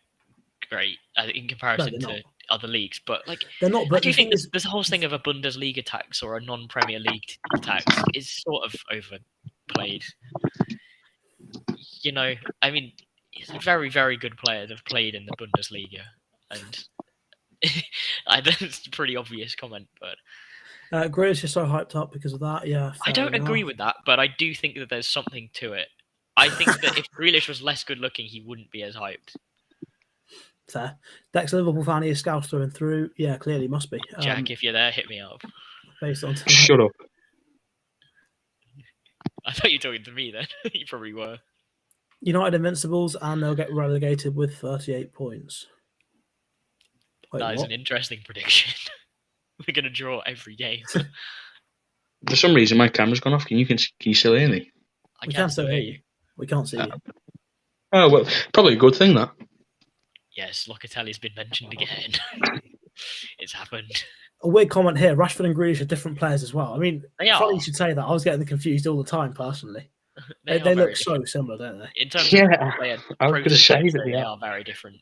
great in comparison to other leagues, but they're not. But I do think this whole thing of a Bundesliga tax or a non-Premier League tax is sort of overplayed. I mean, very, very good players have played in the Bundesliga, and that's a pretty obvious comment, but. Grealish is so hyped up because of that. Yeah, I don't agree with that, but I do think that there's something to it. I think that if Grealish was less good looking, he wouldn't be as hyped. Fair. Dex Liverpool fan, he is Scouse through and through. Yeah, clearly must be. Jack, if you're there, hit me up. Based on shut up. I thought you were talking to me then. You probably were. United Invincibles, and they'll get relegated with 38 points. That is an interesting prediction. We're going to draw every game. For some reason, my camera's gone off. Can you still hear me? We can still hear you. We can't see you. Oh, well, probably a good thing, that. Yes, Locatelli's been mentioned again. It's happened. A weird comment here. Rashford and Grealish are different players as well. I mean, funny you should say that. I was getting confused all the time, personally. They look so similar, don't they? In terms of player I was going to say that they are very different.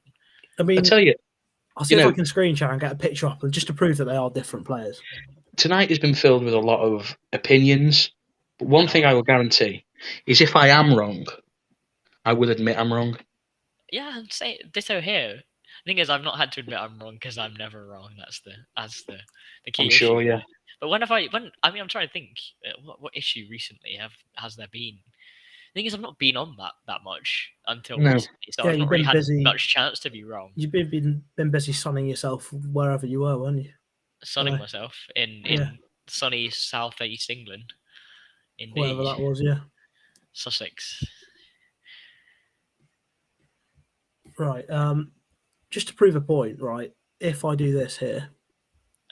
I mean, I tell you, I'll see if I can screen share and get a picture up, just to prove that they are different players. Tonight has been filled with a lot of opinions. But one thing I will guarantee is if I am wrong, I will admit I'm wrong. Yeah, and say ditto here. The thing is, I've not had to admit I'm wrong because I'm never wrong. That's the key. I'm issue. sure, yeah. But I'm trying to think, what issue recently has there been? The thing is, I've not been on that much until recently, so I've not really had much chance to be wrong. You've been busy sunning yourself wherever you were, weren't you? Sunning myself in sunny southeast England. Indeed. Wherever that was, yeah. Sussex. Right. Just to prove a point, right? If I do this here,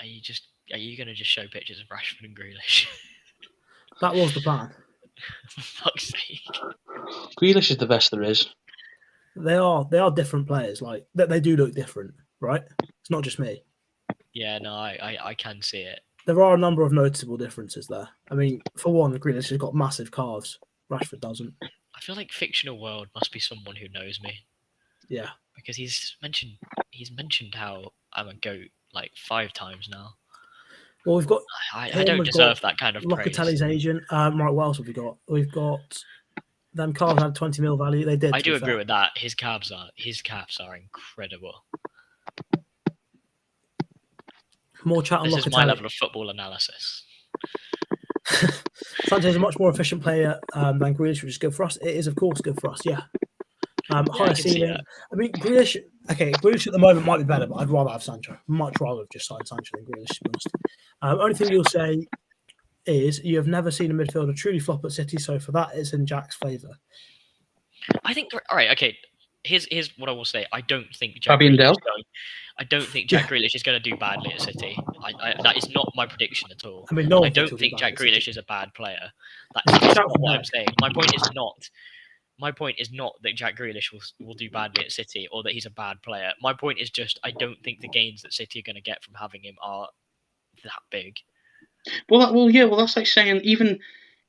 Are you going to just show pictures of Rashford and Grealish? That was the plan. For fuck's sake. Grealish is the best there is. They are different players. Like they do look different, right? It's not just me. Yeah, no, I can see it. There are a number of noticeable differences there. I mean, for one, Grealish has got massive calves. Rashford doesn't. I feel like fictional world must be someone who knows me. Yeah. Because he's mentioned how I'm a goat like 5 times now. Well, we've got. I don't deserve that kind of praise. Locatelli's agent. Right, what else have we got? We've got them calves had 20 mil value. They did. I do agree with that. His calves are incredible. More chat on Locatelli. This is my level of football analysis. Sanchez is a much more efficient player than Grealish, which is good for us. It is, of course, good for us. Yeah. Higher ceiling. I mean, Grealish. Okay, Grealish at the moment might be better, but I'd rather have Sancho. Much rather have just signed Sancho than Grealish, to be honest. Only thing you'll say is you have never seen a midfielder truly flop at City, so for that, it's in Jack's favour. I think. All right. Okay. Here's what I will say. I don't think Jack Grealish is going to do badly at City. That is not my prediction at all. I mean, no. I don't think Jack Grealish is a bad player. That's not what I'm saying. My point is not that Jack Grealish will do badly at City or that he's a bad player. My point is just I don't think the gains that City are going to get from having him are that big. Well, that's like saying even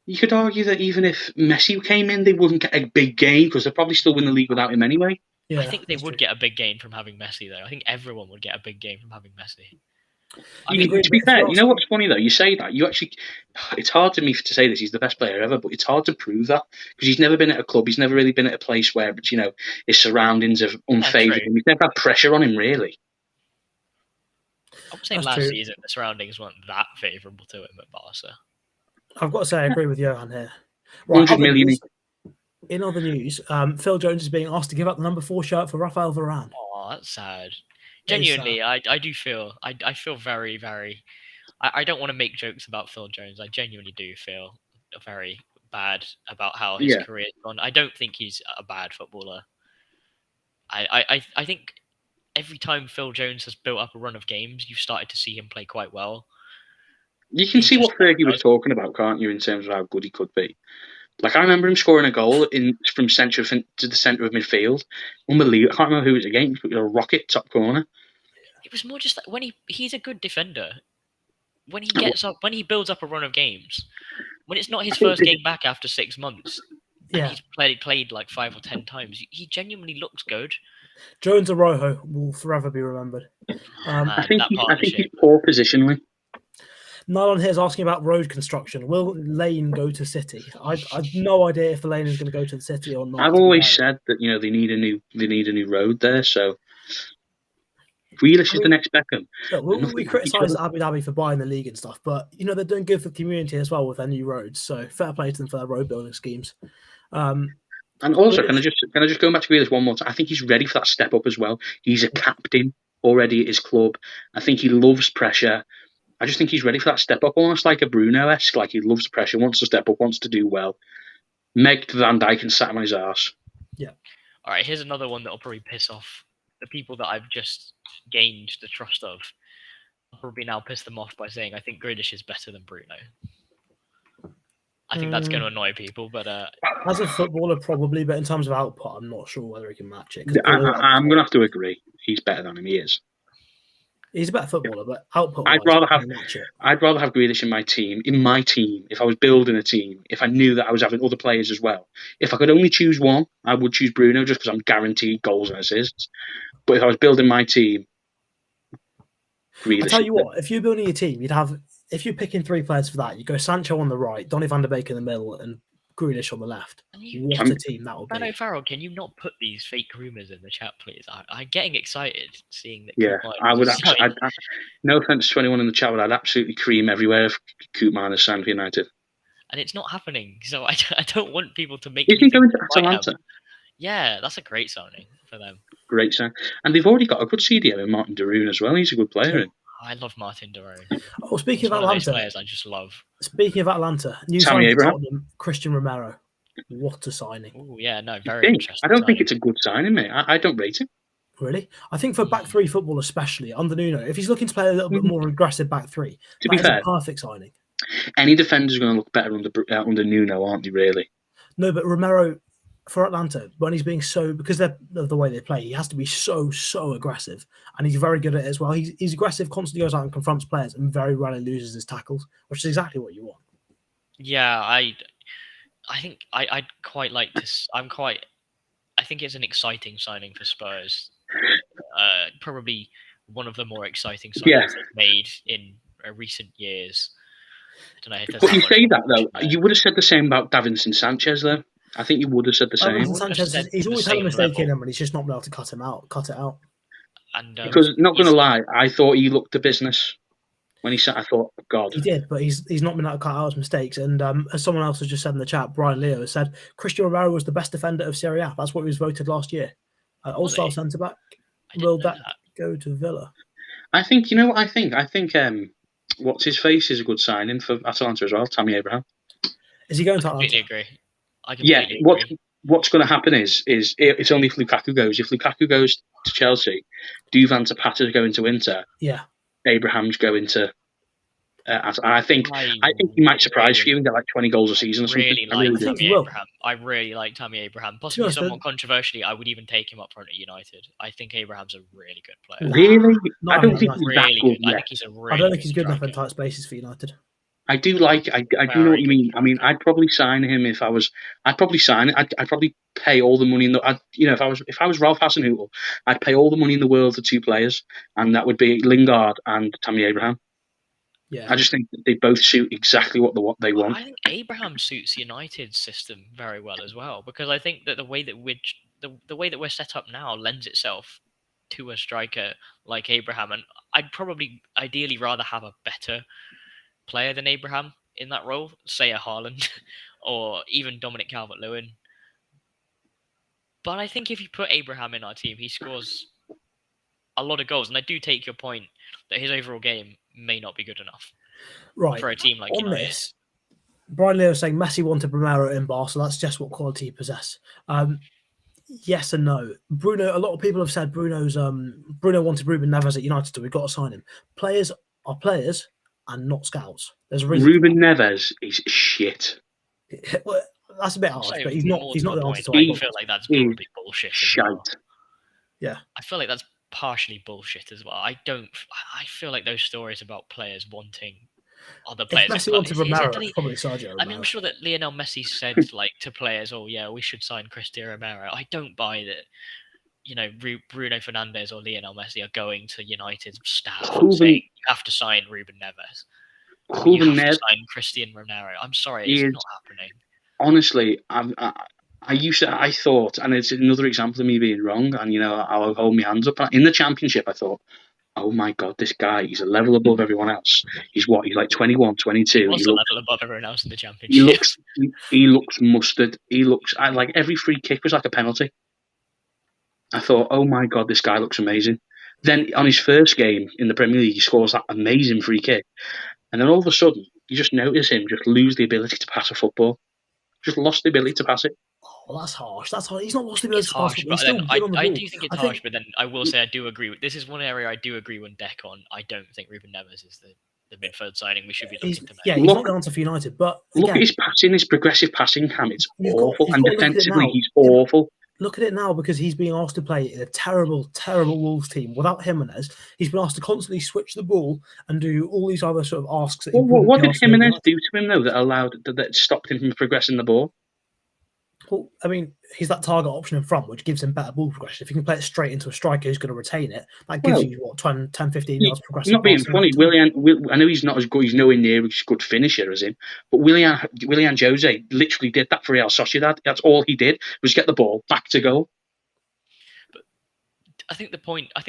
you could argue that even if Messi came in, they wouldn't get a big gain because they'd probably still win the league without him anyway. Yeah, I think they would get a big gain from having Messi, though. I think everyone would get a big gain from having Messi. To be fair, you know what's funny though? You say that it's hard to me to say this. He's the best player ever, but it's hard to prove that because he's never been at a club. He's never really been at a place where, his surroundings have unfavourable him. He's never had pressure on him, really. I would say last season the surroundings weren't that favourable to him at Barca. I've got to say, I agree with Johan here. Right, 100 million. In other news, Phil Jones is being asked to give up the number 4 shirt for Rafael Varane. Oh, that's sad. Genuinely, I do feel. I feel very, very. I don't want to make jokes about Phil Jones. I genuinely do feel very bad about how his career's gone. I don't think he's a bad footballer. I think every time Phil Jones has built up a run of games, you've started to see him play quite well. You can see what Fergie was talking about, can't you, in terms of how good he could be? Like, I remember him scoring a goal from centre to the centre of midfield. Unbelievable. I can't remember who it was against, but it was a rocket top corner. It was more just like when he's a good defender. When he gets up, when he builds up a run of games, when it's not his first game back after 6 months, and he's played like 5 or 10 times, he genuinely looks good. Jones Araujo will forever be remembered. I think he's poor positionally. Nylon here is asking about road construction. Will Lane go to City? I've no idea if the Lane is going to go to the City or not. I've always said that they need a new road there. So Grealish is the next Beckham. Look, we criticise Abu Dhabi for buying the league and stuff, but they're doing good for the community as well with their new roads. So fair play to them for their road building schemes. And also, can I just go back to Grealish one more time? I think he's ready for that step up as well. He's a captain already at his club. I think he loves pressure. I just think he's ready for that step up, almost like a Bruno-esque. Like he loves pressure, wants to step up, wants to do well. Meg Van Dijk and sat him on his arse. Yeah. All right, here's another one that'll probably piss off the people that I've just gained the trust of. I'll probably now piss them off by saying I think Grealish is better than Bruno. I think that's going to annoy people, but as a footballer, probably. But in terms of output, I'm not sure whether he can match it. I'm going to have to agree. He's better than him. He is. He's a better footballer, but output. I'd rather have Grealish in my team. If I was building a team, if I knew that I was having other players as well. If I could only choose one, I would choose Bruno just because I'm guaranteed goals and assists. But if I was building my team, Grealish. I tell you what, if you're building your team, if you're picking 3 players for that, you go Sancho on the right, Donny van de Beek in the middle, and Grealish on the left. What a team that would be. Beno Farrell, can you not put these fake rumours in the chat, please? I'm getting excited seeing that. Yeah, I would actually. No offence to anyone in the chat, but I'd absolutely cream everywhere if Koopman has signed for United. And it's not happening, so I don't want people to make. Isn't he going to Atalanta? Yeah, that's a great signing for them. Great sign, and they've already got a good CDM in Martin de Roon as well. He's a good player. I love Martin de Roon. Oh, speaking of Atlanta, players I just love. Speaking of Atlanta, new signing for Tottenham, Christian Romero. What a signing! Oh yeah, no, very interesting. I don't think it's a good signing, mate. I don't rate him. Really? I think for back three football, especially under Nuno, if he's looking to play a little bit more aggressive back three, To be fair, a perfect signing. Any defender's going to look better under Nuno, aren't they? Really? No, but Romero for Atlanta, when he's being because of the way they play, he has to be so aggressive, and he's very good at it as well. He's aggressive, constantly goes out and confronts players, and very rarely loses his tackles, which is exactly what you want. Yeah, I think I'd quite like to. I think it's an exciting signing for Spurs. Probably one of the more exciting signings they've made in recent years. I don't know. But you say that though, you would have said the same about Davinson Sanchez though. I think you would have said the same. Davinson Sanchez, he's always had a mistake in him, and he's just not been able to cut it out. And because not going to lie, I thought he looked the business when he sat. I thought, God, he did, but he's not been able to cut out his mistakes. And as someone else has just said in the chat, Brian Leo has said Christian Romero was the best defender of Serie A. That's what he was voted last year. All-star centre back. Will that go to Villa? I think, you know what I think? I think what's his face is a good signing for Atalanta as well, Tammy Abraham. Is he going to Atalanta? I completely agree. What's going to happen is it's only if Lukaku goes. If Lukaku goes to Chelsea, Duvan Zapata's going to Inter. Yeah. Abraham's going to. I think he might surprise you and get like 20 goals a season or something. I really like Tammy Abraham. Possibly somewhat controversially, I would even take him up front at United. I think Abraham's a really good player. Really? I don't think he's that good yet. I think he's a really I don't think he's good enough in tight spaces for United. I do know what you mean. I mean, I'd probably sign him if I was. I'd probably sign it. I'd probably pay all the money in the. If I was Ralph Hasenhüttl, I'd pay all the money in the world to two players, and that would be Lingard and Tammy Abraham. Yeah, I just think that they both suit exactly what they want. I think Abraham suits United's system very well as well, because I think that the way that we're set up now lends itself to a striker like Abraham, and I'd probably ideally rather have a better player than Abraham in that role, say a Haaland or even Dominic Calvert-Lewin. But I think if you put Abraham in our team, he scores a lot of goals, and I do take your point that his overall game may not be good enough for a team like United. This, Brian Leo saying Messi wanted Romero in Barca, so that's just what quality he possess. Yes and no. Bruno, a lot of people have said Bruno wanted Ruben Neves at United, so we've got to sign him. Players are players and not scouts. There's a reason. Ruben Neves is shit. Well, that's a bit harsh, but he's not the answer. I feel like that's probably bullshit. Yeah, I feel like that's partially bullshit as well. I feel like those stories about players wanting other players. If Messi wanted Romero, probably Sergio Romero. I mean, I'm sure that Lionel Messi said like to players, "Oh yeah, we should sign Cristiano Romero." I don't buy that. Bruno Fernandes or Lionel Messi are going to United's staff and saying you have to sign Ruben Neves. You have to sign Cristiano Romero. I'm sorry, it's not happening. Honestly, I thought, and it's another example of me being wrong, and I'll hold my hands up. In the Championship, I thought, oh my God, this guy, he's a level above everyone else. He's like 21, 22. He's a level above everyone else in the Championship. He looks mustard. He looks like every free kick was like a penalty. I thought, oh my God, this guy looks amazing. Then on his first game in the Premier League, he scores that amazing free kick. And then all of a sudden, you just notice him just lose the ability to pass a football. Just lost the ability to pass it. Oh, that's harsh. He's not lost the ability to pass it. I do think it's harsh, but then I will say I do agree. This is one area I do agree with Deck on. I don't think Ruben Neves is the midfield signing we should be looking to make. Yeah, he's not the answer for United, but look at his passing, his progressive passing, Cam. It's awful. And defensively, he's awful. Look at it now, because he's being asked to play in a terrible, terrible Wolves team without Jimenez. He's been asked to constantly switch the ball and do all these other sort of asks. What did Jimenez do to him though that stopped him from progressing the ball? Well, I mean, he's that target option in front, which gives him better ball progression. If you can play it straight into a striker who's going to retain it, that gives you 10, 15 yards progression. Not being funny, I know he's not as good. He's nowhere near as good finisher as him. But Willian Jose literally did that for Real Sociedad. That's all he did, was get the ball back to goal. But I think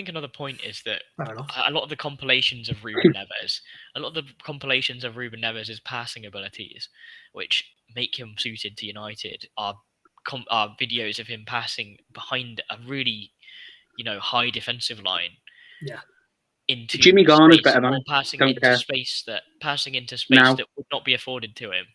another point is that a lot of the compilations of Ruben Neves' passing abilities, which make him suited to United, are videos of him passing behind a really, high defensive line. Yeah. Into Jimmy Garner's better, man. Passing into space that would not be afforded to him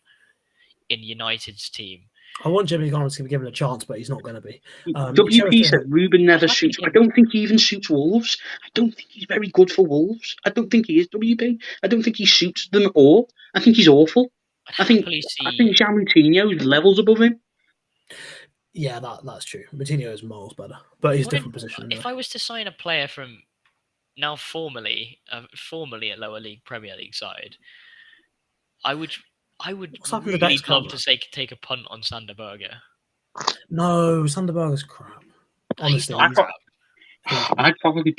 in United's team. I want Jimmy Garner to be given a chance, but he's not going to be. WP said Ruben Neves suits. I don't think he even suits Wolves. I don't think he's very good for Wolves. I don't think he is WP. I don't think he suits them at all. I think he's awful. I think Jean Moutinho levels above him. Yeah, that's true. Moutinho is miles better, but he's a different position. If I was to sign a player from now formerly a lower league Premier League side, I would really love to take a punt on Sander Berge. No, Sander Berge's crap. Honestly, I'd probably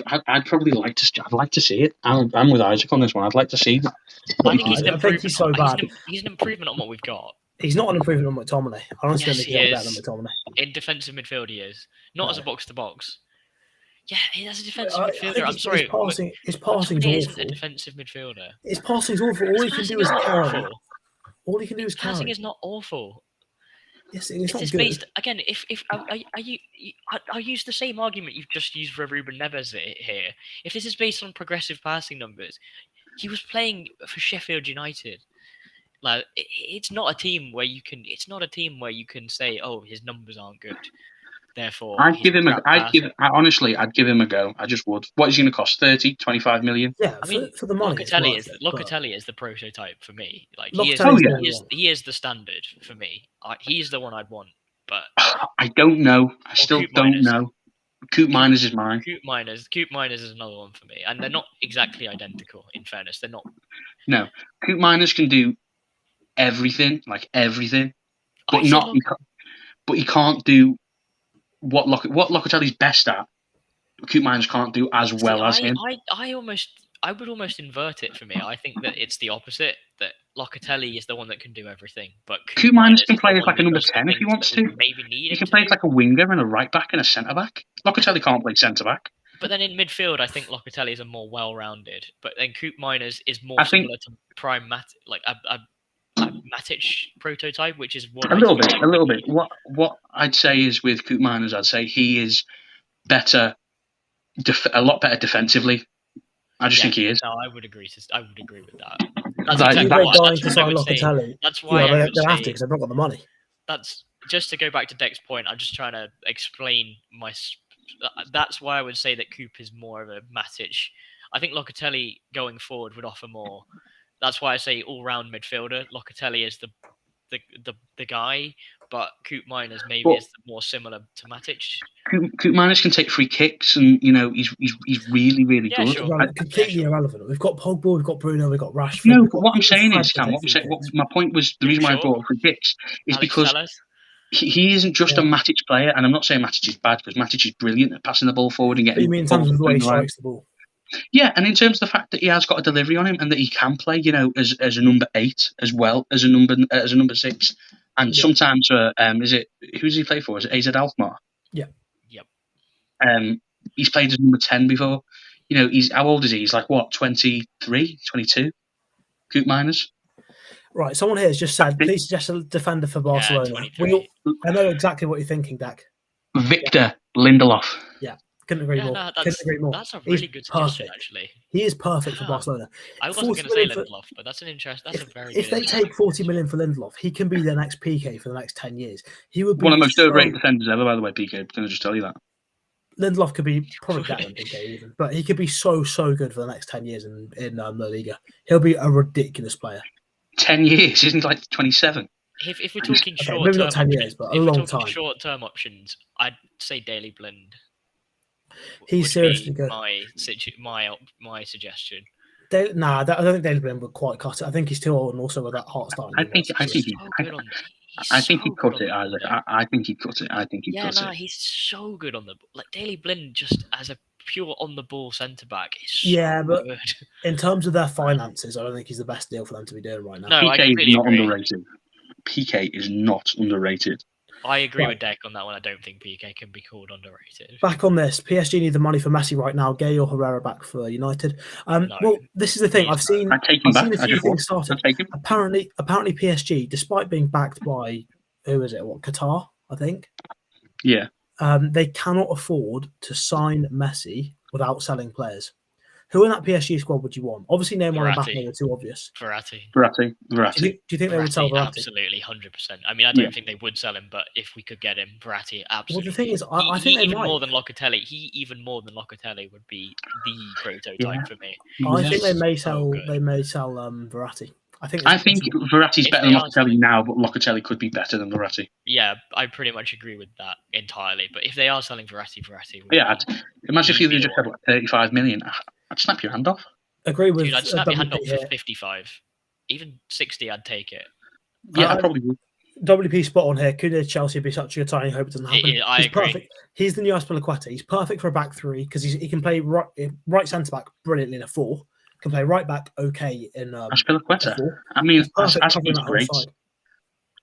like to. I'd like to see it. I'm with Isaac on this one. I'd like to see that. I think he's so bad. He's an improvement on what we've got. He's not an improvement on McTominay. I honestly don't think he's better than McTominay. In defensive midfield, he is not as a box to box. Yeah, as a defensive midfielder. I'm sorry. His passing's awful. Isn't a defensive midfielder. His passing's awful. All he can do is carry. All he can do is carry. Passing is not awful. Yes, it's not good. Based, again, if I use the same argument you've just used for Ruben Neves here. If this is based on progressive passing numbers, he was playing for Sheffield United. Like, it's not a team where you can. It's not a team where you can say, "Oh, his numbers aren't good." Therefore, I'd give him honestly, I'd give him a go. I just would. What is he going to cost? 30, 25 million? Yeah, I mean, for the money. Locatelli is the prototype for me. Like he is the standard for me. He's the one I'd want. But I don't know. I still don't know. Coop Miners is mine. Coop Miners is another one for me, and they're not exactly identical. In fairness, they're not. No, Coop Miners can do everything, but he can't do what Locatelli's best at. Coop Miners can't do as well as him. I would almost invert it for me. I think that it's the opposite. That Locatelli is the one that can do everything, but Coop Miners can play as like a number 10 if he wants to. He can play as like a winger and a right back and a centre back. Locatelli can't play centre back. But then in midfield, I think Locatelli is a more well-rounded. But then Coop Miners is more similar to prime like a Matic prototype, which is what a little bit. What I'd say is with Coop Miners, I'd say he is better, a lot better defensively. I just think he is. No, I would agree with that. That's why they have to because they've not got the money. That's just to go back to Deck's point. I'm just trying to explain that's why I would say that Coop is more of a Matic. I think Locatelli going forward would offer more. That's why I say all-round midfielder. Locatelli is the guy, but Coop Miners is more similar to Matic. Coop Miners can take free kicks, and he's really, really good. Sure. Completely irrelevant. We've got Pogba, we've got Bruno, we've got Rashford. No, but what I'm saying is, Cam, my point was the reason why I brought up free kicks is because he isn't just a Matic player, and I'm not saying Matic is bad because Matic is brilliant at passing the ball forward and getting. You mean in terms of the way he strikes the ball? Yeah, and in terms of the fact that he has got a delivery on him and that he can play, as a number 8 as well as a number 6, and sometimes who's he play for? Is it AZ Alkmaar? Yeah. Yep. He's played as number 10 before. He's how old is he? He's like what, 23, 22? Coop Miners. Right, someone here has just said, please suggest a defender for Barcelona. I know exactly what you're thinking, Dak. Victor Lindelof. Yeah. Couldn't agree more. That's a really good suggestion, actually. He is perfect for Barcelona. I wasn't going to say Lindelof, but that's an interest. That's a very good. If they take 40 million for Lindelof, he can be their next PK for the next 10 years. He would be one of the most overrated defenders ever, by the way. PK, I'm going to just tell you that. Lindelof could be probably better than PK even, but he could be so good for the next 10 years in La Liga. He'll be a ridiculous player. 10 years, isn't he like 27? If we're talking maybe not 10 years, but a long time. Short-term options, I'd say Daley Blind. He's seriously good. My suggestion. I don't think Daley Blind would quite cut it. I think he's too old and also with that heart style. I think he'd cut it, Isaac. I think he'd cut it. He's so good on the like Daley Blind just as a pure on the ball centre back. But in terms of their finances, I don't think he's the best deal for them to be doing right now. No, PK is not underrated. PK is not underrated. I agree with Deck on that one. I don't think PK can be called underrated. Back on this, PSG need the money for Messi right now. Gay or Herrera back for United. Well, this is the thing. I've seen a few things started. Apparently PSG, despite being backed by Qatar, I think. Yeah. They cannot afford to sign Messi without selling players. Who in that PSG squad would you want? Obviously, Neymar and Verratti. Mbappe are too obvious. Verratti. Do you think they would sell Verratti? Absolutely, 100%. I mean, I don't think they would sell him, but if we could get him, Verratti, absolutely. Well, the thing is, I think they even might. more than Locatelli. even more than Locatelli would be the prototype for me. I think they may sell. They may sell Verratti. I think Verratti's better than Locatelli now, but Locatelli could be better than Verratti. Yeah, I pretty much agree with that entirely. But if they are selling Verratti imagine if you just had like 35 million. I'd snap your hand off. Agree with. Dude, I'd snap your hand off here. for 55, even 60. I'd take it. Yeah, I probably would. WP spot on here. Could Chelsea be such a good signing? Hope it doesn't happen. I agree. Perfect. He's the new Azpilicueta. He's perfect for a back three because he can play right centre back brilliantly in a 4. Can play right back okay in Azpilicueta. I mean, Azpilicueta's great.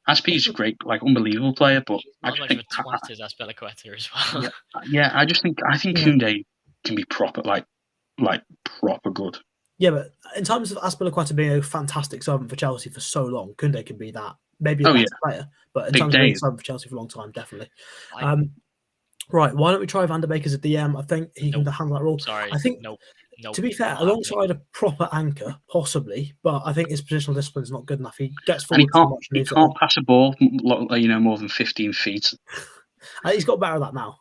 Azpilicueta's a great, like unbelievable player, but I just think a twat as Azpilicueta as well. Yeah, I think Koundé can be proper, like proper good. Yeah, but in terms of Azpilicueta being a fantastic servant for Chelsea for so long, Koundé can be that. Maybe a better player, but in terms of being a servant for Chelsea for a long time, definitely. Right, why don't we try Van der Beek as a DM? I think he can handle that role. Sorry, I think, to be fair, alongside a proper anchor, possibly, but I think his positional discipline is not good enough. He gets forward too much. He can't pass a ball, more than 15 feet. He's got better at that now.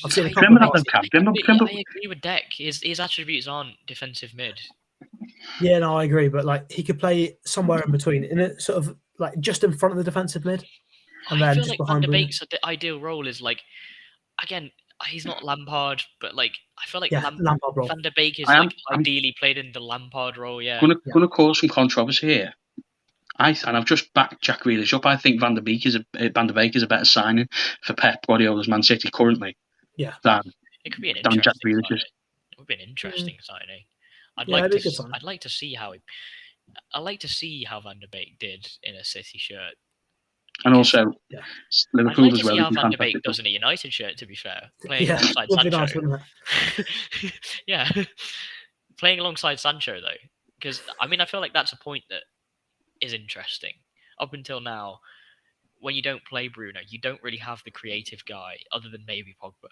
I've seen a couple I agree with Deck. His attributes aren't defensive mid. Yeah, no, I agree. But like, he could play somewhere in between, in a sort of like just in front of the defensive mid, and then just behind. Van der Beek's ideal role is like, again, he's not Lampard, but like I feel like Van der Beek is ideally played in the Lampard role. Yeah, gonna cause some controversy here. And I've just backed Jack Grealish up. I think Van der Beek is a better signing for Pep Guardiola's Man City currently. Yeah, it could be an interesting Jack Grealish. It would be an interesting signing. I'd like to see how Van der Beek did in a City shirt. And also, Liverpool as well. I'd like to see how Van der Beek does in a United shirt, to be fair. Playing alongside Sancho. Nice, playing alongside Sancho, though. Because, I mean, I feel like that's a point that is interesting. Up until now, when you don't play Bruno, you don't really have the creative guy, other than maybe Pogba,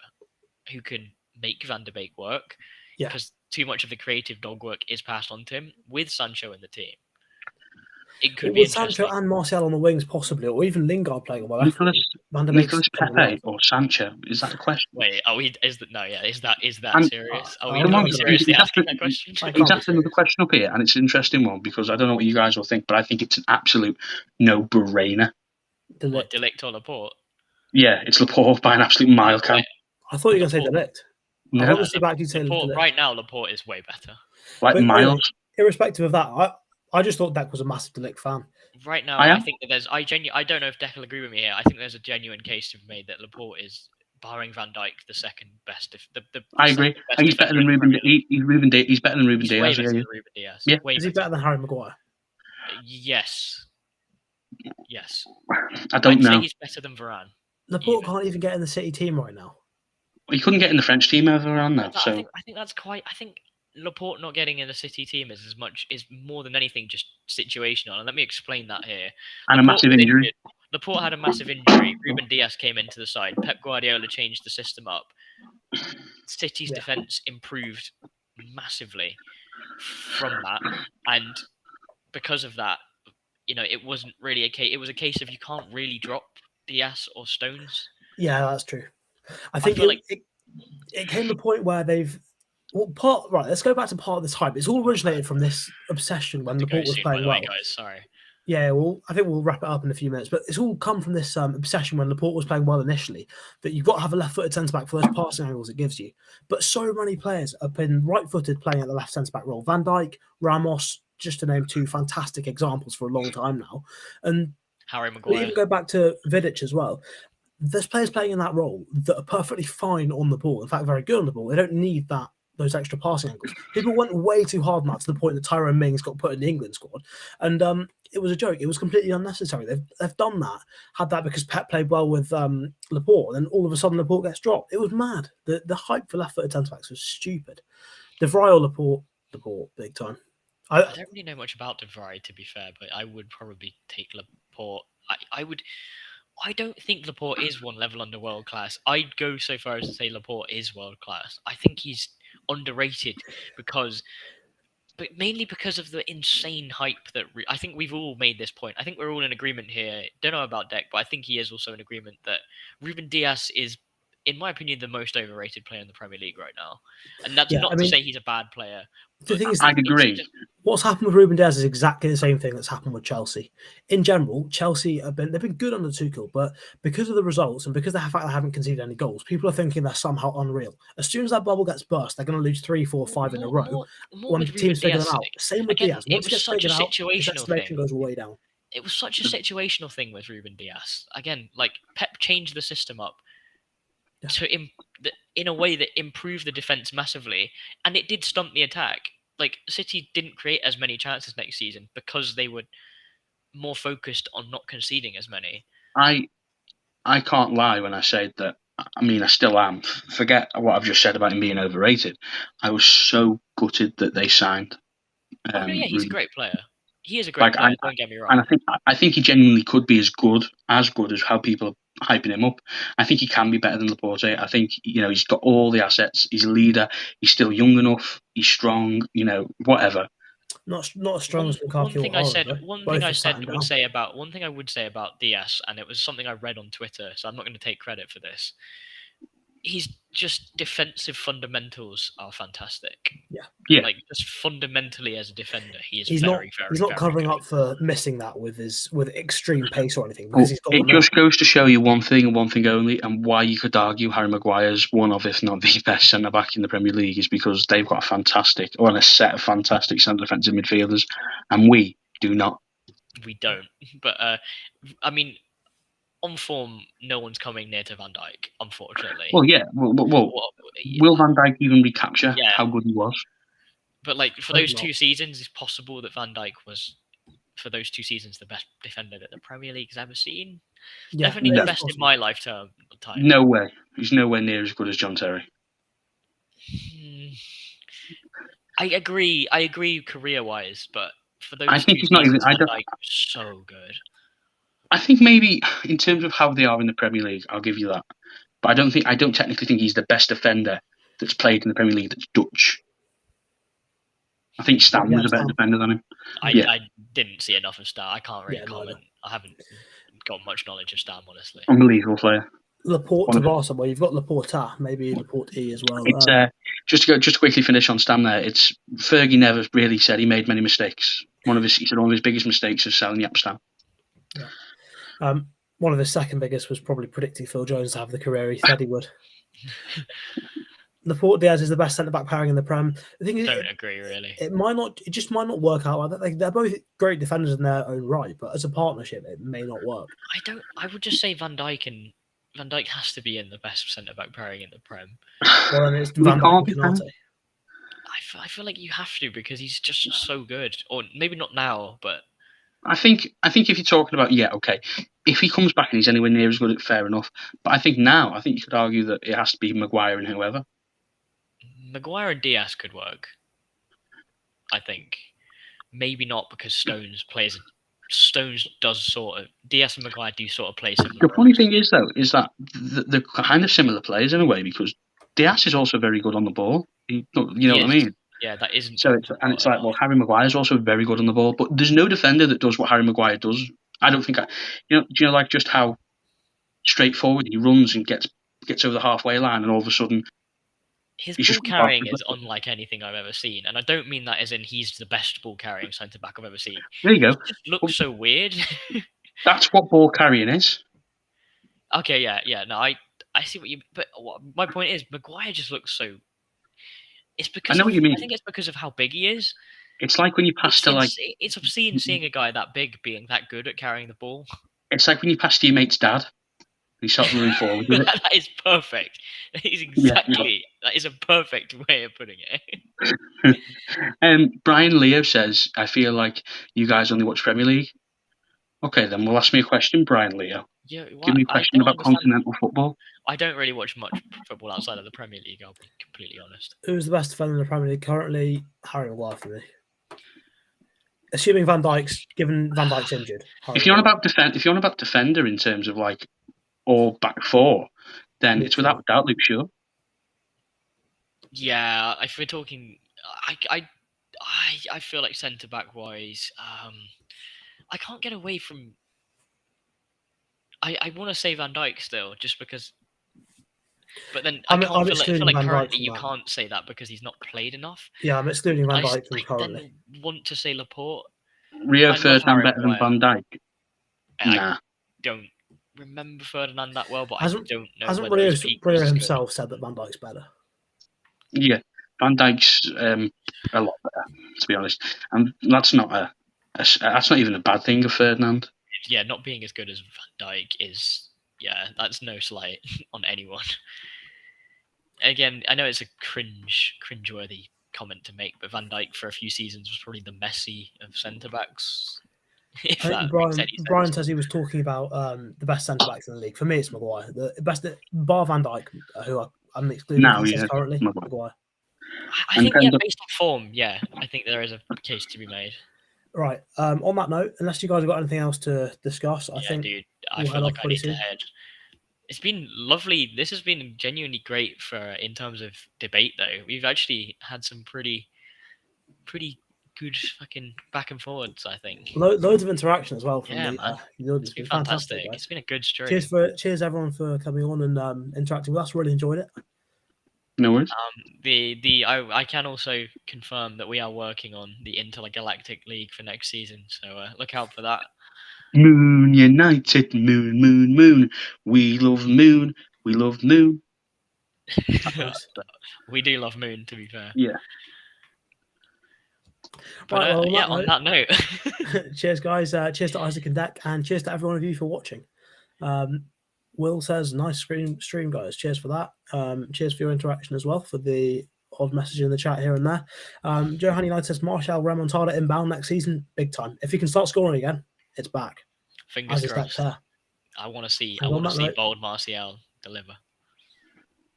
who can make Van der Beek work. Because too much of the creative dog work is passed on to him. With Sancho in the team, it could be with Sancho and Martial on the wings, possibly, or even Lingard playing on the left. Nicolas Pepe or Sancho? Is that a question? Wait, is that serious? Are we seriously asking that question? He's asked another question up here, and it's an interesting one because I don't know what you guys will think, but I think it's an absolute no-brainer. De Ligt or Laporte? Yeah, it's Laporte by an absolute mile count. I thought you were going to say De Ligt. No. Obviously, back to say Laporte, right now, Laporte is way better. Like miles. Irrespective of that, I just thought Deck was a massive De Ligt fan. Right now, I think that there's. I don't know if Deck will agree with me here. I think there's a genuine case to be made that Laporte is, barring Van Dijk, the second best. I agree. And he's better than Ruben. He's better than Ruben Diaz. Yeah. Is he better than Harry Maguire? Yes. I don't know. Say he's better than Varane. Laporte can't even get in the City team right now. He couldn't get in the French team over Varane though. So I think that's quite. I think Laporte not getting in the City team is more than anything just situational. And let me explain that here. And a massive injury. Laporte had a massive injury. Ruben Diaz came into the side. Pep Guardiola changed the system up. City's defense improved massively from that, and because of that, it wasn't really a case. It was a case of you can't really drop Diaz or Stones. Yeah, that's true. I think it came to a point where they've. Well, let's go back to part of this hype. It's all originated from this obsession when Laporte was playing well. Guys, sorry. Yeah, well, I think we'll wrap it up in a few minutes. But it's all come from this obsession when Laporte was playing well initially, that you've got to have a left-footed centre-back for those passing angles it gives you. But so many players have been right-footed playing at the left centre-back role. Van Dijk, Ramos, just to name two fantastic examples for a long time now. And Harry Maguire. We even go back to Vidic as well. There's players playing in that role that are perfectly fine on the ball. In fact, very good on the ball. They don't need those extra passing angles. People went way too hard on that to the point that Tyrone Mings got put in the England squad. And it was a joke. It was completely unnecessary. They've done that, had that because Pep played well with Laporte, and all of a sudden Laporte gets dropped. It was mad. The hype for left-footed centre-backs was stupid. De Vrij or Laporte, big time. I don't really know much about De Vrij, to be fair, but I would probably take Laporte. I don't think Laporte is one level under world class. I'd go so far as to say Laporte is world class. I think he's underrated but mainly because of the insane hype that I think we've all made this point. I think we're all in agreement here. Don't know about Deck, but I think he is also in agreement that Ruben Dias is, in my opinion, the most overrated player in the Premier League right now. And that's not to say he's a bad player. The thing is, I'd agree. What's happened with Ruben Dias is exactly the same thing that's happened with Chelsea. In general, Chelsea they've been good under Tuchel, but because of the results and because of the fact they haven't conceded any goals, people are thinking they're somehow unreal. As soon as that bubble gets burst, they're going to lose 3, 4, 5 in a row. When teams figure them out, same with Diaz. Once it gets figured out, his estimation goes way down. It was such a situational thing with Ruben Dias. Again, like Pep changed the system up to in a way that improved the defense massively, and it did stump the attack. Like City didn't create as many chances next season because they were more focused on not conceding as many. I can't lie when I say that. I mean, I still am. Forget what I've just said about him being overrated. I was so gutted that they signed. He's a great player. He is a great player. Don't get me wrong. And I think he genuinely could be as good as how people are hyping him up. I think he can be better than Laporte. I think he's got all the assets. He's a leader. He's still young enough. He's strong. Whatever. Not as strong as Lukaku. One thing I would say about Dias, and it was something I read on Twitter, so I'm not going to take credit for this. He's just defensive fundamentals are fantastic. Yeah. Like just fundamentally as a defender, he's very not covering good. Up for missing that with extreme pace or anything. Because it just goes to show you one thing and one thing only, and why you could argue Harry Maguire's one of, if not the best centre back in the Premier League, is because they've got a set of fantastic centre defensive midfielders, and we do not. We don't. But I mean, on form, no one's coming near to Van Dijk, unfortunately. Well, yeah. Will Van Dijk even recapture how good he was? But like for those 2 seasons, it's possible that Van Dijk was, for those 2 seasons, the best defender that the Premier League has ever seen. Definitely the best in my lifetime. No way. He's nowhere near as good as John Terry. I agree career-wise, but for those I think he's not even. Van Dijk was so good. I think maybe in terms of how they are in the Premier League, I'll give you that. But I don't technically think he's the best defender that's played in the Premier League that's Dutch. I think Stam was a better defender than him. I didn't see enough of Stam. I can't really comment. I haven't got much knowledge of Stam, honestly. Unbelievable player. Laporte to Barca, well, you've got Laporta, maybe Laporte as well. It's just to quickly finish on Stam there. It's Fergie never really said he made many mistakes. He said one of his biggest mistakes is selling Yap Stam. Yeah. One of the second biggest was probably predicting Phil Jones to have the career he said he would. Laporte Diaz is the best centre-back pairing in the Prem. The thing is, don't agree really. It just might not work out like that. They're both great defenders in their own right, but as a partnership, it may not work. I would just say Van Dijk has to be in the best centre-back pairing in the Prem. Well, and it's Van Dijk and Canate. I feel like you have to because he's just so good. Or maybe not now, but I think if you're talking about if he comes back and he's anywhere near as good, fair enough. But I think you could argue that it has to be Maguire and whoever. Maguire and Diaz could work. I think maybe not because Stones does sort of Diaz and Maguire do sort of play similar. The funny thing is though is that they're kind of similar players in a way because Diaz is also very good on the ball. You know what I mean? Yeah, that isn't. So it's like, well, Harry Maguire is also very good on the ball, but there's no defender that does what Harry Maguire does. I don't think. Like just how straightforward he runs and gets over the halfway line, and all of a sudden, his ball carrying is unlike anything I've ever seen, and I don't mean that as in he's the best ball carrying centre back I've ever seen. There you go. He just looks so weird. That's what ball carrying is. Okay, yeah. No, I see what you. But my point is, Maguire just looks so. It's because I know what you mean. I think it's because of how big he is. It's like when you pass It's obscene seeing a guy that big being that good at carrying the ball. It's like when you pass to your mate's dad. He starts running forward with it. That is perfect. That is exactly. That is a perfect way of putting it. Brian Leo says, "I feel like you guys only watch Premier League." Okay, then we'll ask me a question, Brian Leo. Yeah, give me a question about continental football. I don't really watch much football outside of the Premier League, I'll be completely honest. Who's the best defender in the Premier League currently? Harry Maguire for me. Assuming Van Dijk's injured. If you're on about defender in terms of like or back four, then it's without a doubt Luke Shaw. Yeah, if we're talking, I feel like centre back wise, I can't get away from. I want to say Van Dijk still, just because. But then I I'm feel excluding like Van Dijk currently from you that. can't say that because he's not played enough. Yeah, I'm excluding Van Dijk from I currently. then want to say Laporte. Rio I love Ferdinand Harry better than Maguire. Van Dijk? I Nah. don't remember Ferdinand that well, but Hasn't I don't know hasn't whether his peak was Rio as good. himself said that Van Dijk's better? Yeah, Van Dijk's a lot better, to be honest, and that's not that's not even a bad thing of Ferdinand. Yeah, not being as good as Van Dijk is, that's no slight on anyone. Again, I know it's a cringeworthy comment to make, but Van Dijk for a few seasons was probably the Messi of centre backs. If I that think makes any sense. Brian says he was talking about the best centre backs in the league. For me, it's Maguire. The best bar Van Dijk, who I'm excluding. Now, He says yeah, currently Maguire. Maguire. I think based on form, I think there is a case to be made. Right. On that note, unless you guys have got anything else to discuss, I think dude, I we'll feel head like off I pretty need to soon. head. It's been lovely. This has been genuinely great in terms of debate, though. We've actually had some pretty good fucking back and forwards, I think. Loads of interaction as well from man. the audience. It's been fantastic. It's been a good stream. Cheers everyone for coming on and interacting with us. Really enjoyed it. No worries. I can also confirm that we are working on the Intergalactic League for next season, so look out for that. Moon United, moon, moon, moon. We love moon. We love moon. We do love moon, to be fair. Yeah. But right, on that note, cheers, guys. Cheers to Isaac and Deck, and cheers to every one of you for watching. Will says, "Nice stream, guys. Cheers for that. Cheers for your interaction as well, for the odd message in the chat here and there." Johan United says, "Martial Remontada inbound next season, big time. If he can start scoring again, it's back." Fingers crossed. I want to see bold Martial deliver.